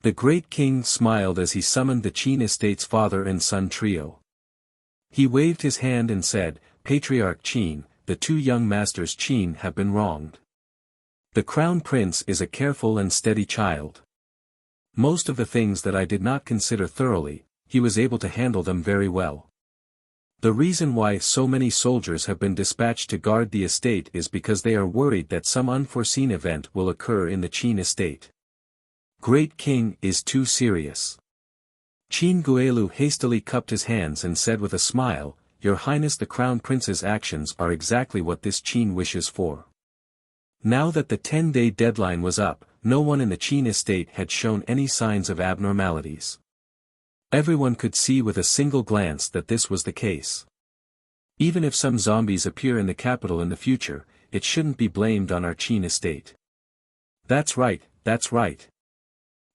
Speaker 1: the great king smiled as he summoned the Qin estate's father and son trio. He waved his hand and said, Patriarch Qin, the two young masters Qin have been wronged. The crown prince is a careful and steady child. Most of the things that I did not consider thoroughly, he was able to handle them very well. The reason why so many soldiers have been dispatched to guard the estate is because they are worried that some unforeseen event will occur in the Qin estate. Great King is too serious. Qin Guelu hastily cupped his hands and said with a smile, Your Highness the Crown Prince's actions are exactly what this Qin wishes for. Now that the 10-day deadline was up, no one in the Qin estate had shown any signs of abnormalities. Everyone could see with a single glance that this was the case. Even if some zombies appear in the capital in the future, it shouldn't be blamed on our Qin estate. That's right, that's right.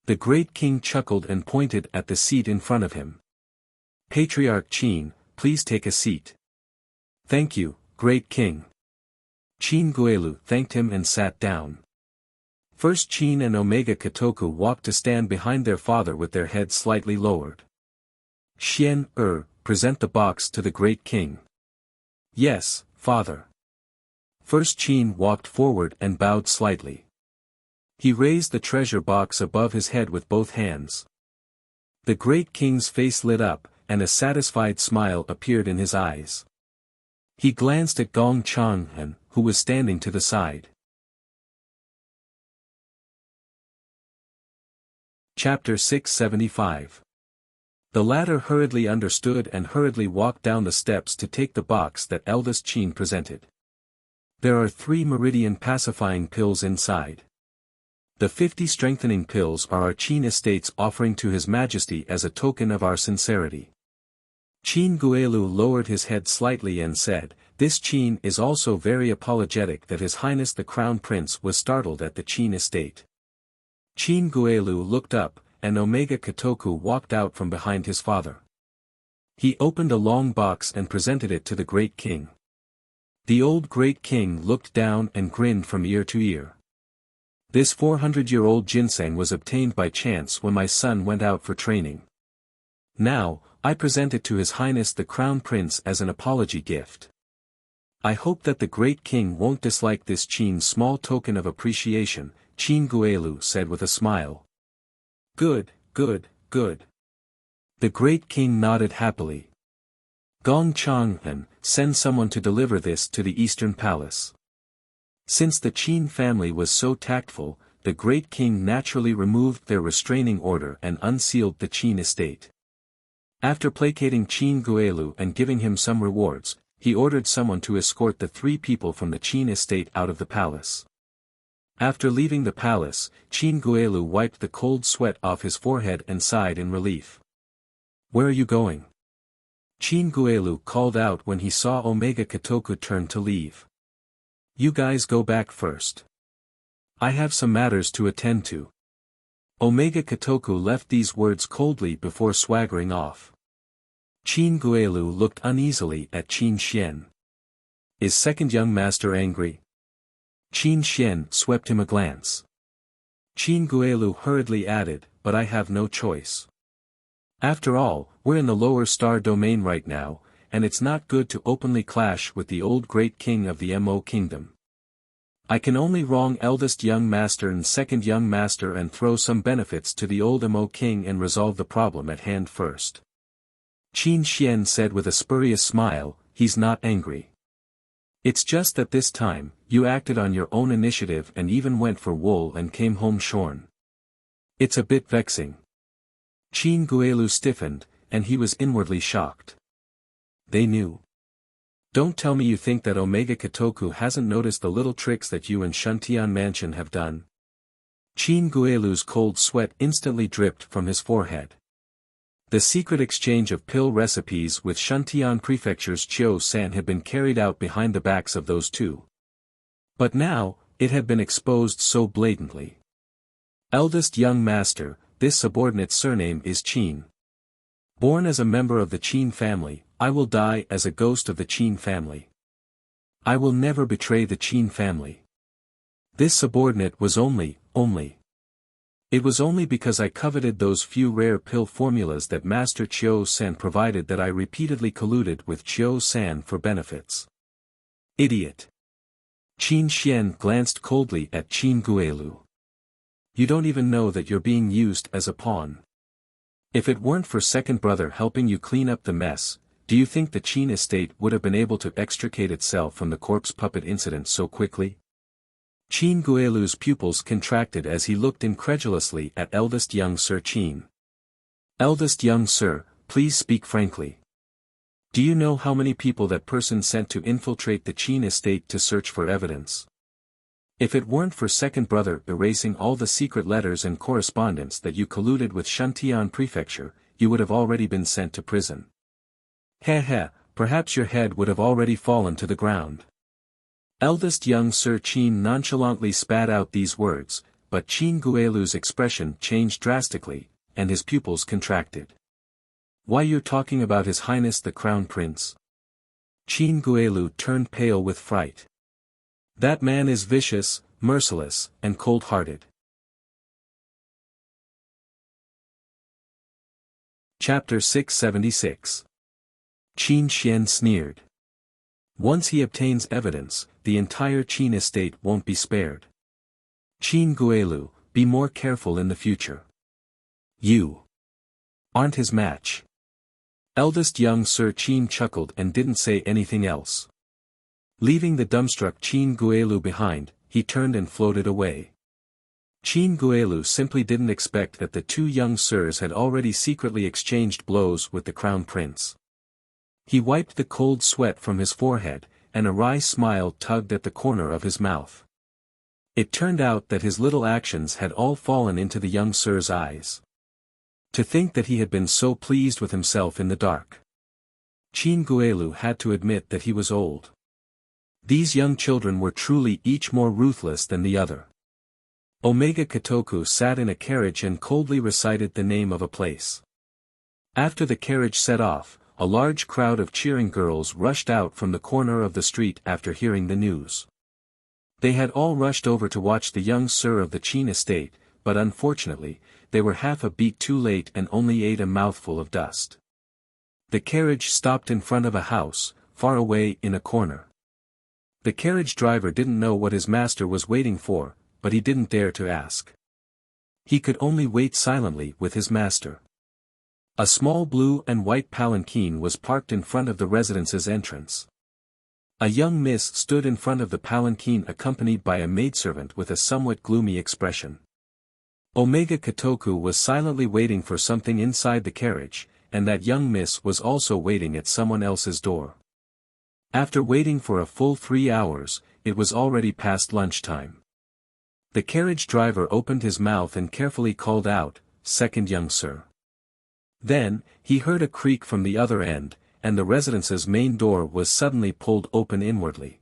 Speaker 1: The great king chuckled and pointed at the seat in front of him. Patriarch Qin, please take a seat. Thank you, great king. Qin Guelu thanked him and sat down. First Qin and Omega Kotoku walked to stand behind their father with their heads slightly lowered. Present the box to the great king. Yes, father. First Qin walked forward and bowed slightly. He raised the treasure box above his head with both hands. The great king's face lit up, and a satisfied smile appeared in his eyes. He glanced at Gong Chang'an, who was standing to the side. Chapter 675. The latter hurriedly understood and hurriedly walked down the steps to take the box that eldest Qin presented. There are 3 meridian pacifying pills inside. The 50 strengthening pills are our Qin estate's offering to His Majesty as a token of our sincerity. Qin Guelu lowered his head slightly and said, "This Qin is also very apologetic that His Highness the Crown Prince was startled at the Qin estate." Qin Guelu looked up, and Omega Kotoku walked out from behind his father. He opened a long box and presented it to the great king. The old great king looked down and grinned from ear to ear. "This 400-year-old ginseng was obtained by chance when my son went out for training. Now, I present it to His Highness the Crown Prince as an apology gift. I hope that the great king won't dislike this Qin's small token of appreciation," Qin Guelu said with a smile. "Good, good, good." The great king nodded happily. "Gong Chang'an, send someone to deliver this to the Eastern Palace." Since the Qin family was so tactful, the great king naturally removed their restraining order and unsealed the Qin estate. After placating Qin Guelu and giving him some rewards, he ordered someone to escort the 3 people from the Qin estate out of the palace. After leaving the palace, Qin Guelu wiped the cold sweat off his forehead and sighed in relief. "Where are you going?" Qin Guelu called out when he saw Omega Kotoku turn to leave. "You guys go back first. I have some matters to attend to." Omega Kotoku left these words coldly before swaggering off. Qin Guelu looked uneasily at Qin Xian. "Is second young master angry?" Qin Xian swept him a glance. Qin Guelu hurriedly added, "But I have no choice. After all, we're in the lower star domain right now, and it's not good to openly clash with the old great king of the Mo kingdom. I can only wrong eldest young master and second young master and throw some benefits to the old Mo king and resolve the problem at hand first." Qin Xian said with a spurious smile, "He's not angry. It's just that this time, you acted on your own initiative and even went for wool and came home shorn. It's a bit vexing." Qin Guelu stiffened, and he was inwardly shocked. They knew. "Don't tell me you think that Omega Kotoku hasn't noticed the little tricks that you and Shantian Mansion have done?" Qin Guelu's cold sweat instantly dripped from his forehead. The secret exchange of pill recipes with Shantian Prefecture's Chiu-san had been carried out behind the backs of those 2. But now, it had been exposed so blatantly. "Eldest young master, this subordinate surname is Qin. Born as a member of the Qin family, I will die as a ghost of the Qin family. I will never betray the Qin family. This subordinate was only. It was only because I coveted those few rare pill formulas that Master Chiu-san provided that I repeatedly colluded with Chiu-san for benefits." "Idiot." Qin Xian glanced coldly at Qin Guelu. "You don't even know that you're being used as a pawn. If it weren't for second brother helping you clean up the mess, do you think the Qin estate would have been able to extricate itself from the corpse puppet incident so quickly?" Qin Guelu's pupils contracted as he looked incredulously at eldest young Sir Qin. "Eldest young sir, please speak frankly. Do you know how many people that person sent to infiltrate the Qin estate to search for evidence? If it weren't for second brother erasing all the secret letters and correspondence that you colluded with Shantian Prefecture, you would have already been sent to prison. Perhaps your head would have already fallen to the ground." Eldest young Sir Qin nonchalantly spat out these words, but Qin Guelu's expression changed drastically, and his pupils contracted. "Why, you're talking about His Highness the Crown Prince?" Qin Guelu turned pale with fright. "That man is vicious, merciless, and cold-hearted. Chapter 676. Qin Xian sneered. Once he obtains evidence, the entire Qin estate won't be spared. Qin Guelu, be more careful in the future. You aren't his match. Eldest young Sir Qin chuckled and didn't say anything else. Leaving the dumbstruck Qin Guelu behind, he turned and floated away. Qin Guelu simply didn't expect that the two young sirs had already secretly exchanged blows with the crown prince. He wiped the cold sweat from his forehead, and a wry smile tugged at the corner of his mouth. It turned out that his little actions had all fallen into the young sir's eyes. To think that he had been so pleased with himself in the dark. Qin Guelu had to admit that he was old. These young children were truly each more ruthless than the other. Omega Kotoku sat in a carriage and coldly recited the name of a place. After the carriage set off, a large crowd of cheering girls rushed out from the corner of the street after hearing the news. They had all rushed over to watch the young sir of the Qin estate, but unfortunately, they were half a beat too late and only ate a mouthful of dust. The carriage stopped in front of a house, far away in a corner. The carriage driver didn't know what his master was waiting for, but he didn't dare to ask. He could only wait silently with his master. A small blue and white palanquin was parked in front of the residence's entrance. A young miss stood in front of the palanquin accompanied by a maidservant with a somewhat gloomy expression. Omega Kotoku was silently waiting for something inside the carriage, and that young miss was also waiting at someone else's door. After waiting for a full 3 hours, it was already past lunchtime. The carriage driver opened his mouth and carefully called out, "Second young sir." Then, he heard a creak from the other end, and the residence's main door was suddenly pulled open inwardly.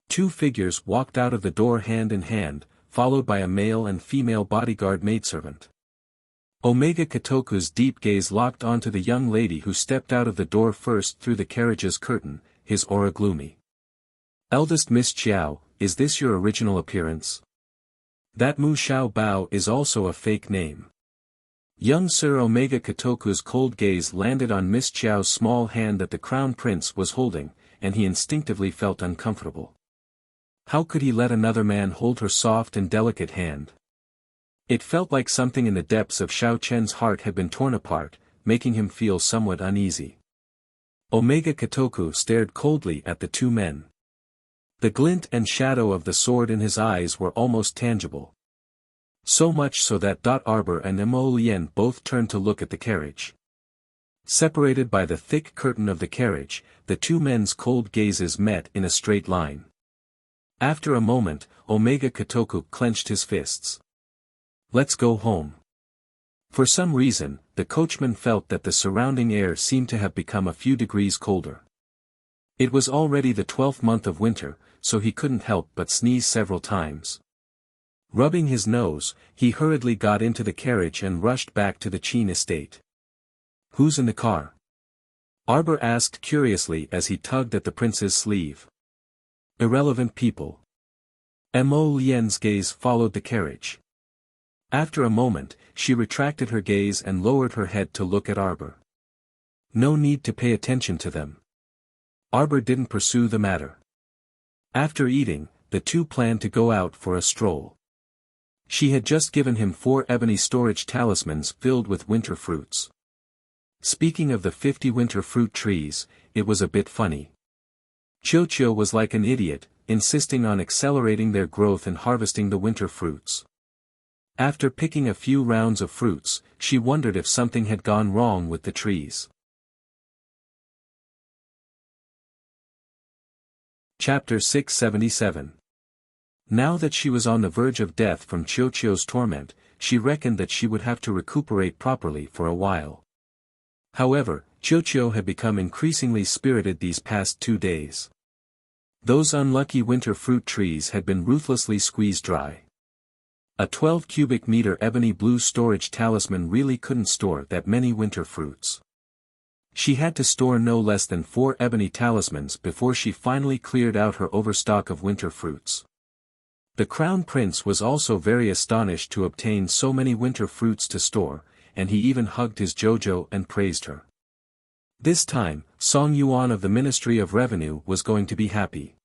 Speaker 1: Two figures walked out of the door hand in hand, followed by a male and female bodyguard maidservant. Omega Kotoku's deep gaze locked onto the young lady who stepped out of the door first through the carriage's curtain, his aura gloomy. "Eldest Miss Qiao, is this your original appearance? That Mu Xiao Bao is also a fake name." Young Sir Omega Kotoku's cold gaze landed on Miss Qiao's small hand that the crown prince was holding, and he instinctively felt uncomfortable. How could he let another man hold her soft and delicate hand? It felt like something in the depths of Xiao Chen's heart had been torn apart, making him feel somewhat uneasy. Omega Kotoku stared coldly at the two men. The glint and shadow of the sword in his eyes were almost tangible. So much so that Arbor and Mo Lien both turned to look at the carriage. Separated by the thick curtain of the carriage, the two men's cold gazes met in a straight line. After a moment, Omega Kotoku clenched his fists. "Let's go home." For some reason, the coachman felt that the surrounding air seemed to have become a few degrees colder. It was already the 12th month of winter, so he couldn't help but sneeze several times. Rubbing his nose, he hurriedly got into the carriage and rushed back to the Qin estate. "Who's in the car?" Arbor asked curiously as he tugged at the prince's sleeve. "Irrelevant people." Mo Lien's gaze followed the carriage. After a moment, she retracted her gaze and lowered her head to look at Arbor. No need to pay attention to them. Arbor didn't pursue the matter. After eating, the two planned to go out for a stroll. She had just given him 4 ebony storage talismans filled with winter fruits. Speaking of the 50 winter fruit trees, it was a bit funny. Qiuqiu was like an idiot, insisting on accelerating their growth and harvesting the winter fruits. After picking a few rounds of fruits, she wondered if something had gone wrong with the trees. Chapter 677. Now that she was on the verge of death from Qiuqiu's torment, she reckoned that she would have to recuperate properly for a while. However, Qiuqiu had become increasingly spirited these past 2 days. Those unlucky winter fruit trees had been ruthlessly squeezed dry. A 12 cubic meter ebony blue storage talisman really couldn't store that many winter fruits. She had to store no less than 4 ebony talismans before she finally cleared out her overstock of winter fruits. The crown prince was also very astonished to obtain so many winter fruits to store, and he even hugged his Jojo and praised her. This time, Song Yuan of the Ministry of Revenue was going to be happy.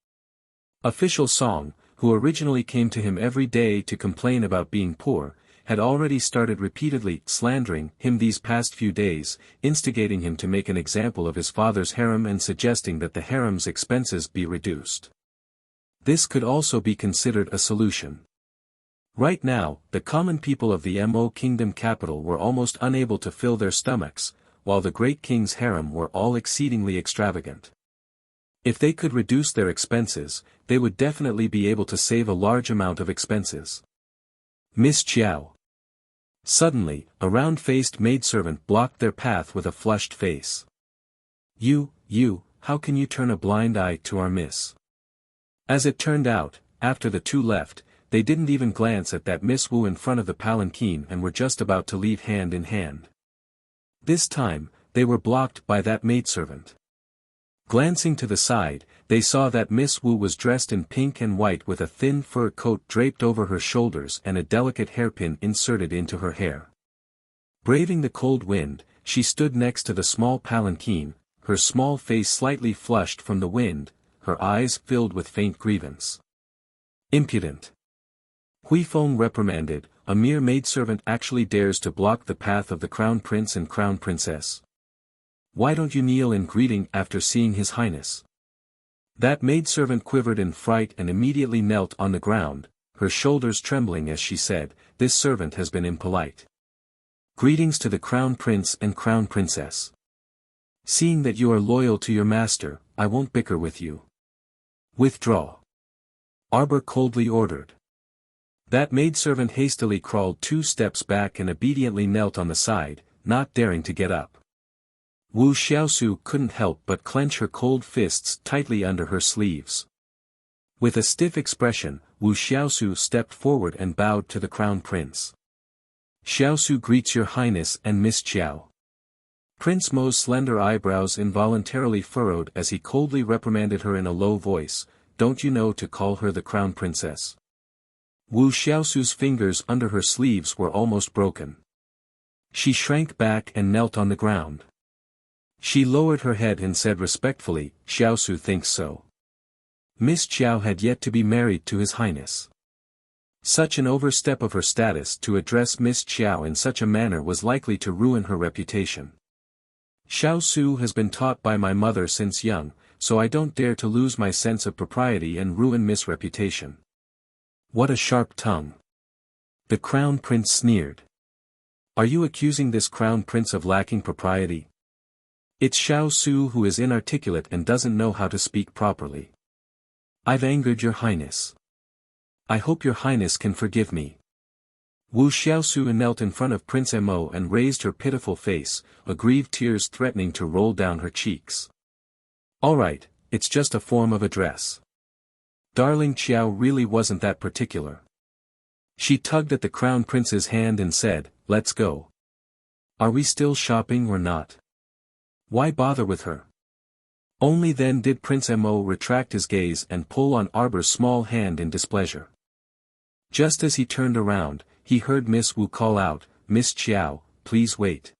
Speaker 1: Official Song, who originally came to him every day to complain about being poor, had already started repeatedly slandering him these past few days, instigating him to make an example of his father's harem and suggesting that the harem's expenses be reduced. This could also be considered a solution. Right now, the common people of the Mo Kingdom capital were almost unable to fill their stomachs, while the great king's harem were all exceedingly extravagant. If they could reduce their expenses, they would definitely be able to save a large amount of expenses. Miss Chiao. Suddenly, a round-faced maidservant blocked their path with a flushed face. You, how can you turn a blind eye to our miss? As it turned out, after the two left, they didn't even glance at that Miss Wu in front of the palanquin and were just about to leave hand in hand. This time, they were blocked by that maidservant. Glancing to the side, they saw that Miss Wu was dressed in pink and white with a thin fur coat draped over her shoulders and a delicate hairpin inserted into her hair. Braving the cold wind, she stood next to the small palanquin, her small face slightly flushed from the wind, her eyes filled with faint grievance. Impudent! Hui Feng reprimanded, a mere maidservant actually dares to block the path of the Crown Prince and Crown Princess. Why don't you kneel in greeting after seeing His Highness? That maidservant quivered in fright and immediately knelt on the ground, her shoulders trembling as she said, "This servant has been impolite. Greetings to the Crown Prince and Crown Princess. Seeing that you are loyal to your master, I won't bicker with you. Withdraw." Arbor coldly ordered. That maidservant hastily crawled 2 steps back and obediently knelt on the side, not daring to get up. Wu Xiaosu couldn't help but clench her cold fists tightly under her sleeves. With a stiff expression, Wu Xiaosu stepped forward and bowed to the Crown Prince. "Xiaosu greets your Highness and Miss Chiao." Prince Mo's slender eyebrows involuntarily furrowed as he coldly reprimanded her in a low voice, "Don't you know to call her the Crown Princess?" Wu Xiaosu's fingers under her sleeves were almost broken. She shrank back and knelt on the ground. She lowered her head and said respectfully, "Xiaosu thinks so." Miss Chiao had yet to be married to His Highness. Such an overstep of her status to address Miss Chiao in such a manner was likely to ruin her reputation. "Xiaosu has been taught by my mother since young, so I don't dare to lose my sense of propriety and ruin Miss' reputation." What a sharp tongue! The Crown Prince sneered. "Are you accusing this Crown Prince of lacking propriety? It's Xiaosu who is inarticulate and doesn't know how to speak properly. I've angered your Highness. I hope your Highness can forgive me." Wu Xiaosu knelt in front of Prince Mo and raised her pitiful face, aggrieved tears threatening to roll down her cheeks. "All right, it's just a form of address. Darling Chiao really wasn't that particular." She tugged at the Crown Prince's hand and said, "Let's go. Are we still shopping or not? Why bother with her?" Only then did Prince Mo retract his gaze and pull on Arbor's small hand in displeasure. Just as he turned around, he heard Miss Wu call out, "Miss Chiao, please wait."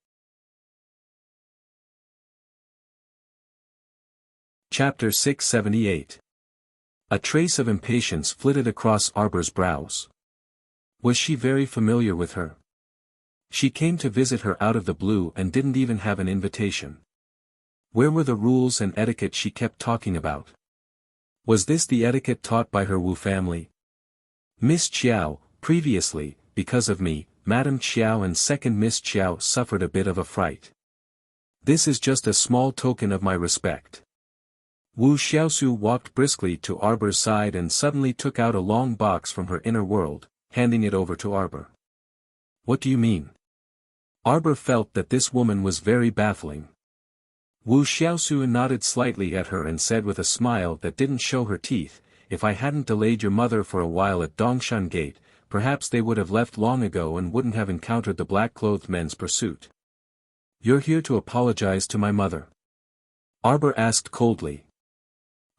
Speaker 1: Chapter 678. A trace of impatience flitted across Arbor's brows. Was she very familiar with her? She came to visit her out of the blue and didn't even have an invitation. Where were the rules and etiquette she kept talking about? Was this the etiquette taught by her Wu family? Miss Chiao, previously, because of me, Madame Chiao and second Miss Chiao suffered a bit of a fright. This is just a small token of my respect. Wu Xiaosu walked briskly to Arbor's side and suddenly took out a long box from her inner world, handing it over to Arbor. "What do you mean?" Arbor felt that this woman was very baffling. Wu Xiaosu nodded slightly at her and said with a smile that didn't show her teeth, "If I hadn't delayed your mother for a while at Dongshan Gate, perhaps they would have left long ago and wouldn't have encountered the black-clothed men's pursuit." "You're here to apologize to my mother?" Arbor asked coldly.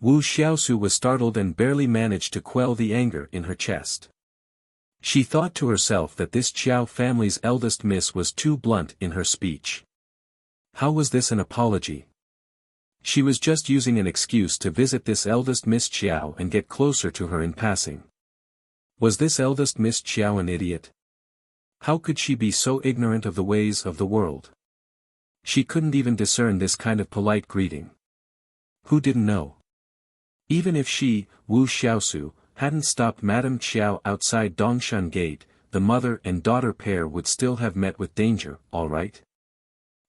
Speaker 1: Wu Xiaosu was startled and barely managed to quell the anger in her chest. She thought to herself that this Qiao family's eldest miss was too blunt in her speech. How was this an apology? She was just using an excuse to visit this eldest Miss Qiao and get closer to her in passing. Was this eldest Miss Qiao an idiot? How could she be so ignorant of the ways of the world? She couldn't even discern this kind of polite greeting. Who didn't know? Even if she, Wu Xiaosu, hadn't stopped Madame Qiao outside Dongshan Gate, the mother and daughter pair would still have met with danger, all right?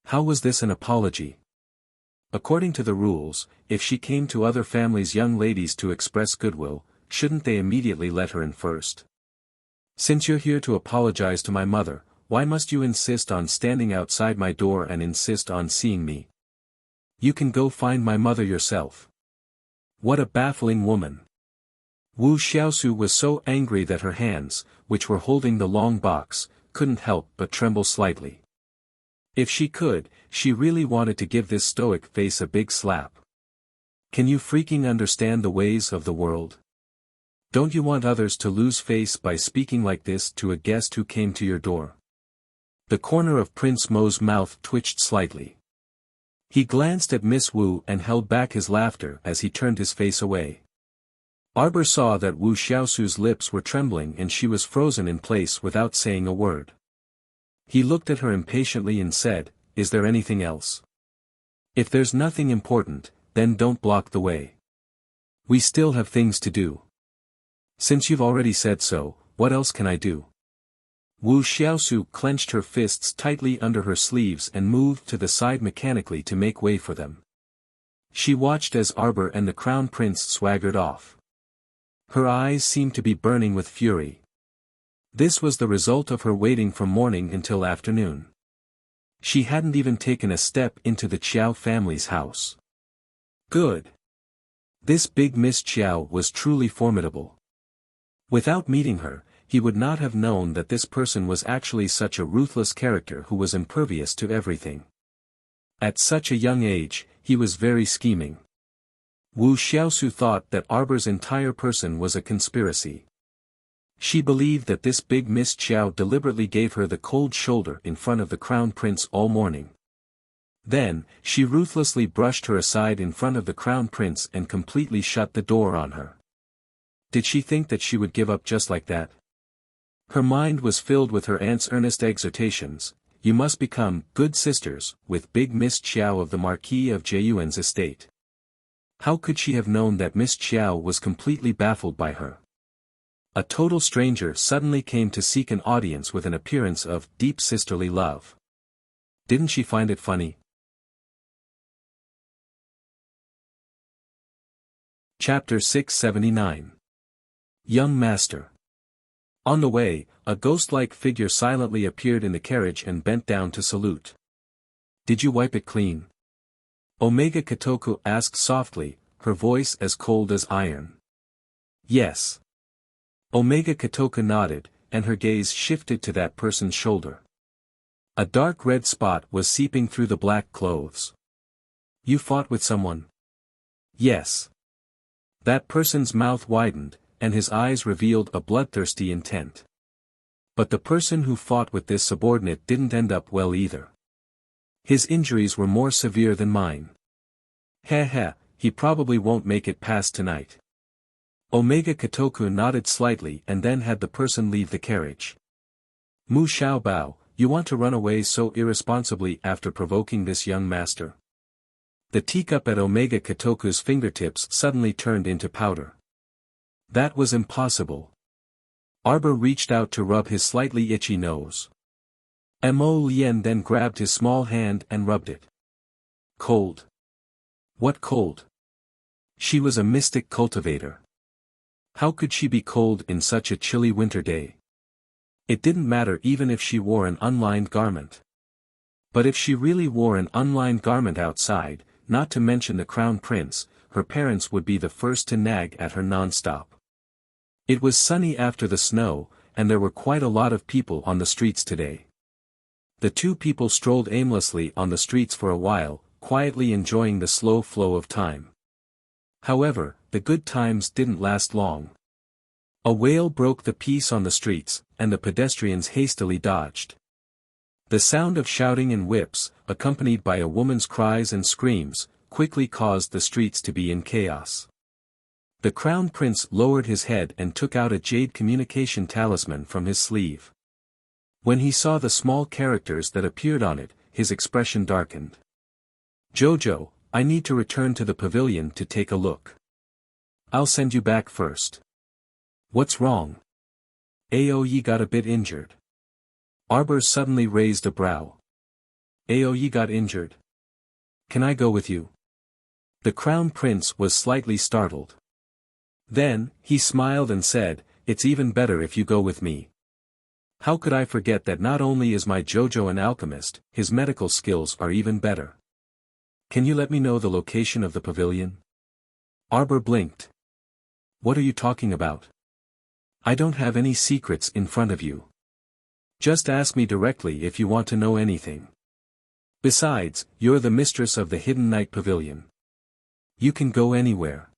Speaker 1: How was this an apology? According to the rules, if she came to other families' young ladies to express goodwill, shouldn't they immediately let her in first? Since you're here to apologize to my mother, why must you insist on standing outside my door and insist on seeing me? You can go find my mother yourself. What a baffling woman. Wu Xiaosu was so angry that her hands, which were holding the long box, couldn't help but tremble slightly. If she could, she really wanted to give this stoic face a big slap. Can you freaking understand the ways of the world? Don't you want others to lose face by speaking like this to a guest who came to your door? The corner of Prince Mo's mouth twitched slightly. He glanced at Miss Wu and held back his laughter as he turned his face away. Arbor saw that Wu Xiaosu's lips were trembling and she was frozen in place without saying a word. He looked at her impatiently and said, "Is there anything else? If there's nothing important, then don't block the way. We still have things to do. Since you've already said so, what else can I do?" Wu Xiaosu clenched her fists tightly under her sleeves and moved to the side mechanically to make way for them. She watched as Arbor and the Crown Prince swaggered off. Her eyes seemed to be burning with fury. This was the result of her waiting from morning until afternoon. She hadn't even taken a step into the Qiao family's house. Good. This big Miss Qiao was truly formidable. Without meeting her, he would not have known that this person was actually such a ruthless character who was impervious to everything. At such a young age, he was very scheming. Wu Xiaosu thought that Arbor's entire person was a conspiracy. She believed that this big Miss Qiao deliberately gave her the cold shoulder in front of the Crown Prince all morning. Then, she ruthlessly brushed her aside in front of the Crown Prince and completely shut the door on her. Did she think that she would give up just like that? Her mind was filled with her aunt's earnest exhortations, "You must become good sisters with big Miss Qiao of the Marquis of Jieyuan's estate." How could she have known that Miss Qiao was completely baffled by her? A total stranger suddenly came to seek an audience with an appearance of deep sisterly love. Didn't she find it funny? Chapter 679. Young Master. On the way, a ghost-like figure silently appeared in the carriage and bent down to salute. "Did you wipe it clean?" Omega Kotoku asked softly, her voice as cold as iron. "Yes." Omega Kotoku nodded, and her gaze shifted to that person's shoulder. A dark red spot was seeping through the black clothes. "You fought with someone?" "Yes." That person's mouth widened, and his eyes revealed a bloodthirsty intent. But the person who fought with this subordinate didn't end up well either. His injuries were more severe than mine. Heh, he probably won't make it past tonight. Omega Kotoku nodded slightly and then had the person leave the carriage. "Mu Xiaobao, you want to run away so irresponsibly after provoking this young master?" The teacup at Omega Kotoku's fingertips suddenly turned into powder. That was impossible. Arbor reached out to rub his slightly itchy nose. Mo Lien then grabbed his small hand and rubbed it. Cold. What cold? She was a mystic cultivator. How could she be cold in such a chilly winter day? It didn't matter even if she wore an unlined garment. But if she really wore an unlined garment outside, not to mention the Crown Prince, her parents would be the first to nag at her non-stop. It was sunny after the snow, and there were quite a lot of people on the streets today. The two people strolled aimlessly on the streets for a while, quietly enjoying the slow flow of time. However, the good times didn't last long. A wail broke the peace on the streets, and the pedestrians hastily dodged. The sound of shouting and whips, accompanied by a woman's cries and screams, quickly caused the streets to be in chaos. The crown prince lowered his head and took out a jade communication talisman from his sleeve. When he saw the small characters that appeared on it, his expression darkened. "Jojo, I need to return to the pavilion to take a look. I'll send you back first." "What's wrong?" "Aoye got a bit injured." Arbor suddenly raised a brow. "Aoye got injured? Can I go with you?" The crown prince was slightly startled. Then, he smiled and said, "It's even better if you go with me. How could I forget that not only is my Jojo an alchemist, his medical skills are even better. Can you let me know the location of the pavilion?" Arbor blinked. "What are you talking about? I don't have any secrets in front of you. Just ask me directly if you want to know anything. Besides, you're the mistress of the Hidden Night Pavilion. You can go anywhere."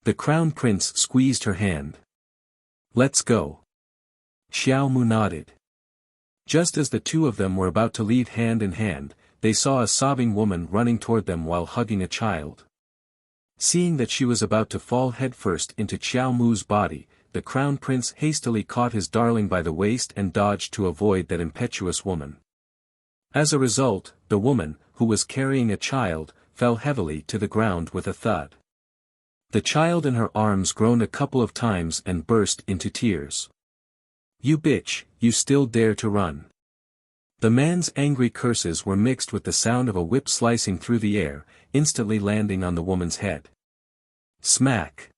Speaker 1: The crown prince squeezed her hand. "Let's go." Xiao Mu nodded. Just as the two of them were about to leave hand in hand, they saw a sobbing woman running toward them while hugging a child. Seeing that she was about to fall headfirst into Xiao Mu's body, the crown prince hastily caught his darling by the waist and dodged to avoid that impetuous woman. As a result, the woman, who was carrying a child, fell heavily to the ground with a thud. The child in her arms groaned a couple of times and burst into tears. "You bitch, you still dare to run." The man's angry curses were mixed with the sound of a whip slicing through the air, instantly landing on the woman's head. Smack!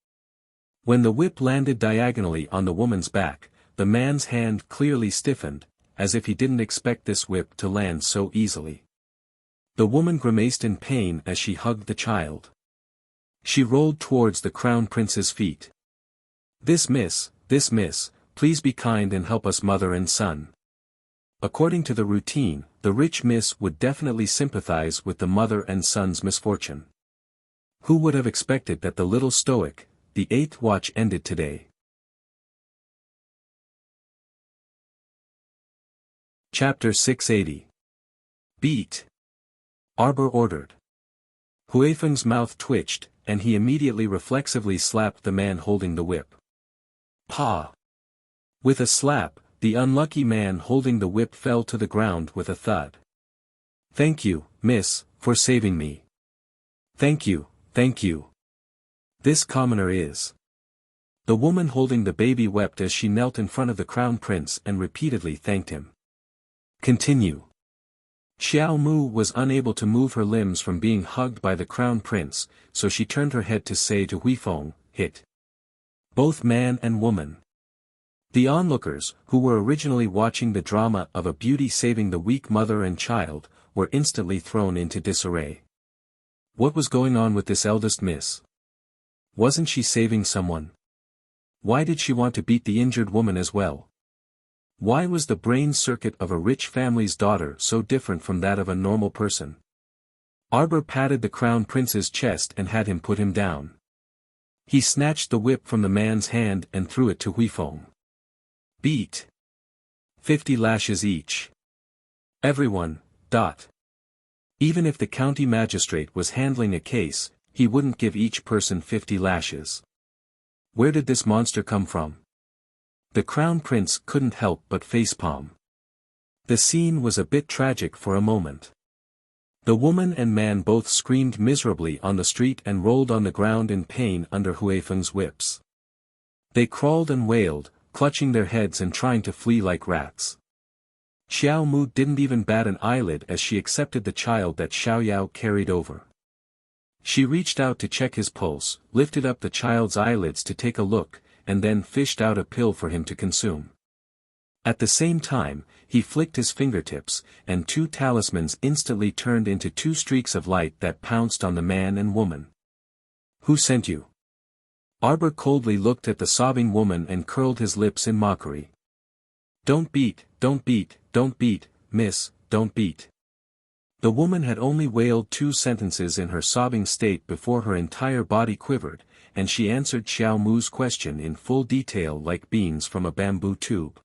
Speaker 1: When the whip landed diagonally on the woman's back, the man's hand clearly stiffened, as if he didn't expect this whip to land so easily. The woman grimaced in pain as she hugged the child. She rolled towards the crown prince's feet. This miss, please be kind and help us mother and son." According to the routine, the rich miss would definitely sympathize with the mother and son's misfortune. Who would have expected that the little stoic, the 8th watch ended today? Chapter 680. Beat! Arbor ordered. Huifeng's mouth twitched, and he immediately reflexively slapped the man holding the whip. Pa! With a slap, the unlucky man holding the whip fell to the ground with a thud. "Thank you, miss, for saving me. Thank you. This commoner is." The woman holding the baby wept as she knelt in front of the crown prince and repeatedly thanked him. Continue. Xiao Mu was unable to move her limbs from being hugged by the crown prince, so she turned her head to say to Huifeng, "Hit." Both man and woman. The onlookers, who were originally watching the drama of a beauty saving the weak mother and child, were instantly thrown into disarray. What was going on with this eldest miss? Wasn't she saving someone? Why did she want to beat the injured woman as well? Why was the brain circuit of a rich family's daughter so different from that of a normal person? Arbor patted the crown prince's chest and had him put him down. He snatched the whip from the man's hand and threw it to Huifeng. Beat. 50 lashes each. Everyone. Even if the county magistrate was handling a case, he wouldn't give each person 50 lashes. Where did this monster come from? The crown prince couldn't help but facepalm. The scene was a bit tragic for a moment. The woman and man both screamed miserably on the street and rolled on the ground in pain under Huifeng's whips. They crawled and wailed, clutching their heads and trying to flee like rats. Xiao Mu didn't even bat an eyelid as she accepted the child that Xiao Yao carried over. She reached out to check his pulse, lifted up the child's eyelids to take a look, and then fished out a pill for him to consume. At the same time, he flicked his fingertips, and 2 talismans instantly turned into 2 streaks of light that pounced on the man and woman. Who sent you? Arbor coldly looked at the sobbing woman and curled his lips in mockery. Don't beat, miss, don't beat. The woman had only wailed 2 sentences in her sobbing state before her entire body quivered, and she answered Xiao Mu's question in full detail like beans from a bamboo tube.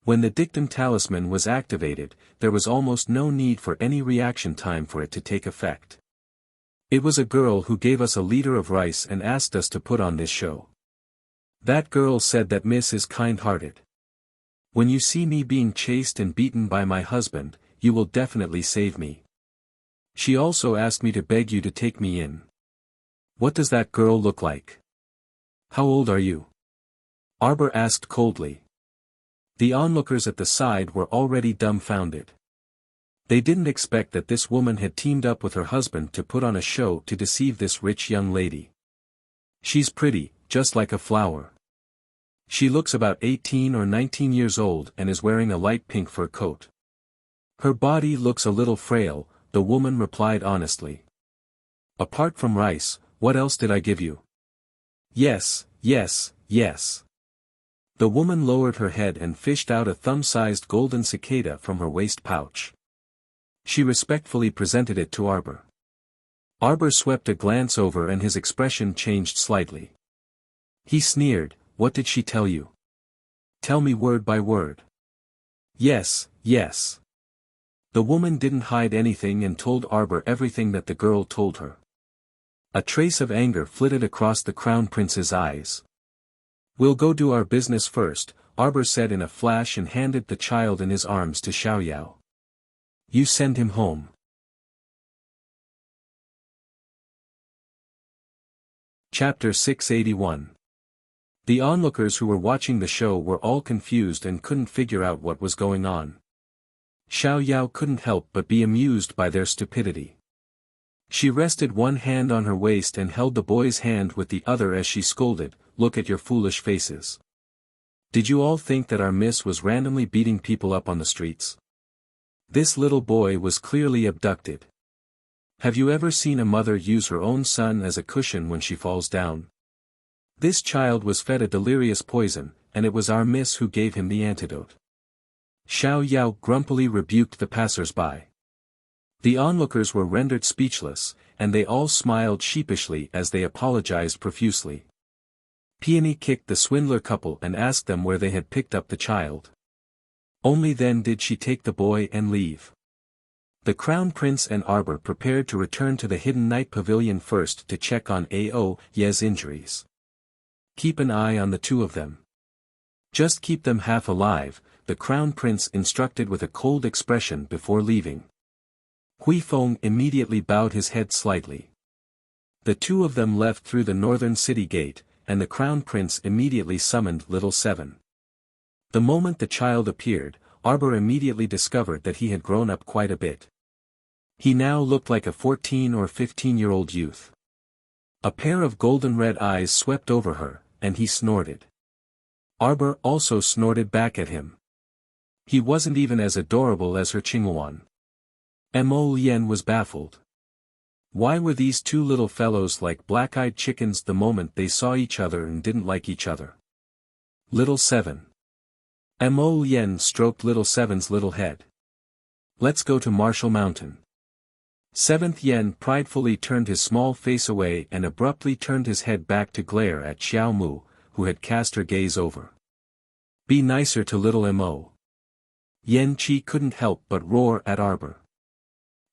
Speaker 1: When the dictum talisman was activated, there was almost no need for any reaction time for it to take effect. It was a girl who gave us a liter of rice and asked us to put on this show. That girl said that Miss is kind-hearted. When you see me being chased and beaten by my husband, you will definitely save me. She also asked me to beg you to take me in. What does that girl look like? How old are you? Arbor asked coldly. The onlookers at the side were already dumbfounded. They didn't expect that this woman had teamed up with her husband to put on a show to deceive this rich young lady. She's pretty, just like a flower. She looks about 18 or 19 years old and is wearing a light pink fur coat. Her body looks a little frail, the woman replied honestly. Apart from rice, what else did I give you? Yes, yes, yes. The woman lowered her head and fished out a thumb-sized golden cicada from her waist pouch. She respectfully presented it to Arbor. Arbor swept a glance over and his expression changed slightly. He sneered, "What did she tell you? Tell me word by word." "Yes, yes." The woman didn't hide anything and told Arbor everything that the girl told her. A trace of anger flitted across the crown prince's eyes. "We'll go do our business first," Arbor said in a flash and handed the child in his arms to Xiaoyao. "You send him home." Chapter 681. The onlookers who were watching the show were all confused and couldn't figure out what was going on. Xiaoyao couldn't help but be amused by their stupidity. She rested one hand on her waist and held the boy's hand with the other as she scolded, "Look at your foolish faces. Did you all think that our miss was randomly beating people up on the streets? This little boy was clearly abducted. Have you ever seen a mother use her own son as a cushion when she falls down? This child was fed a delirious poison, and it was our miss who gave him the antidote." Xiaoyao grumpily rebuked the passers-by. The onlookers were rendered speechless, and they all smiled sheepishly as they apologized profusely. Peony kicked the swindler couple and asked them where they had picked up the child. Only then did she take the boy and leave. The Crown Prince and Arbor prepared to return to the Hidden Night Pavilion first to check on Ao Ye's injuries. "Keep an eye on the 2 of them. Just keep them half alive," the Crown Prince instructed with a cold expression before leaving. Huifeng immediately bowed his head slightly. The 2 of them left through the northern city gate, and the Crown Prince immediately summoned Little Seven. The moment the child appeared, Arbor immediately discovered that he had grown up quite a bit. He now looked like a 14 or 15-year-old youth. A pair of golden-red eyes swept over her, and he snorted. Arbor also snorted back at him. He wasn't even as adorable as her Qinghuan. Mo Lien was baffled. Why were these 2 little fellows like black-eyed chickens the moment they saw each other and didn't like each other? Little Seven. Mo Lien stroked Little Seven's little head. "Let's go to Marshall Mountain." 7th Yen pridefully turned his small face away and abruptly turned his head back to glare at Xiao Mu, who had cast her gaze over. "Be nicer to little Mo." Yen Qi couldn't help but roar at Arbor.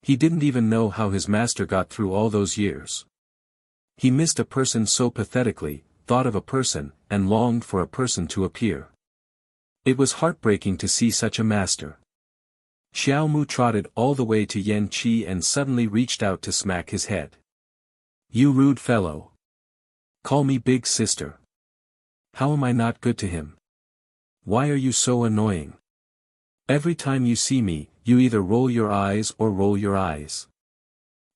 Speaker 1: He didn't even know how his master got through all those years. He missed a person so pathetically, thought of a person, and longed for a person to appear. It was heartbreaking to see such a master. Xiao Mu trotted all the way to Yen Qi and suddenly reached out to smack his head. "You rude fellow. Call me big sister. How am I not good to him? Why are you so annoying? Every time you see me, you either roll your eyes or roll your eyes."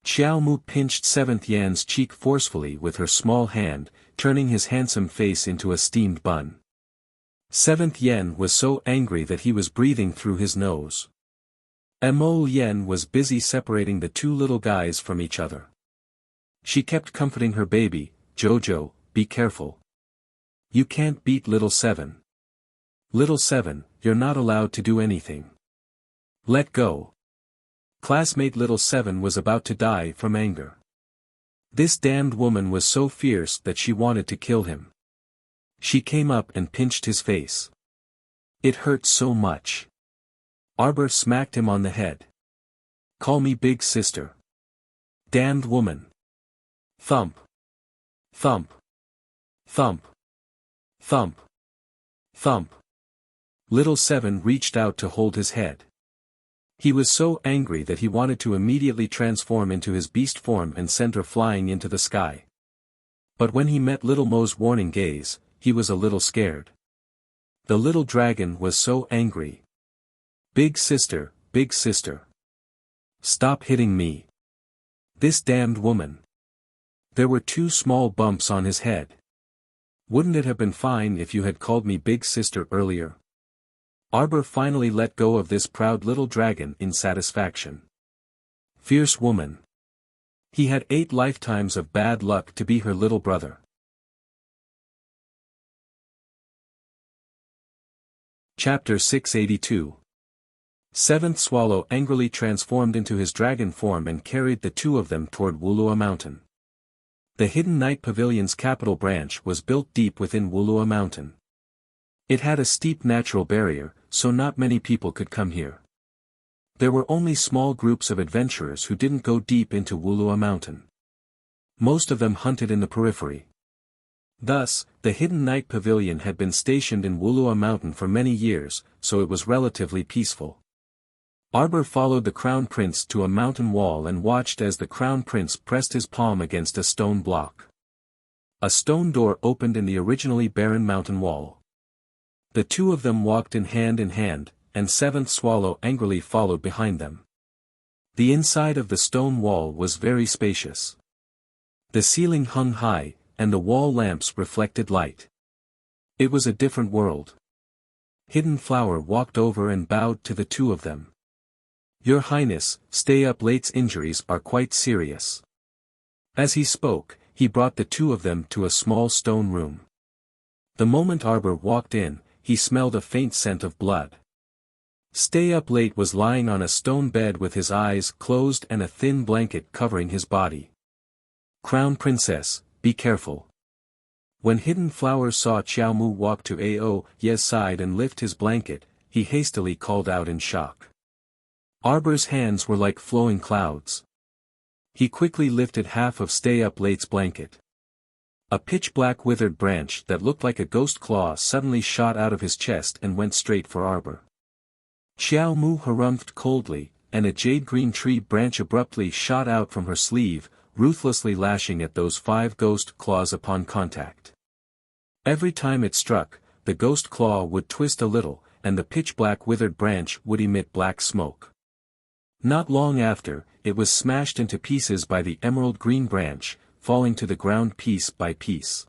Speaker 1: Xiao Mu pinched 7th Yan's cheek forcefully with her small hand, turning his handsome face into a steamed bun. 7th Yan was so angry that he was breathing through his nose. Mo Lien was busy separating the 2 little guys from each other. She kept comforting her baby, "Jojo, be careful. You can't beat Little Seven. Little Seven, you're not allowed to do anything. Let go." Classmate Little Seven was about to die from anger. This damned woman was so fierce that she wanted to kill him. She came up and pinched his face. It hurt so much. Arbor smacked him on the head. Call me big sister. Damned woman. Thump. Thump. Thump. Thump. Thump. Little Seven reached out to hold his head. He was so angry that he wanted to immediately transform into his beast form and send her flying into the sky. But when he met Little Mo's warning gaze, he was a little scared. The little dragon was so angry. Big sister, big sister. Stop hitting me. This damned woman. There were 2 small bumps on his head. Wouldn't it have been fine if you had called me big sister earlier? Arbor finally let go of this proud little dragon in satisfaction. Fierce woman. He had 8 lifetimes of bad luck to be her little brother. Chapter 682. Seventh Swallow angrily transformed into his dragon form and carried the 2 of them toward Wulua Mountain. The Hidden Night Pavilion's capital branch was built deep within Wulua Mountain. It had a steep natural barrier, so not many people could come here. There were only small groups of adventurers who didn't go deep into Wulua Mountain. Most of them hunted in the periphery. Thus, the Hidden Night Pavilion had been stationed in Wulua Mountain for many years, so it was relatively peaceful. Arbor followed the Crown Prince to a mountain wall and watched as the Crown Prince pressed his palm against a stone block. A stone door opened in the originally barren mountain wall. The 2 of them walked in hand, and Seventh Swallow angrily followed behind them. The inside of the stone wall was very spacious. The ceiling hung high, and the wall lamps reflected light. It was a different world. Hidden Flower walked over and bowed to the 2 of them. Your Highness, Stay Up Late's injuries are quite serious. As he spoke, he brought the 2 of them to a small stone room. The moment Arbor walked in, he smelled a faint scent of blood. Stay Up Late was lying on a stone bed with his eyes closed and a thin blanket covering his body. Crown Princess, be careful. When Hidden Flower saw Xiao Mu walk to Ao Ye's side and lift his blanket, he hastily called out in shock. Arbor's hands were like flowing clouds. He quickly lifted half of Stay Up Late's blanket. A pitch-black withered branch that looked like a ghost claw suddenly shot out of his chest and went straight for Arbor. Xiao Mu harumphed coldly, and a jade-green tree branch abruptly shot out from her sleeve, ruthlessly lashing at those 5 ghost claws upon contact. Every time it struck, the ghost claw would twist a little, and the pitch-black withered branch would emit black smoke. Not long after, it was smashed into pieces by the emerald-green branch, falling to the ground piece by piece.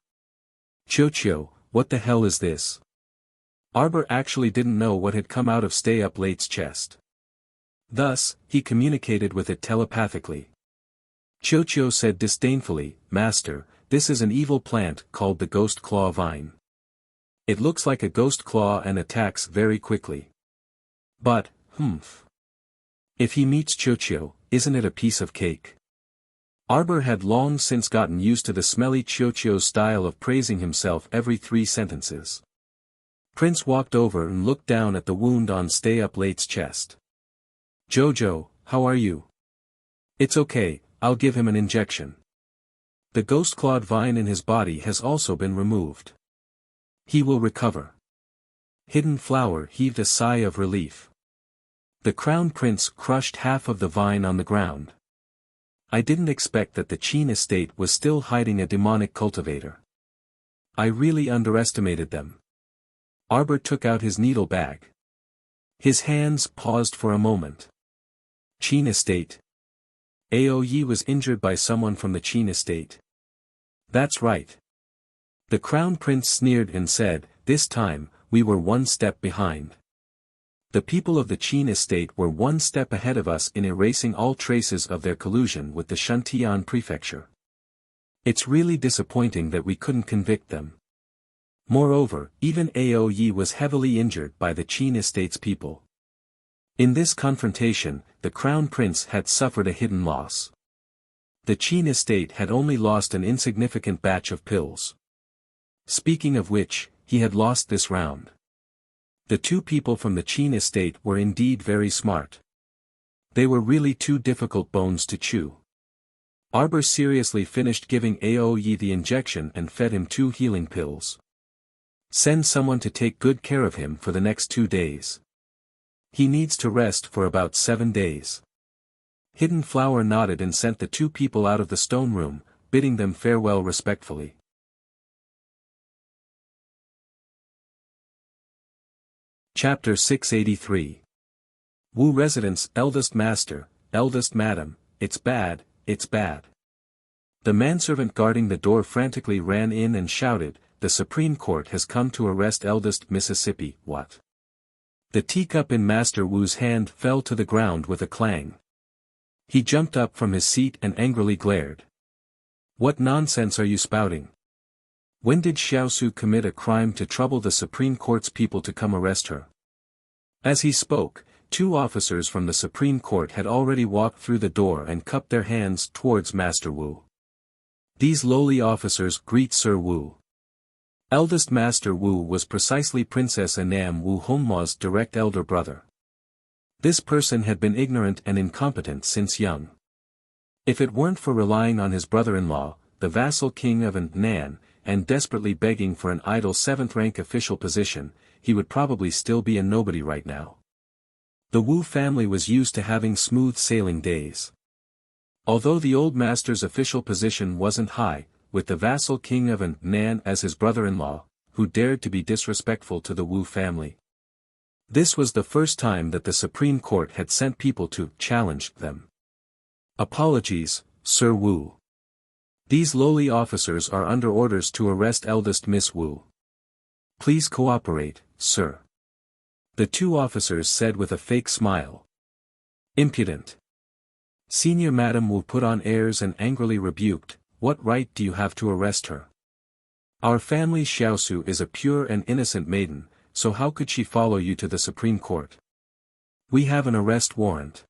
Speaker 1: Chocho, what the hell is this? Arbor actually didn't know what had come out of Stay Up Late's chest. Thus, he communicated with it telepathically. Chocho said disdainfully, Master, this is an evil plant called the Ghost Claw Vine. It looks like a ghost claw and attacks very quickly. But, if he meets Chocho, isn't it a piece of cake? Arbor had long since gotten used to the smelly Chocho's style of praising himself every 3 sentences. Prince walked over and looked down at the wound on Stay Up Late's chest. Jojo, how are you? It's okay, I'll give him an injection. The ghost-clawed vine in his body has also been removed. He will recover. Hidden Flower heaved a sigh of relief. The Crown Prince crushed half of the vine on the ground. I didn't expect that the Qin estate was still hiding a demonic cultivator. I really underestimated them. Arbor took out his needle bag. His hands paused for a moment. Qin estate. Ao Yi was injured by someone from the Qin estate. That's right. The Crown Prince sneered and said, this time, we were 1 step behind. The people of the Qin estate were 1 step ahead of us in erasing all traces of their collusion with the Shantian prefecture. It's really disappointing that we couldn't convict them. Moreover, even Ao Yi was heavily injured by the Qin estate's people. In this confrontation, the crown prince had suffered a hidden loss. The Qin estate had only lost an insignificant batch of pills. Speaking of which, he had lost this round. The two people from the Qin estate were indeed very smart. They were really two difficult bones to chew. Arbor seriously finished giving Aoyi the injection and fed him 2 healing pills. Send someone to take good care of him for the next 2 days. He needs to rest for about 7 days. Hidden Flower nodded and sent the 2 people out of the stone room, bidding them farewell respectfully. Chapter 683. Wu Residence, Eldest Master, Eldest Madam, it's bad, it's bad. The manservant guarding the door frantically ran in and shouted, the Supreme Court has come to arrest Eldest Mississippi, what? The teacup in Master Wu's hand fell to the ground with a clang. He jumped up from his seat and angrily glared. What nonsense are you spouting? When did Xiaosu commit a crime to trouble the Supreme Court's people to come arrest her? As he spoke, 2 officers from the Supreme Court had already walked through the door and cupped their hands towards Master Wu. These lowly officers greet Sir Wu. Eldest Master Wu was precisely Princess Anam Wu Hongma's direct elder brother. This person had been ignorant and incompetent since young. If it weren't for relying on his brother-in-law, the vassal king of Nan, and desperately begging for an idle 7th-rank official position, he would probably still be a nobody right now. The Wu family was used to having smooth sailing days. Although the old master's official position wasn't high, with the vassal king of Nan as his brother-in-law, who dared to be disrespectful to the Wu family. This was the first time that the Supreme Court had sent people to challenge them. Apologies, Sir Wu. These lowly officers are under orders to arrest eldest Miss Wu. Please cooperate, sir. The 2 officers said with a fake smile. Impudent. Senior Madam Wu put on airs and angrily rebuked, what right do you have to arrest her? Our family Xiaosu is a pure and innocent maiden, so how could she follow you to the Supreme Court? We have an arrest warrant.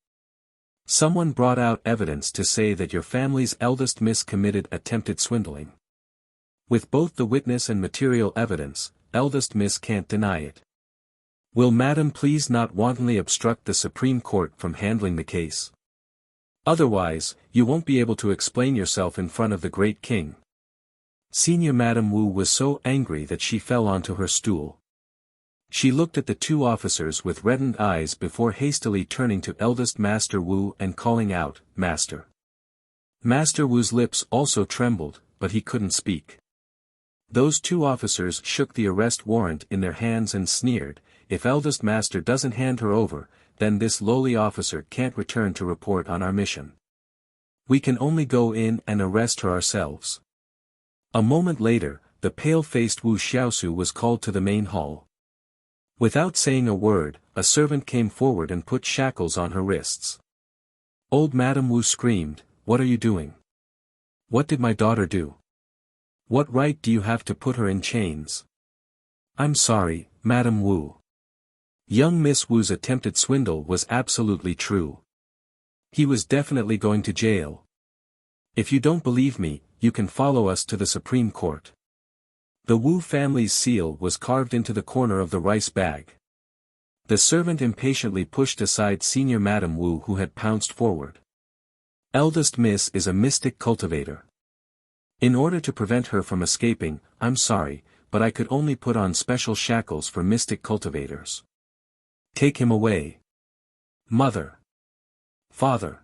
Speaker 1: Someone brought out evidence to say that your family's eldest miss committed attempted swindling. With both the witness and material evidence, eldest miss can't deny it. Will Madam please not wantonly obstruct the Supreme Court from handling the case? Otherwise, you won't be able to explain yourself in front of the great king. Senior Madam Wu was so angry that she fell onto her stool. She looked at the 2 officers with reddened eyes before hastily turning to eldest Master Wu and calling out, Master. Master Wu's lips also trembled, but he couldn't speak. Those 2 officers shook the arrest warrant in their hands and sneered, if eldest master doesn't hand her over, then this lowly officer can't return to report on our mission. We can only go in and arrest her ourselves. A moment later, the pale-faced Wu Xiaosu was called to the main hall. Without saying a word, a servant came forward and put shackles on her wrists. Old Madam Wu screamed, what are you doing? What did my daughter do? What right do you have to put her in chains? I'm sorry, Madam Wu. Young Miss Wu's attempted swindle was absolutely true. He was definitely going to jail. If you don't believe me, you can follow us to the Supreme Court. The Wu family's seal was carved into the corner of the rice bag. The servant impatiently pushed aside Senior Madam Wu who had pounced forward. Eldest Miss is a mystic cultivator. In order to prevent her from escaping, I'm sorry, but I could only put on special shackles for mystic cultivators. Take him away. Mother. Father.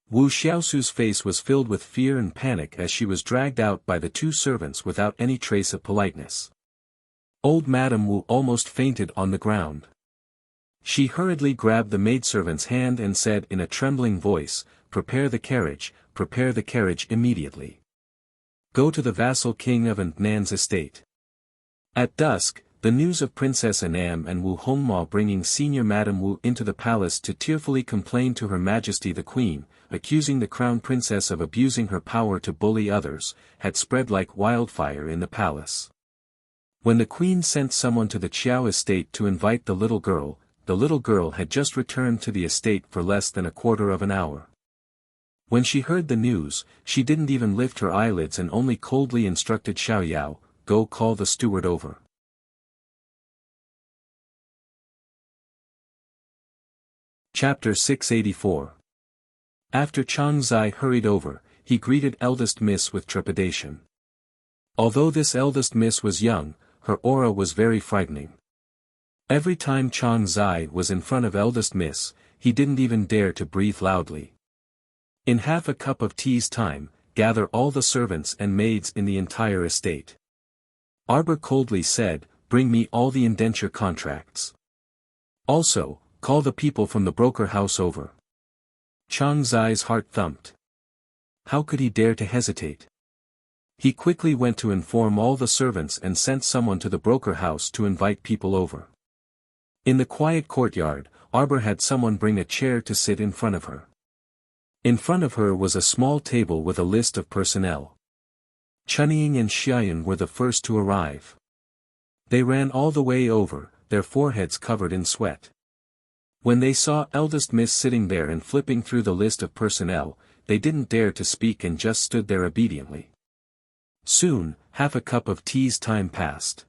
Speaker 1: Wu Xiaosu's face was filled with fear and panic as she was dragged out by the 2 servants without any trace of politeness. Old Madam Wu almost fainted on the ground. She hurriedly grabbed the maidservant's hand and said in a trembling voice, prepare the carriage immediately. Go to the vassal king of Nan's estate. At dusk, the news of Princess Anam and Wu Hongma bringing Senior Madam Wu into the palace to tearfully complain to Her Majesty the Queen, accusing the Crown Princess of abusing her power to bully others, had spread like wildfire in the palace. When the Queen sent someone to the Qiao estate to invite the little girl the little girl had just returned to the estate for less than a quarter of an hour. When she heard the news, she didn't even lift her eyelids and only coldly instructed Xiao Yao, "Go call the steward over." Chapter 684. After Chang Zai hurried over, he greeted eldest miss with trepidation. Although this eldest miss was young, her aura was very frightening. Every time Chang Zai was in front of eldest miss, he didn't even dare to breathe loudly. In half a cup of tea's time, gather all the servants and maids in the entire estate. Arbor coldly said, "Bring me all the indenture contracts. Also, call the people from the broker house over." Chang Zai's heart thumped. How could he dare to hesitate? He quickly went to inform all the servants and sent someone to the broker house to invite people over. In the quiet courtyard, Arbor had someone bring a chair to sit in front of her. In front of her was a small table with a list of personnel. Chunying and Xiaoyun were the first to arrive. They ran all the way over, their foreheads covered in sweat. When they saw eldest miss sitting there and flipping through the list of personnel, they didn't dare to speak and just stood there obediently. Soon, half a cup of tea's time passed.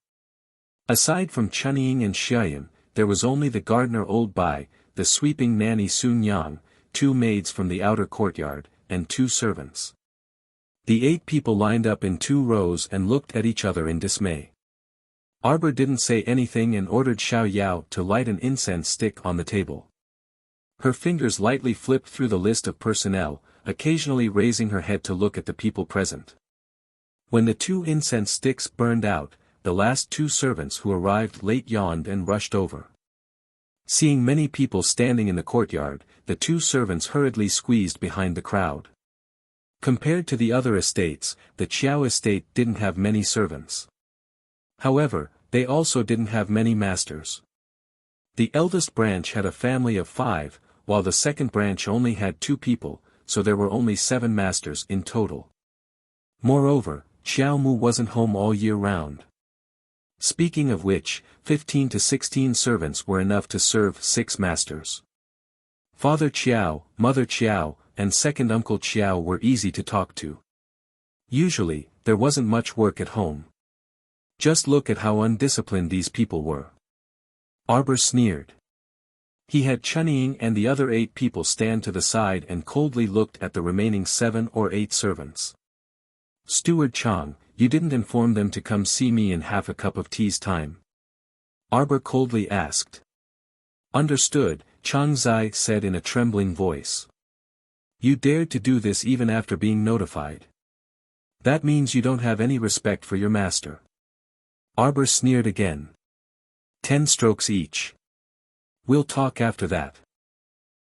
Speaker 1: Aside from Chunying and Xiaoyun, there was only the gardener Old Bai, the sweeping nanny Sun Yang, 2 maids from the outer courtyard, and 2 servants. The 8 people lined up in 2 rows and looked at each other in dismay. Arbor didn't say anything and ordered Xiao Yao to light an incense stick on the table. Her fingers lightly flipped through the list of personnel, occasionally raising her head to look at the people present. When the 2 incense sticks burned out, the last 2 servants who arrived late yawned and rushed over. Seeing many people standing in the courtyard, the 2 servants hurriedly squeezed behind the crowd. Compared to the other estates, the Qiao estate didn't have many servants. However, they also didn't have many masters. The eldest branch had a family of 5, while the second branch only had 2 people, so there were only 7 masters in total. Moreover, Xiao Mu wasn't home all year round. Speaking of which, 15 to 16 servants were enough to serve 6 masters. Father Qiao, Mother Qiao, and second Uncle Qiao were easy to talk to. Usually, there wasn't much work at home. Just look at how undisciplined these people were. Arbor sneered. He had Chunying and the other 8 people stand to the side and coldly looked at the remaining 7 or 8 servants. "Steward Chang, you didn't inform them to come see me in half a cup of tea's time?" Arbor coldly asked. "Understood," Chang Zai said in a trembling voice. "You dared to do this even after being notified. That means you don't have any respect for your master." Arbor sneered again. 10 strokes each. We'll talk after that.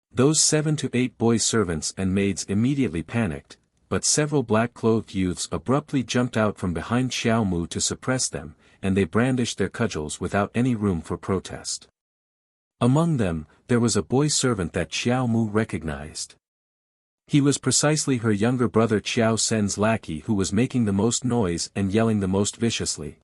Speaker 1: Those 7 to 8 boy servants and maids immediately panicked, but several black-clothed youths abruptly jumped out from behind Xiao Mu to suppress them, and they brandished their cudgels without any room for protest. Among them, there was a boy servant that Xiao Mu recognized. He was precisely her younger brother Qiao Sen's lackey who was making the most noise and yelling the most viciously.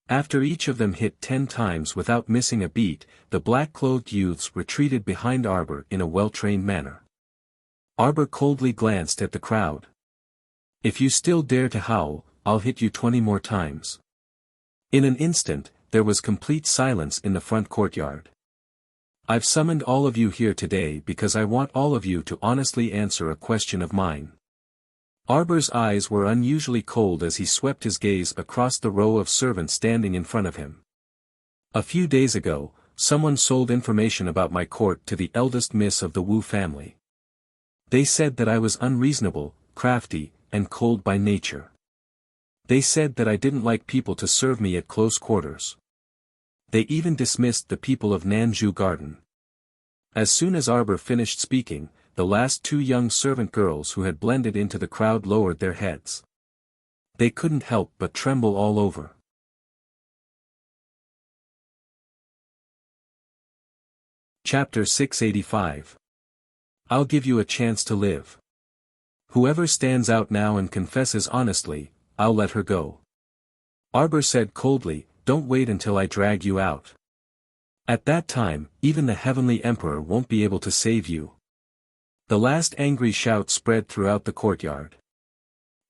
Speaker 1: After each of them hit 10 times without missing a beat, the black-clothed youths retreated behind Arbor in a well-trained manner. Arbor coldly glanced at the crowd. "If you still dare to howl, I'll hit you 20 more times." In an instant, there was complete silence in the front courtyard. "I've summoned all of you here today because I want all of you to honestly answer a question of mine." Arbor's eyes were unusually cold as he swept his gaze across the row of servants standing in front of him. "A few days ago, someone sold information about my court to the eldest miss of the Wu family. They said that I was unreasonable, crafty, and cold by nature. They said that I didn't like people to serve me at close quarters. They even dismissed the people of Nanju Garden." As soon as Arbor finished speaking, the last 2 young servant girls who had blended into the crowd lowered their heads. They couldn't help but tremble all over. Chapter 685. I'll give you a chance to live. Whoever stands out now and confesses honestly, I'll let her go. Arbor said coldly, "Don't wait until I drag you out. At that time, even the Heavenly Emperor won't be able to save you. The last angry shout spread throughout the courtyard.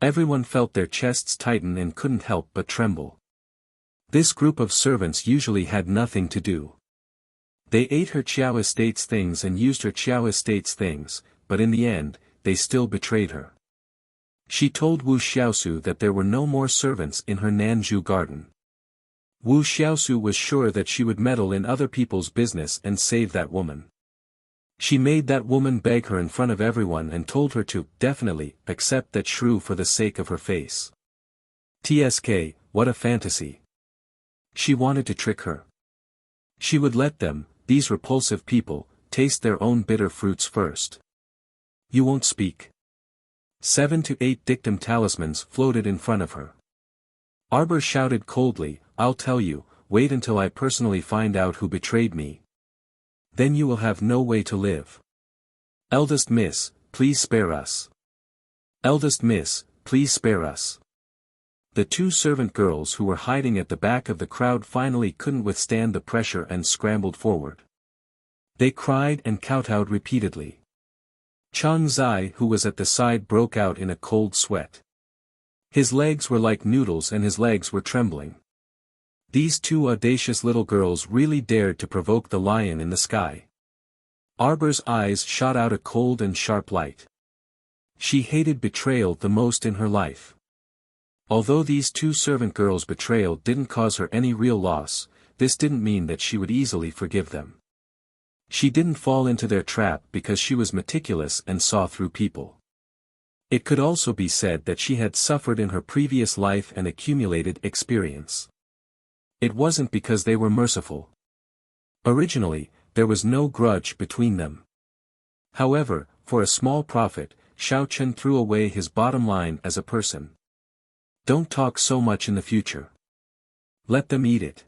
Speaker 1: Everyone felt their chests tighten and couldn't help but tremble. This group of servants usually had nothing to do. They ate her Qiao Estate's things and used her Qiao Estate's things, but in the end, they still betrayed her. She told Wu Xiaosu that there were no more servants in her Nanzhu garden. Wu Xiaosu was sure that she would meddle in other people's business and save that woman. She made that woman beg her in front of everyone and told her to, definitely, accept that shrew for the sake of her face. TSK, what a fantasy. She wanted to trick her. She would let them, these repulsive people, taste their own bitter fruits first. You won't speak. 7 to 8 dictum talismans floated in front of her. Arbor shouted coldly, I'll tell you, wait until I personally find out who betrayed me. Then you will have no way to live. Eldest Miss, please spare us. Eldest Miss, please spare us. The two servant girls who were hiding at the back of the crowd finally couldn't withstand the pressure and scrambled forward. They cried and kowtowed repeatedly. Chang Zai, who was at the side, broke out in a cold sweat. His legs were like noodles and his legs were trembling. These two audacious little girls really dared to provoke the lion in the sky. Arbor's eyes shot out a cold and sharp light. She hated betrayal the most in her life. Although these two servant girls' betrayal didn't cause her any real loss, this didn't mean that she would easily forgive them. She didn't fall into their trap because she was meticulous and saw through people. It could also be said that she had suffered in her previous life and accumulated experience. It wasn't because they were merciful. Originally, there was no grudge between them. However, for a small profit, Xiao Chen threw away his bottom line as a person. Don't talk so much in the future. Let them eat it.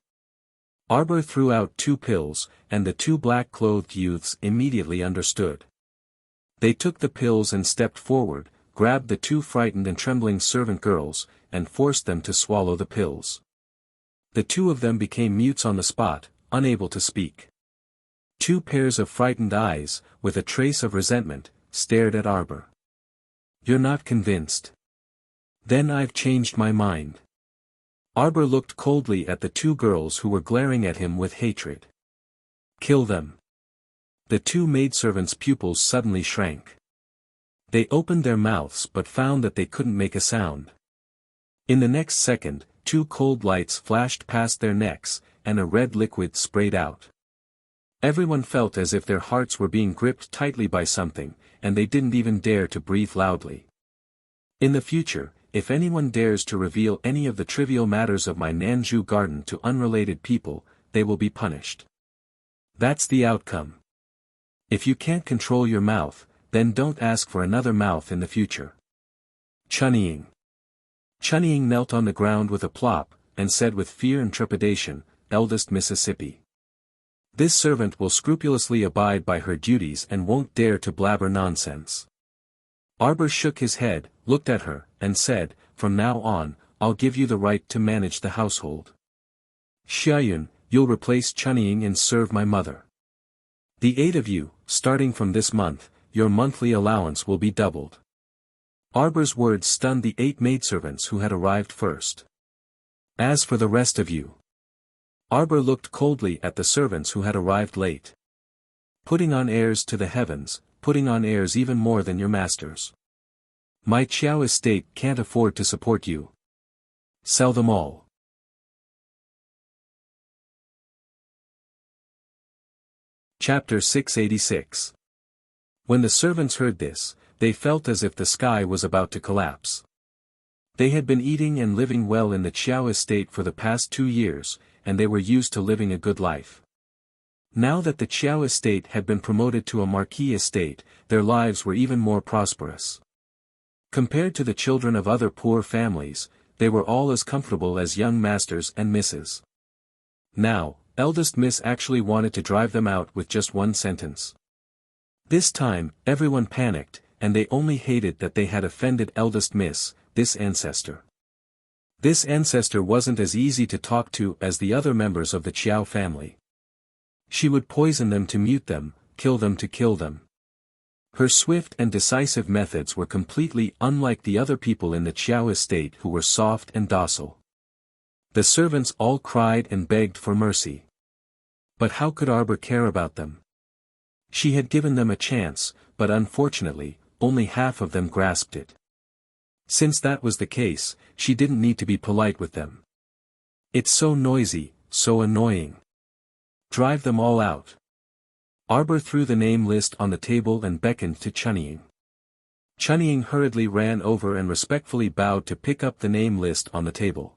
Speaker 1: Arbor threw out 2 pills, and the 2 black-clothed youths immediately understood. They took the pills and stepped forward, grabbed the 2 frightened and trembling servant girls, and forced them to swallow the pills. The 2 of them became mutes on the spot, unable to speak. 2 pairs of frightened eyes, with a trace of resentment, stared at Arbor. You're not convinced? Then I've changed my mind. Arbor looked coldly at the 2 girls who were glaring at him with hatred. Kill them. The 2 maidservants' pupils suddenly shrank. They opened their mouths but found that they couldn't make a sound. In the next second, 2 cold lights flashed past their necks, and a red liquid sprayed out. Everyone felt as if their hearts were being gripped tightly by something, and they didn't even dare to breathe loudly. In the future, if anyone dares to reveal any of the trivial matters of my Nanzhu garden to unrelated people, they will be punished. That's the outcome. If you can't control your mouth, then don't ask for another mouth in the future. Chunying. Chunying knelt on the ground with a plop, and said with fear and trepidation, Eldest Mississippi. This servant will scrupulously abide by her duties and won't dare to blabber nonsense. Arbor shook his head, looked at her, and said, From now on, I'll give you the right to manage the household. Xiaoyun, you'll replace Chunying and serve my mother. The 8 of you, starting from this month, your monthly allowance will be doubled. Arbor's words stunned the 8 maidservants who had arrived first. As for the rest of you. Arbor looked coldly at the servants who had arrived late. Putting on airs to the heavens, putting on airs even more than your masters. My Qiao estate can't afford to support you. Sell them all. Chapter 686. When the servants heard this, they felt as if the sky was about to collapse. They had been eating and living well in the Qiao estate for the past 2 years, and they were used to living a good life. Now that the Qiao estate had been promoted to a marquis estate, their lives were even more prosperous. Compared to the children of other poor families, they were all as comfortable as young masters and misses. Now, eldest miss actually wanted to drive them out with just one sentence. This time, everyone panicked, and they only hated that they had offended eldest miss, this ancestor. This ancestor wasn't as easy to talk to as the other members of the Qiao family. She would poison them to mute them, kill them to kill them. Her swift and decisive methods were completely unlike the other people in the Qiao estate who were soft and docile. The servants all cried and begged for mercy. But how could Arbor care about them? She had given them a chance, but unfortunately, only half of them grasped it. Since that was the case, she didn't need to be polite with them. It's so noisy, so annoying. Drive them all out. Arbor threw the name list on the table and beckoned to Chunying. Chunying hurriedly ran over and respectfully bowed to pick up the name list on the table.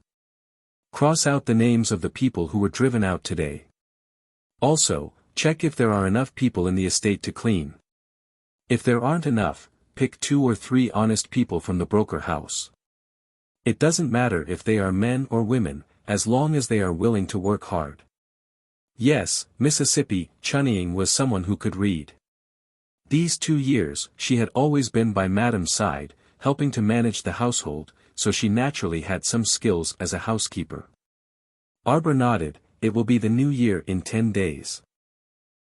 Speaker 1: Cross out the names of the people who were driven out today. Also, check if there are enough people in the estate to clean. If there aren't enough, pick 2 or 3 honest people from the broker house. It doesn't matter if they are men or women, as long as they are willing to work hard. Yes, Mississippi, Chunying was someone who could read. These 2 years, she had always been by Madam's side, helping to manage the household, so she naturally had some skills as a housekeeper. Arbor nodded. It will be the new year in 10 days.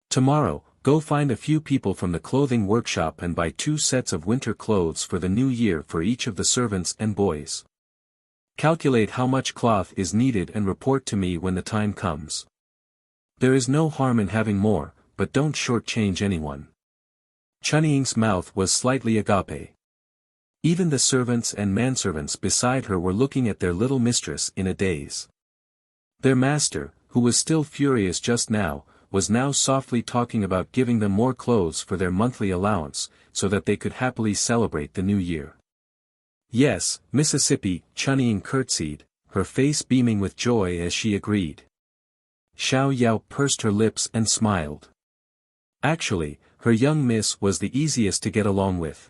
Speaker 1: Tomorrow, go find a few people from the clothing workshop and buy 2 sets of winter clothes for the new year for each of the servants and boys. Calculate how much cloth is needed and report to me when the time comes. There is no harm in having more, but don't shortchange anyone. Chunying's mouth was slightly agape. Even the servants and manservants beside her were looking at their little mistress in a daze. Their master, who was still furious just now, was now softly talking about giving them more clothes for their monthly allowance, so that they could happily celebrate the new year. Yes, Mississippi, Chunying curtsied, her face beaming with joy as she agreed. Xiao Yao pursed her lips and smiled. Actually, her young miss was the easiest to get along with.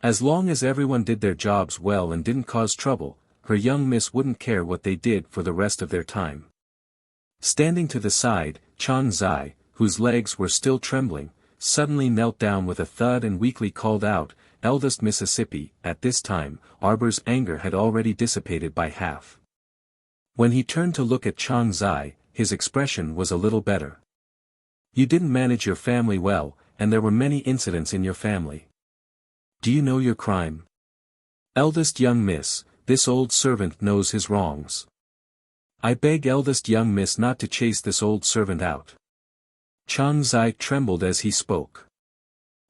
Speaker 1: As long as everyone did their jobs well and didn't cause trouble, her young miss wouldn't care what they did for the rest of their time. Standing to the side, Chang Zai, whose legs were still trembling, suddenly knelt down with a thud and weakly called out, "Eldest Mississippi." At this time, Arbor's anger had already dissipated by half. When he turned to look at Chang Zai, his expression was a little better. You didn't manage your family well, and there were many incidents in your family. Do you know your crime? Eldest young miss, this old servant knows his wrongs. I beg eldest young miss not to chase this old servant out. Chang Zai trembled as he spoke.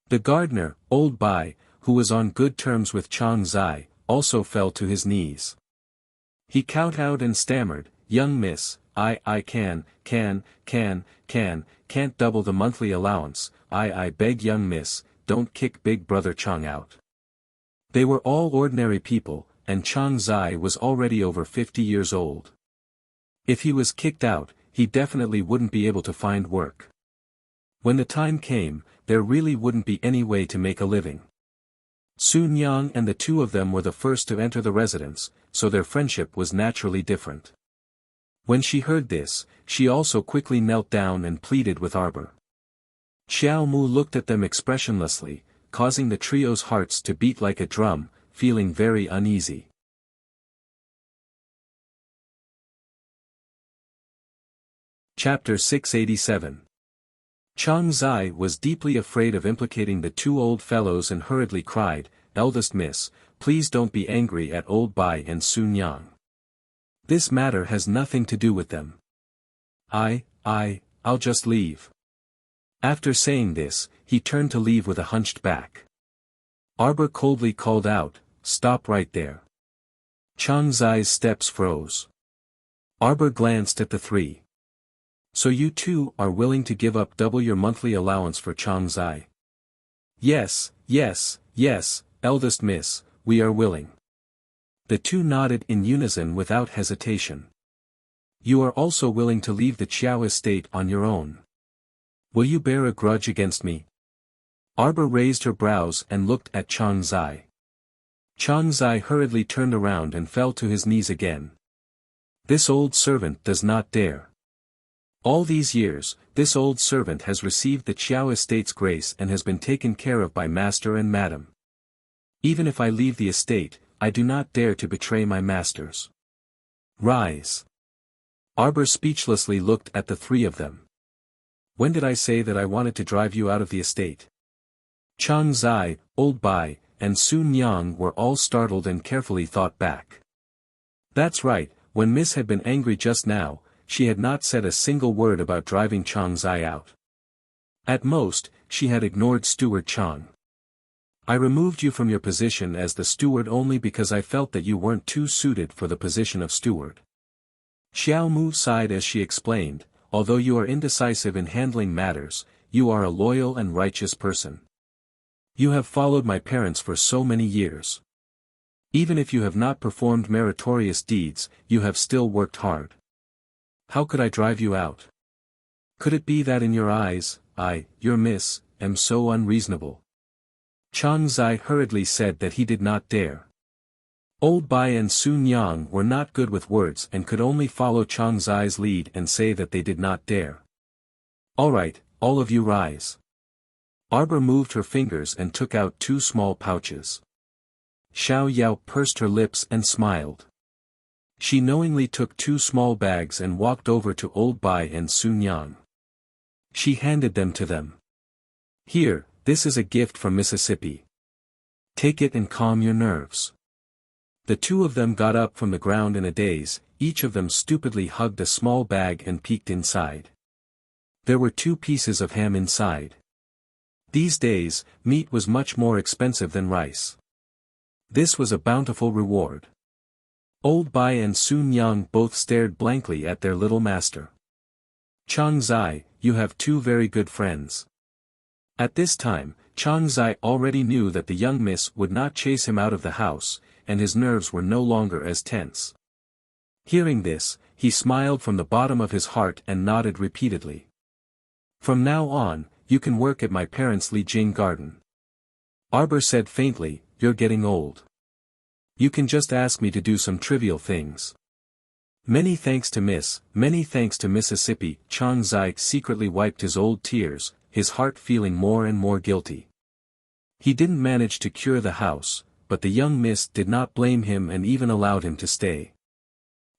Speaker 1: The gardener, Old Bai, who was on good terms with Chang Zai, also fell to his knees. He kowtowed and stammered, "Young miss, I can't double the monthly allowance. I beg young miss, don't kick big brother Chang out." They were all ordinary people, and Chang Zai was already over 50 years old. If he was kicked out, he definitely wouldn't be able to find work. When the time came, there really wouldn't be any way to make a living. Sun Yang and the 2 of them were the first to enter the residence, so their friendship was naturally different. When she heard this, she also quickly knelt down and pleaded with Arbor. Xiao Mu looked at them expressionlessly, causing the trio's hearts to beat like a drum, feeling very uneasy. Chapter 687. Chang Zai was deeply afraid of implicating the 2 old fellows and hurriedly cried, "Eldest miss, please don't be angry at Old Bai and Sun Yang. This matter has nothing to do with them. I'll just leave." After saying this, he turned to leave with a hunched back. Arbor coldly called out, "Stop right there." Chang Zai's steps froze. Arbor glanced at the 3. "So you 2 are willing to give up double your monthly allowance for Chang Zai?" Yes, eldest miss, we are willing." The 2 nodded in unison without hesitation. "You are also willing to leave the Qiao estate on your own? Will you bear a grudge against me?" Arbor raised her brows and looked at Chang Zai. Chang Zai hurriedly turned around and fell to his knees again. "This old servant does not dare. All these years, this old servant has received the Qiao estate's grace and has been taken care of by master and madam. Even if I leave the estate, I do not dare to betray my masters. Rise." Arbor speechlessly looked at the 3 of them. When did I say that I wanted to drive you out of the estate? Chang Zai, Old Bai, and Sun Yang were all startled and carefully thought back. That's right, when Miss had been angry just now, she had not said a single word about driving Chang Zai out. At most, she had ignored Steward Chang. I removed you from your position as the steward only because I felt that you weren't too suited for the position of steward. Xiao Mu sighed as she explained, although you are indecisive in handling matters, you are a loyal and righteous person. You have followed my parents for so many years. Even if you have not performed meritorious deeds, you have still worked hard. How could I drive you out? Could it be that in your eyes, your miss, am so unreasonable? Chang Zai hurriedly said that he did not dare. Old Bai and Sun Yang were not good with words and could only follow Chang Zai's lead and say that they did not dare. All right, all of you rise. Arbor moved her fingers and took out 2 small pouches. Xiao Yao pursed her lips and smiled. She knowingly took 2 small bags and walked over to Old Bai and Sun Yang. She handed them to them. Here, this is a gift from Mississippi. Take it and calm your nerves. The 2 of them got up from the ground in a daze, each of them stupidly hugged a small bag and peeked inside. There were 2 pieces of ham inside. These days, meat was much more expensive than rice. This was a bountiful reward. Old Bai and Sun Yang both stared blankly at their little master. Chang Zai, you have 2 very good friends. At this time, Chang Zai already knew that the young miss would not chase him out of the house, and his nerves were no longer as tense. Hearing this, he smiled from the bottom of his heart and nodded repeatedly. From now on, you can work at my parents' Li Jing garden. Arbor said faintly, you're getting old. You can just ask me to do some trivial things. Many thanks to Mississippi. Chang Zai secretly wiped his old tears, his heart feeling more and more guilty. He didn't manage to cure the house, but the young miss did not blame him and even allowed him to stay.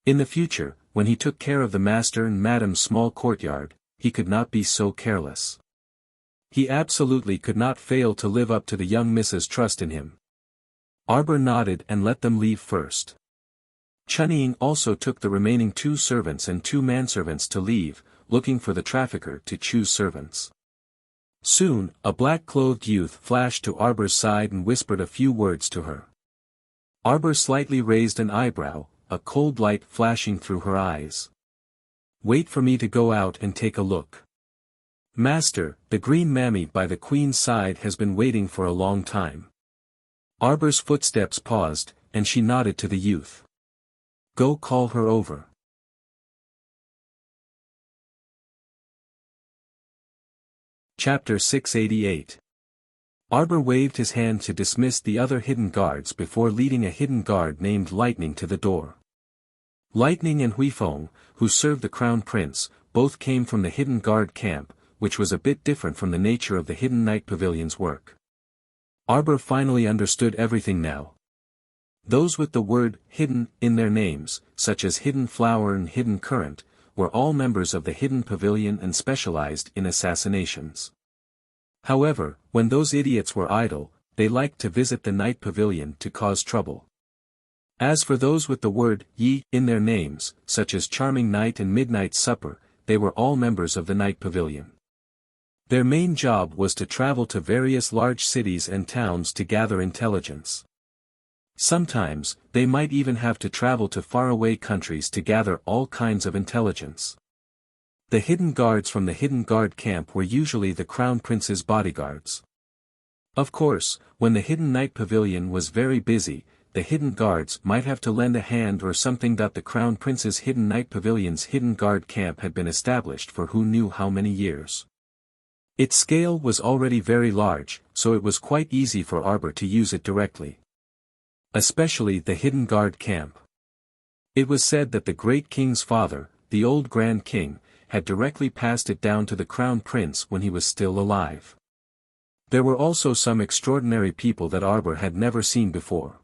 Speaker 1: In the future, when he took care of the master and madam's small courtyard, he could not be so careless. He absolutely could not fail to live up to the young miss's trust in him. Arbor nodded and let them leave first. Chunying also took the remaining 2 servants and 2 manservants to leave, looking for the trafficker to choose servants. Soon, a black-clothed youth flashed to Arbor's side and whispered a few words to her. Arbor slightly raised an eyebrow, a cold light flashing through her eyes. Wait for me to go out and take a look. Master, the green mammy by the queen's side has been waiting for a long time. Arbor's footsteps paused, and she nodded to the youth. Go call her over. Chapter 688. Arbor waved his hand to dismiss the other hidden guards before leading a hidden guard named Lightning to the door. Lightning and Huifeng, who served the crown prince, both came from the hidden guard camp, which was a bit different from the nature of the hidden night pavilion's work. Arbor finally understood everything now. Those with the word hidden in their names, such as Hidden Flower and Hidden Current, were all members of the hidden pavilion and specialized in assassinations. However, when those idiots were idle, they liked to visit the night pavilion to cause trouble. As for those with the word Yi in their names, such as Charming Night and Midnight Supper, they were all members of the night pavilion. Their main job was to travel to various large cities and towns to gather intelligence. Sometimes, they might even have to travel to faraway countries to gather all kinds of intelligence. The hidden guards from the hidden guard camp were usually the crown prince's bodyguards. Of course, when the hidden night pavilion was very busy, the hidden guards might have to lend a hand or something. The crown prince's hidden night pavilion's hidden guard camp had been established for who knew how many years. Its scale was already very large, so it was quite easy for Arbor to use it directly. Especially the hidden guard camp. It was said that the great king's father, the old Grand King, had directly passed it down to the crown prince when he was still alive. There were also some extraordinary people that Arbor had never seen before.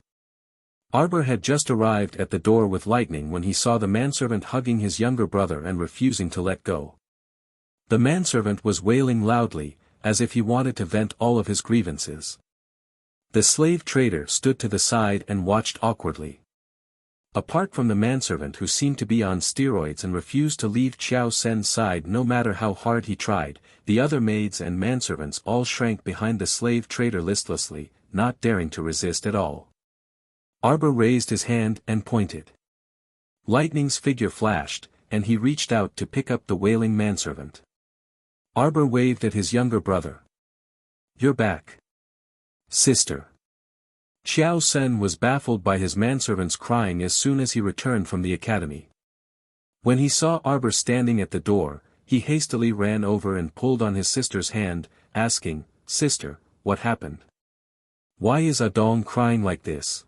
Speaker 1: Arbor had just arrived at the door with Lightning when he saw the manservant hugging his younger brother and refusing to let go. The manservant was wailing loudly, as if he wanted to vent all of his grievances. The slave trader stood to the side and watched awkwardly. Apart from the manservant who seemed to be on steroids and refused to leave Xiao Sen's side no matter how hard he tried, the other maids and manservants all shrank behind the slave trader listlessly, not daring to resist at all. Arbor raised his hand and pointed. Lightning's figure flashed, and he reached out to pick up the wailing manservant. Arbor waved at his younger brother. "You're back, sister." Xiao Sen was baffled by his manservant's crying as soon as he returned from the academy. When he saw Arbor standing at the door, he hastily ran over and pulled on his sister's hand, asking, "Sister, what happened? Why is Adong crying like this?"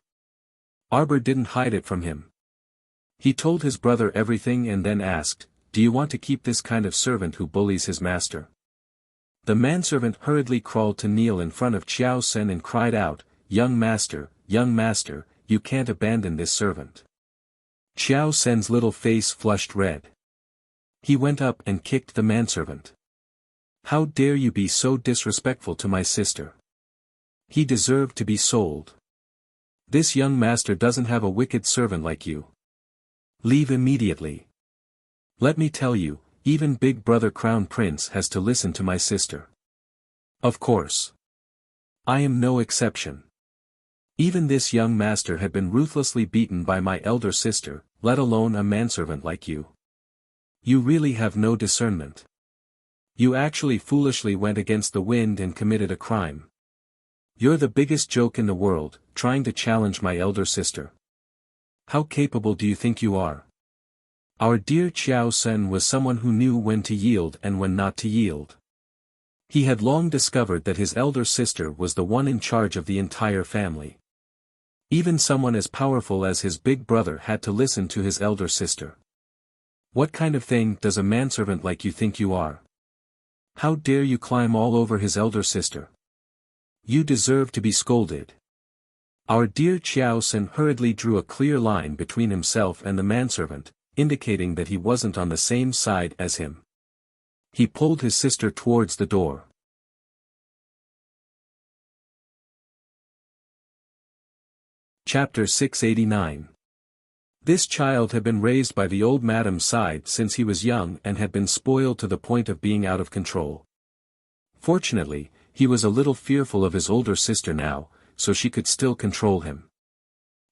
Speaker 1: Arbor didn't hide it from him. He told his brother everything and then asked, "Do you want to keep this kind of servant who bullies his master?" The manservant hurriedly crawled to kneel in front of Xiao Sen and cried out, young master, you can't abandon this servant." Xiao Sen's little face flushed red. He went up and kicked the manservant. "How dare you be so disrespectful to my sister? He deserved to be sold. This young master doesn't have a wicked servant like you. Leave immediately. Let me tell you, even Big Brother Crown Prince has to listen to my sister. Of course. I am no exception. Even this young master had been ruthlessly beaten by my elder sister, let alone a manservant like you. You really have no discernment. You actually foolishly went against the wind and committed a crime. You're the biggest joke in the world, trying to challenge my elder sister. How capable do you think you are?" Our dear Xiao Sen was someone who knew when to yield and when not to yield. He had long discovered that his elder sister was the one in charge of the entire family. Even someone as powerful as his big brother had to listen to his elder sister. What kind of thing does a manservant like you think you are? How dare you climb all over his elder sister? You deserve to be scolded. Our dear Xiao Sen hurriedly drew a clear line between himself and the manservant, indicating that he wasn't on the same side as him. He pulled his sister towards the door. Chapter 689. This child had been raised by the old madam's side since he was young and had been spoiled to the point of being out of control. Fortunately, he was a little fearful of his older sister now, so she could still control him.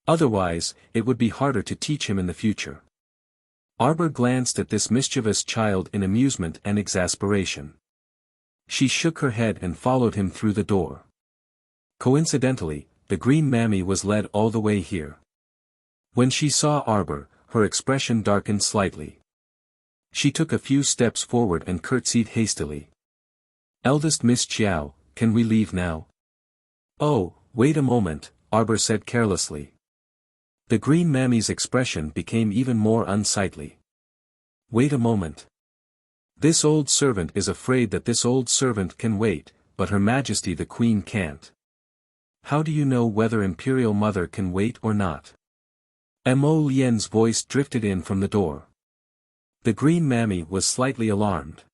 Speaker 1: Otherwise, it would be harder to teach him in the future. Arbor glanced at this mischievous child in amusement and exasperation. She shook her head and followed him through the door. Coincidentally, the green mammy was led all the way here. When she saw Arbor, her expression darkened slightly. She took a few steps forward and curtsied hastily. "Eldest Miss Chiao, can we leave now?" "Oh, wait a moment," Arbor said carelessly. The green mammy's expression became even more unsightly. "Wait a moment. This old servant is afraid that this old servant can wait, but Her Majesty the Queen can't. How do you know whether Imperial Mother can wait or not?" Mo Lien's voice drifted in from the door. The green mammy was slightly alarmed.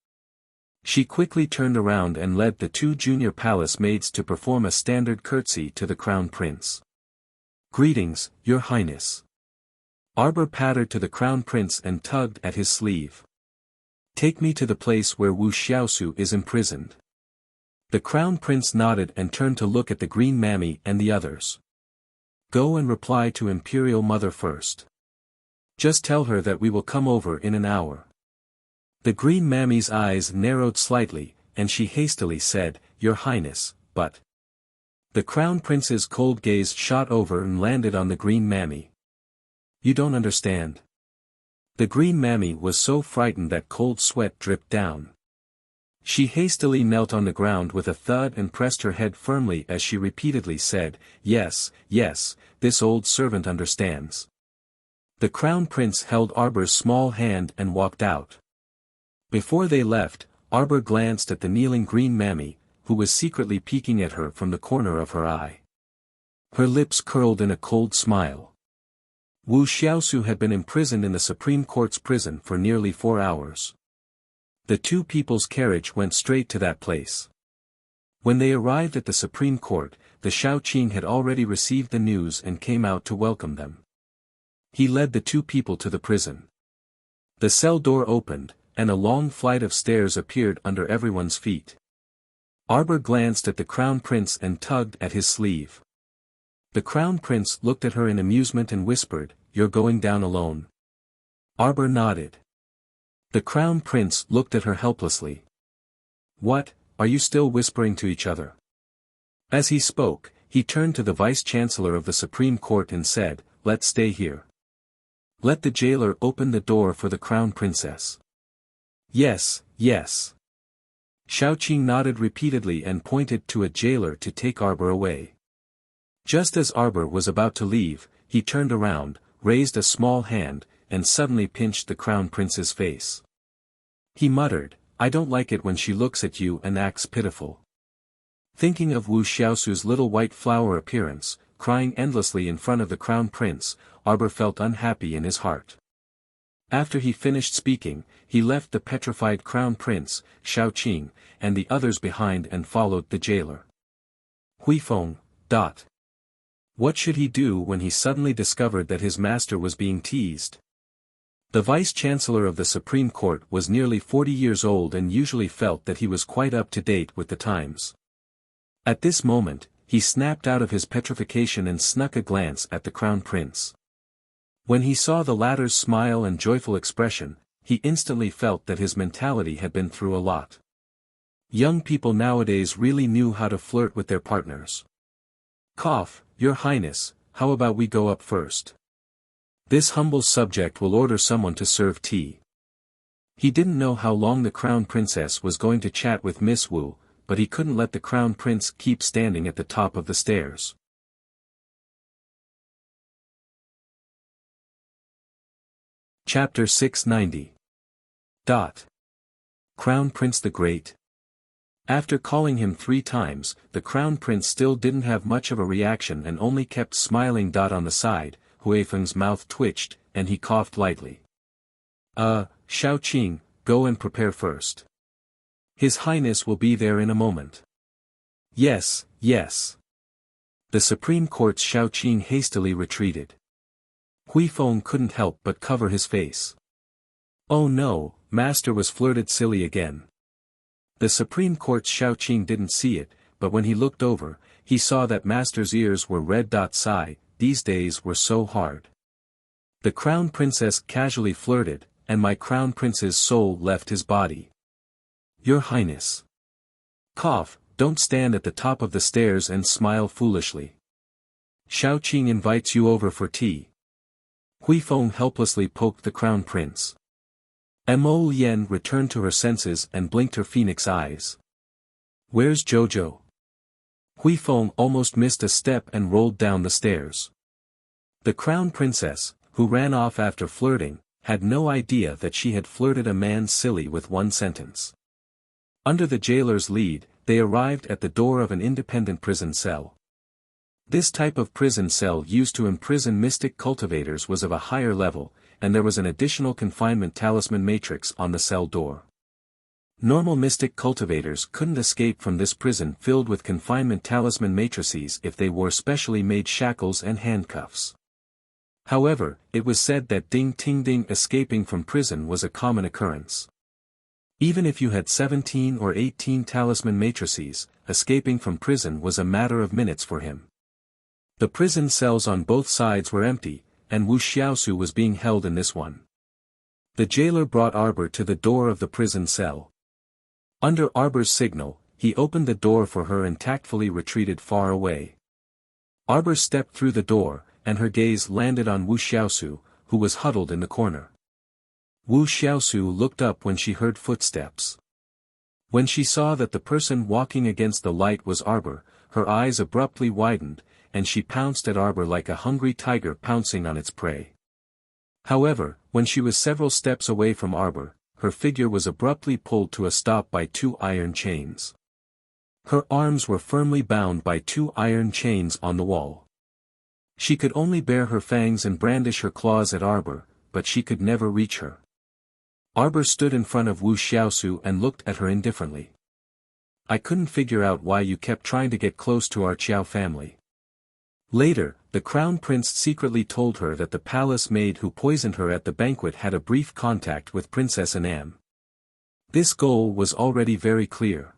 Speaker 1: She quickly turned around and led the two junior palace maids to perform a standard curtsy to the crown prince. "Greetings, Your Highness." Arbor pattered to the crown prince and tugged at his sleeve. "Take me to the place where Wu Xiaosu is imprisoned." The crown prince nodded and turned to look at the green mammy and the others. "Go and reply to Imperial Mother first. Just tell her that we will come over in an hour." The green mammy's eyes narrowed slightly, and she hastily said, "Your Highness, but—" The crown prince's cold gaze shot over and landed on the green mammy. "You don't understand." The green mammy was so frightened that cold sweat dripped down. She hastily knelt on the ground with a thud and pressed her head firmly as she repeatedly said, "Yes, this old servant understands." The crown prince held Arbor's small hand and walked out. Before they left, Arbor glanced at the kneeling green mammy, who was secretly peeking at her from the corner of her eye. Her lips curled in a cold smile. Wu Xiaosu had been imprisoned in the Supreme Court's prison for nearly 4 hours. The two people's carriage went straight to that place. When they arrived at the Supreme Court, the Shaoqing had already received the news and came out to welcome them. He led the two people to the prison. The cell door opened, and a long flight of stairs appeared under everyone's feet. Arbor glanced at the Crown Prince and tugged at his sleeve. The Crown Prince looked at her in amusement and whispered, "You're going down alone?" Arbor nodded. The Crown Prince looked at her helplessly. "What, are you still whispering to each other?" As he spoke, he turned to the Vice-Chancellor of the Supreme Court and said, "Let's stay here. Let the jailer open the door for the Crown Princess." "Yes, yes." Shaoqing nodded repeatedly and pointed to a jailer to take Arbor away. Just as Arbor was about to leave, he turned around, raised a small hand, and suddenly pinched the Crown Prince's face. He muttered, "I don't like it when she looks at you and acts pitiful." Thinking of Wu Xiaosu's little white flower appearance, crying endlessly in front of the Crown Prince, Arbor felt unhappy in his heart. After he finished speaking, he left the petrified Crown Prince, Shaoqing, and the others behind and followed the jailer. Huifeng. What should he do when he suddenly discovered that his master was being teased? The Vice-Chancellor of the Supreme Court was nearly 40 years old and usually felt that he was quite up to date with the times. At this moment, he snapped out of his petrification and snuck a glance at the Crown Prince. When he saw the latter's smile and joyful expression, he instantly felt that his mentality had been through a lot. Young people nowadays really knew how to flirt with their partners. "Your Highness, how about we go up first? This humble subject will order someone to serve tea." He didn't know how long the Crown Princess was going to chat with Miss Wu, but he couldn't let the Crown Prince keep standing at the top of the stairs. Chapter 690. Crown Prince the Great. After calling him 3 times, the Crown Prince still didn't have much of a reaction and only kept smiling. On the side, Huifeng's mouth twitched, and he coughed lightly. Shaoqing, go and prepare first. His Highness will be there in a moment." "Yes, yes." The Supreme Court's Shaoqing hastily retreated. Huifeng couldn't help but cover his face. "Oh no, Master was flirted silly again." The Supreme Court's Shaoqing didn't see it, but when he looked over, he saw that Master's ears were red. Sigh, these days were so hard. The Crown Princess casually flirted, and my Crown Prince's soul left his body. "Your Highness. Don't stand at the top of the stairs and smile foolishly. Shaoqing invites you over for tea." Huifeng helplessly poked the Crown Prince. Mo Yen returned to her senses and blinked her phoenix eyes. "Where's Jojo?" Huifeng almost missed a step and rolled down the stairs. The Crown Princess, who ran off after flirting, had no idea that she had flirted a man silly with one sentence. Under the jailer's lead, they arrived at the door of an independent prison cell. This type of prison cell used to imprison mystic cultivators was of a higher level, and there was an additional confinement talisman matrix on the cell door. Normal mystic cultivators couldn't escape from this prison filled with confinement talisman matrices if they wore specially made shackles and handcuffs. However, it was said that ding escaping from prison was a common occurrence. Even if you had 17 or 18 talisman matrices, escaping from prison was a matter of minutes for him. The prison cells on both sides were empty, and Wu Xiaosu was being held in this one. The jailer brought Arbor to the door of the prison cell. Under Arbor's signal, he opened the door for her and tactfully retreated far away. Arbor stepped through the door, and her gaze landed on Wu Xiaosu, who was huddled in the corner. Wu Xiaosu looked up when she heard footsteps. When she saw that the person walking against the light was Arbor, her eyes abruptly widened, and she pounced at Arbor like a hungry tiger pouncing on its prey. However, when she was several steps away from Arbor, her figure was abruptly pulled to a stop by 2 iron chains. Her arms were firmly bound by 2 iron chains on the wall. She could only bare her fangs and brandish her claws at Arbor, but she could never reach her. Arbor stood in front of Wu Xiaosu and looked at her indifferently. I couldn't figure out why you kept trying to get close to our Qiao family. Later, the crown prince secretly told her that the palace maid who poisoned her at the banquet had a brief contact with Princess Anam. This goal was already very clear.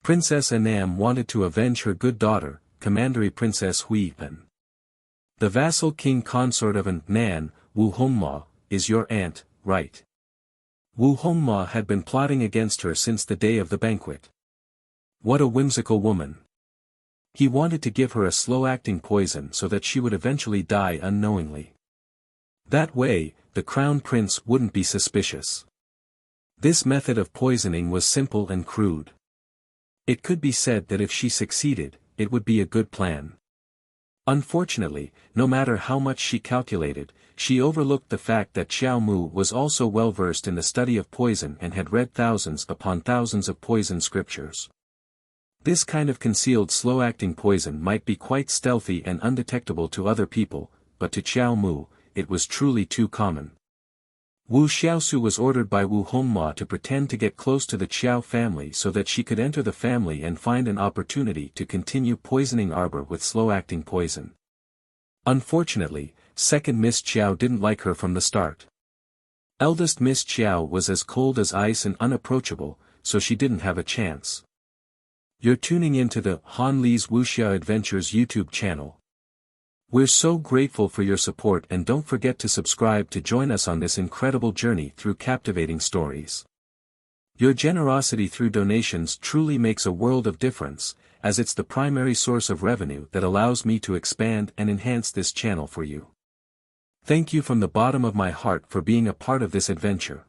Speaker 1: Princess Anam wanted to avenge her good daughter, Commandery Princess Huipan. The vassal king consort of Nan, Wu Hongma, is your aunt, right? Wu Hongma had been plotting against her since the day of the banquet. What a whimsical woman. He wanted to give her a slow-acting poison so that she would eventually die unknowingly. That way, the crown prince wouldn't be suspicious. This method of poisoning was simple and crude. It could be said that if she succeeded, it would be a good plan. Unfortunately, no matter how much she calculated, she overlooked the fact that Xiao Mu was also well versed in the study of poison and had read thousands upon thousands of poison scriptures. This kind of concealed slow-acting poison might be quite stealthy and undetectable to other people, but to Xiao Mu, it was truly too common. Wu Xiaosu was ordered by Wu Hongma to pretend to get close to the Qiao family so that she could enter the family and find an opportunity to continue poisoning Arbor with slow-acting poison. Unfortunately, second Miss Qiao didn't like her from the start. Eldest Miss Qiao was as cold as ice and unapproachable, so she didn't have a chance. You're tuning into the Han Li's Wuxia Adventures YouTube channel. We're so grateful for your support, and don't forget to subscribe to join us on this incredible journey through captivating stories. Your generosity through donations truly makes a world of difference, as it's the primary source of revenue that allows me to expand and enhance this channel for you. Thank you from the bottom of my heart for being a part of this adventure.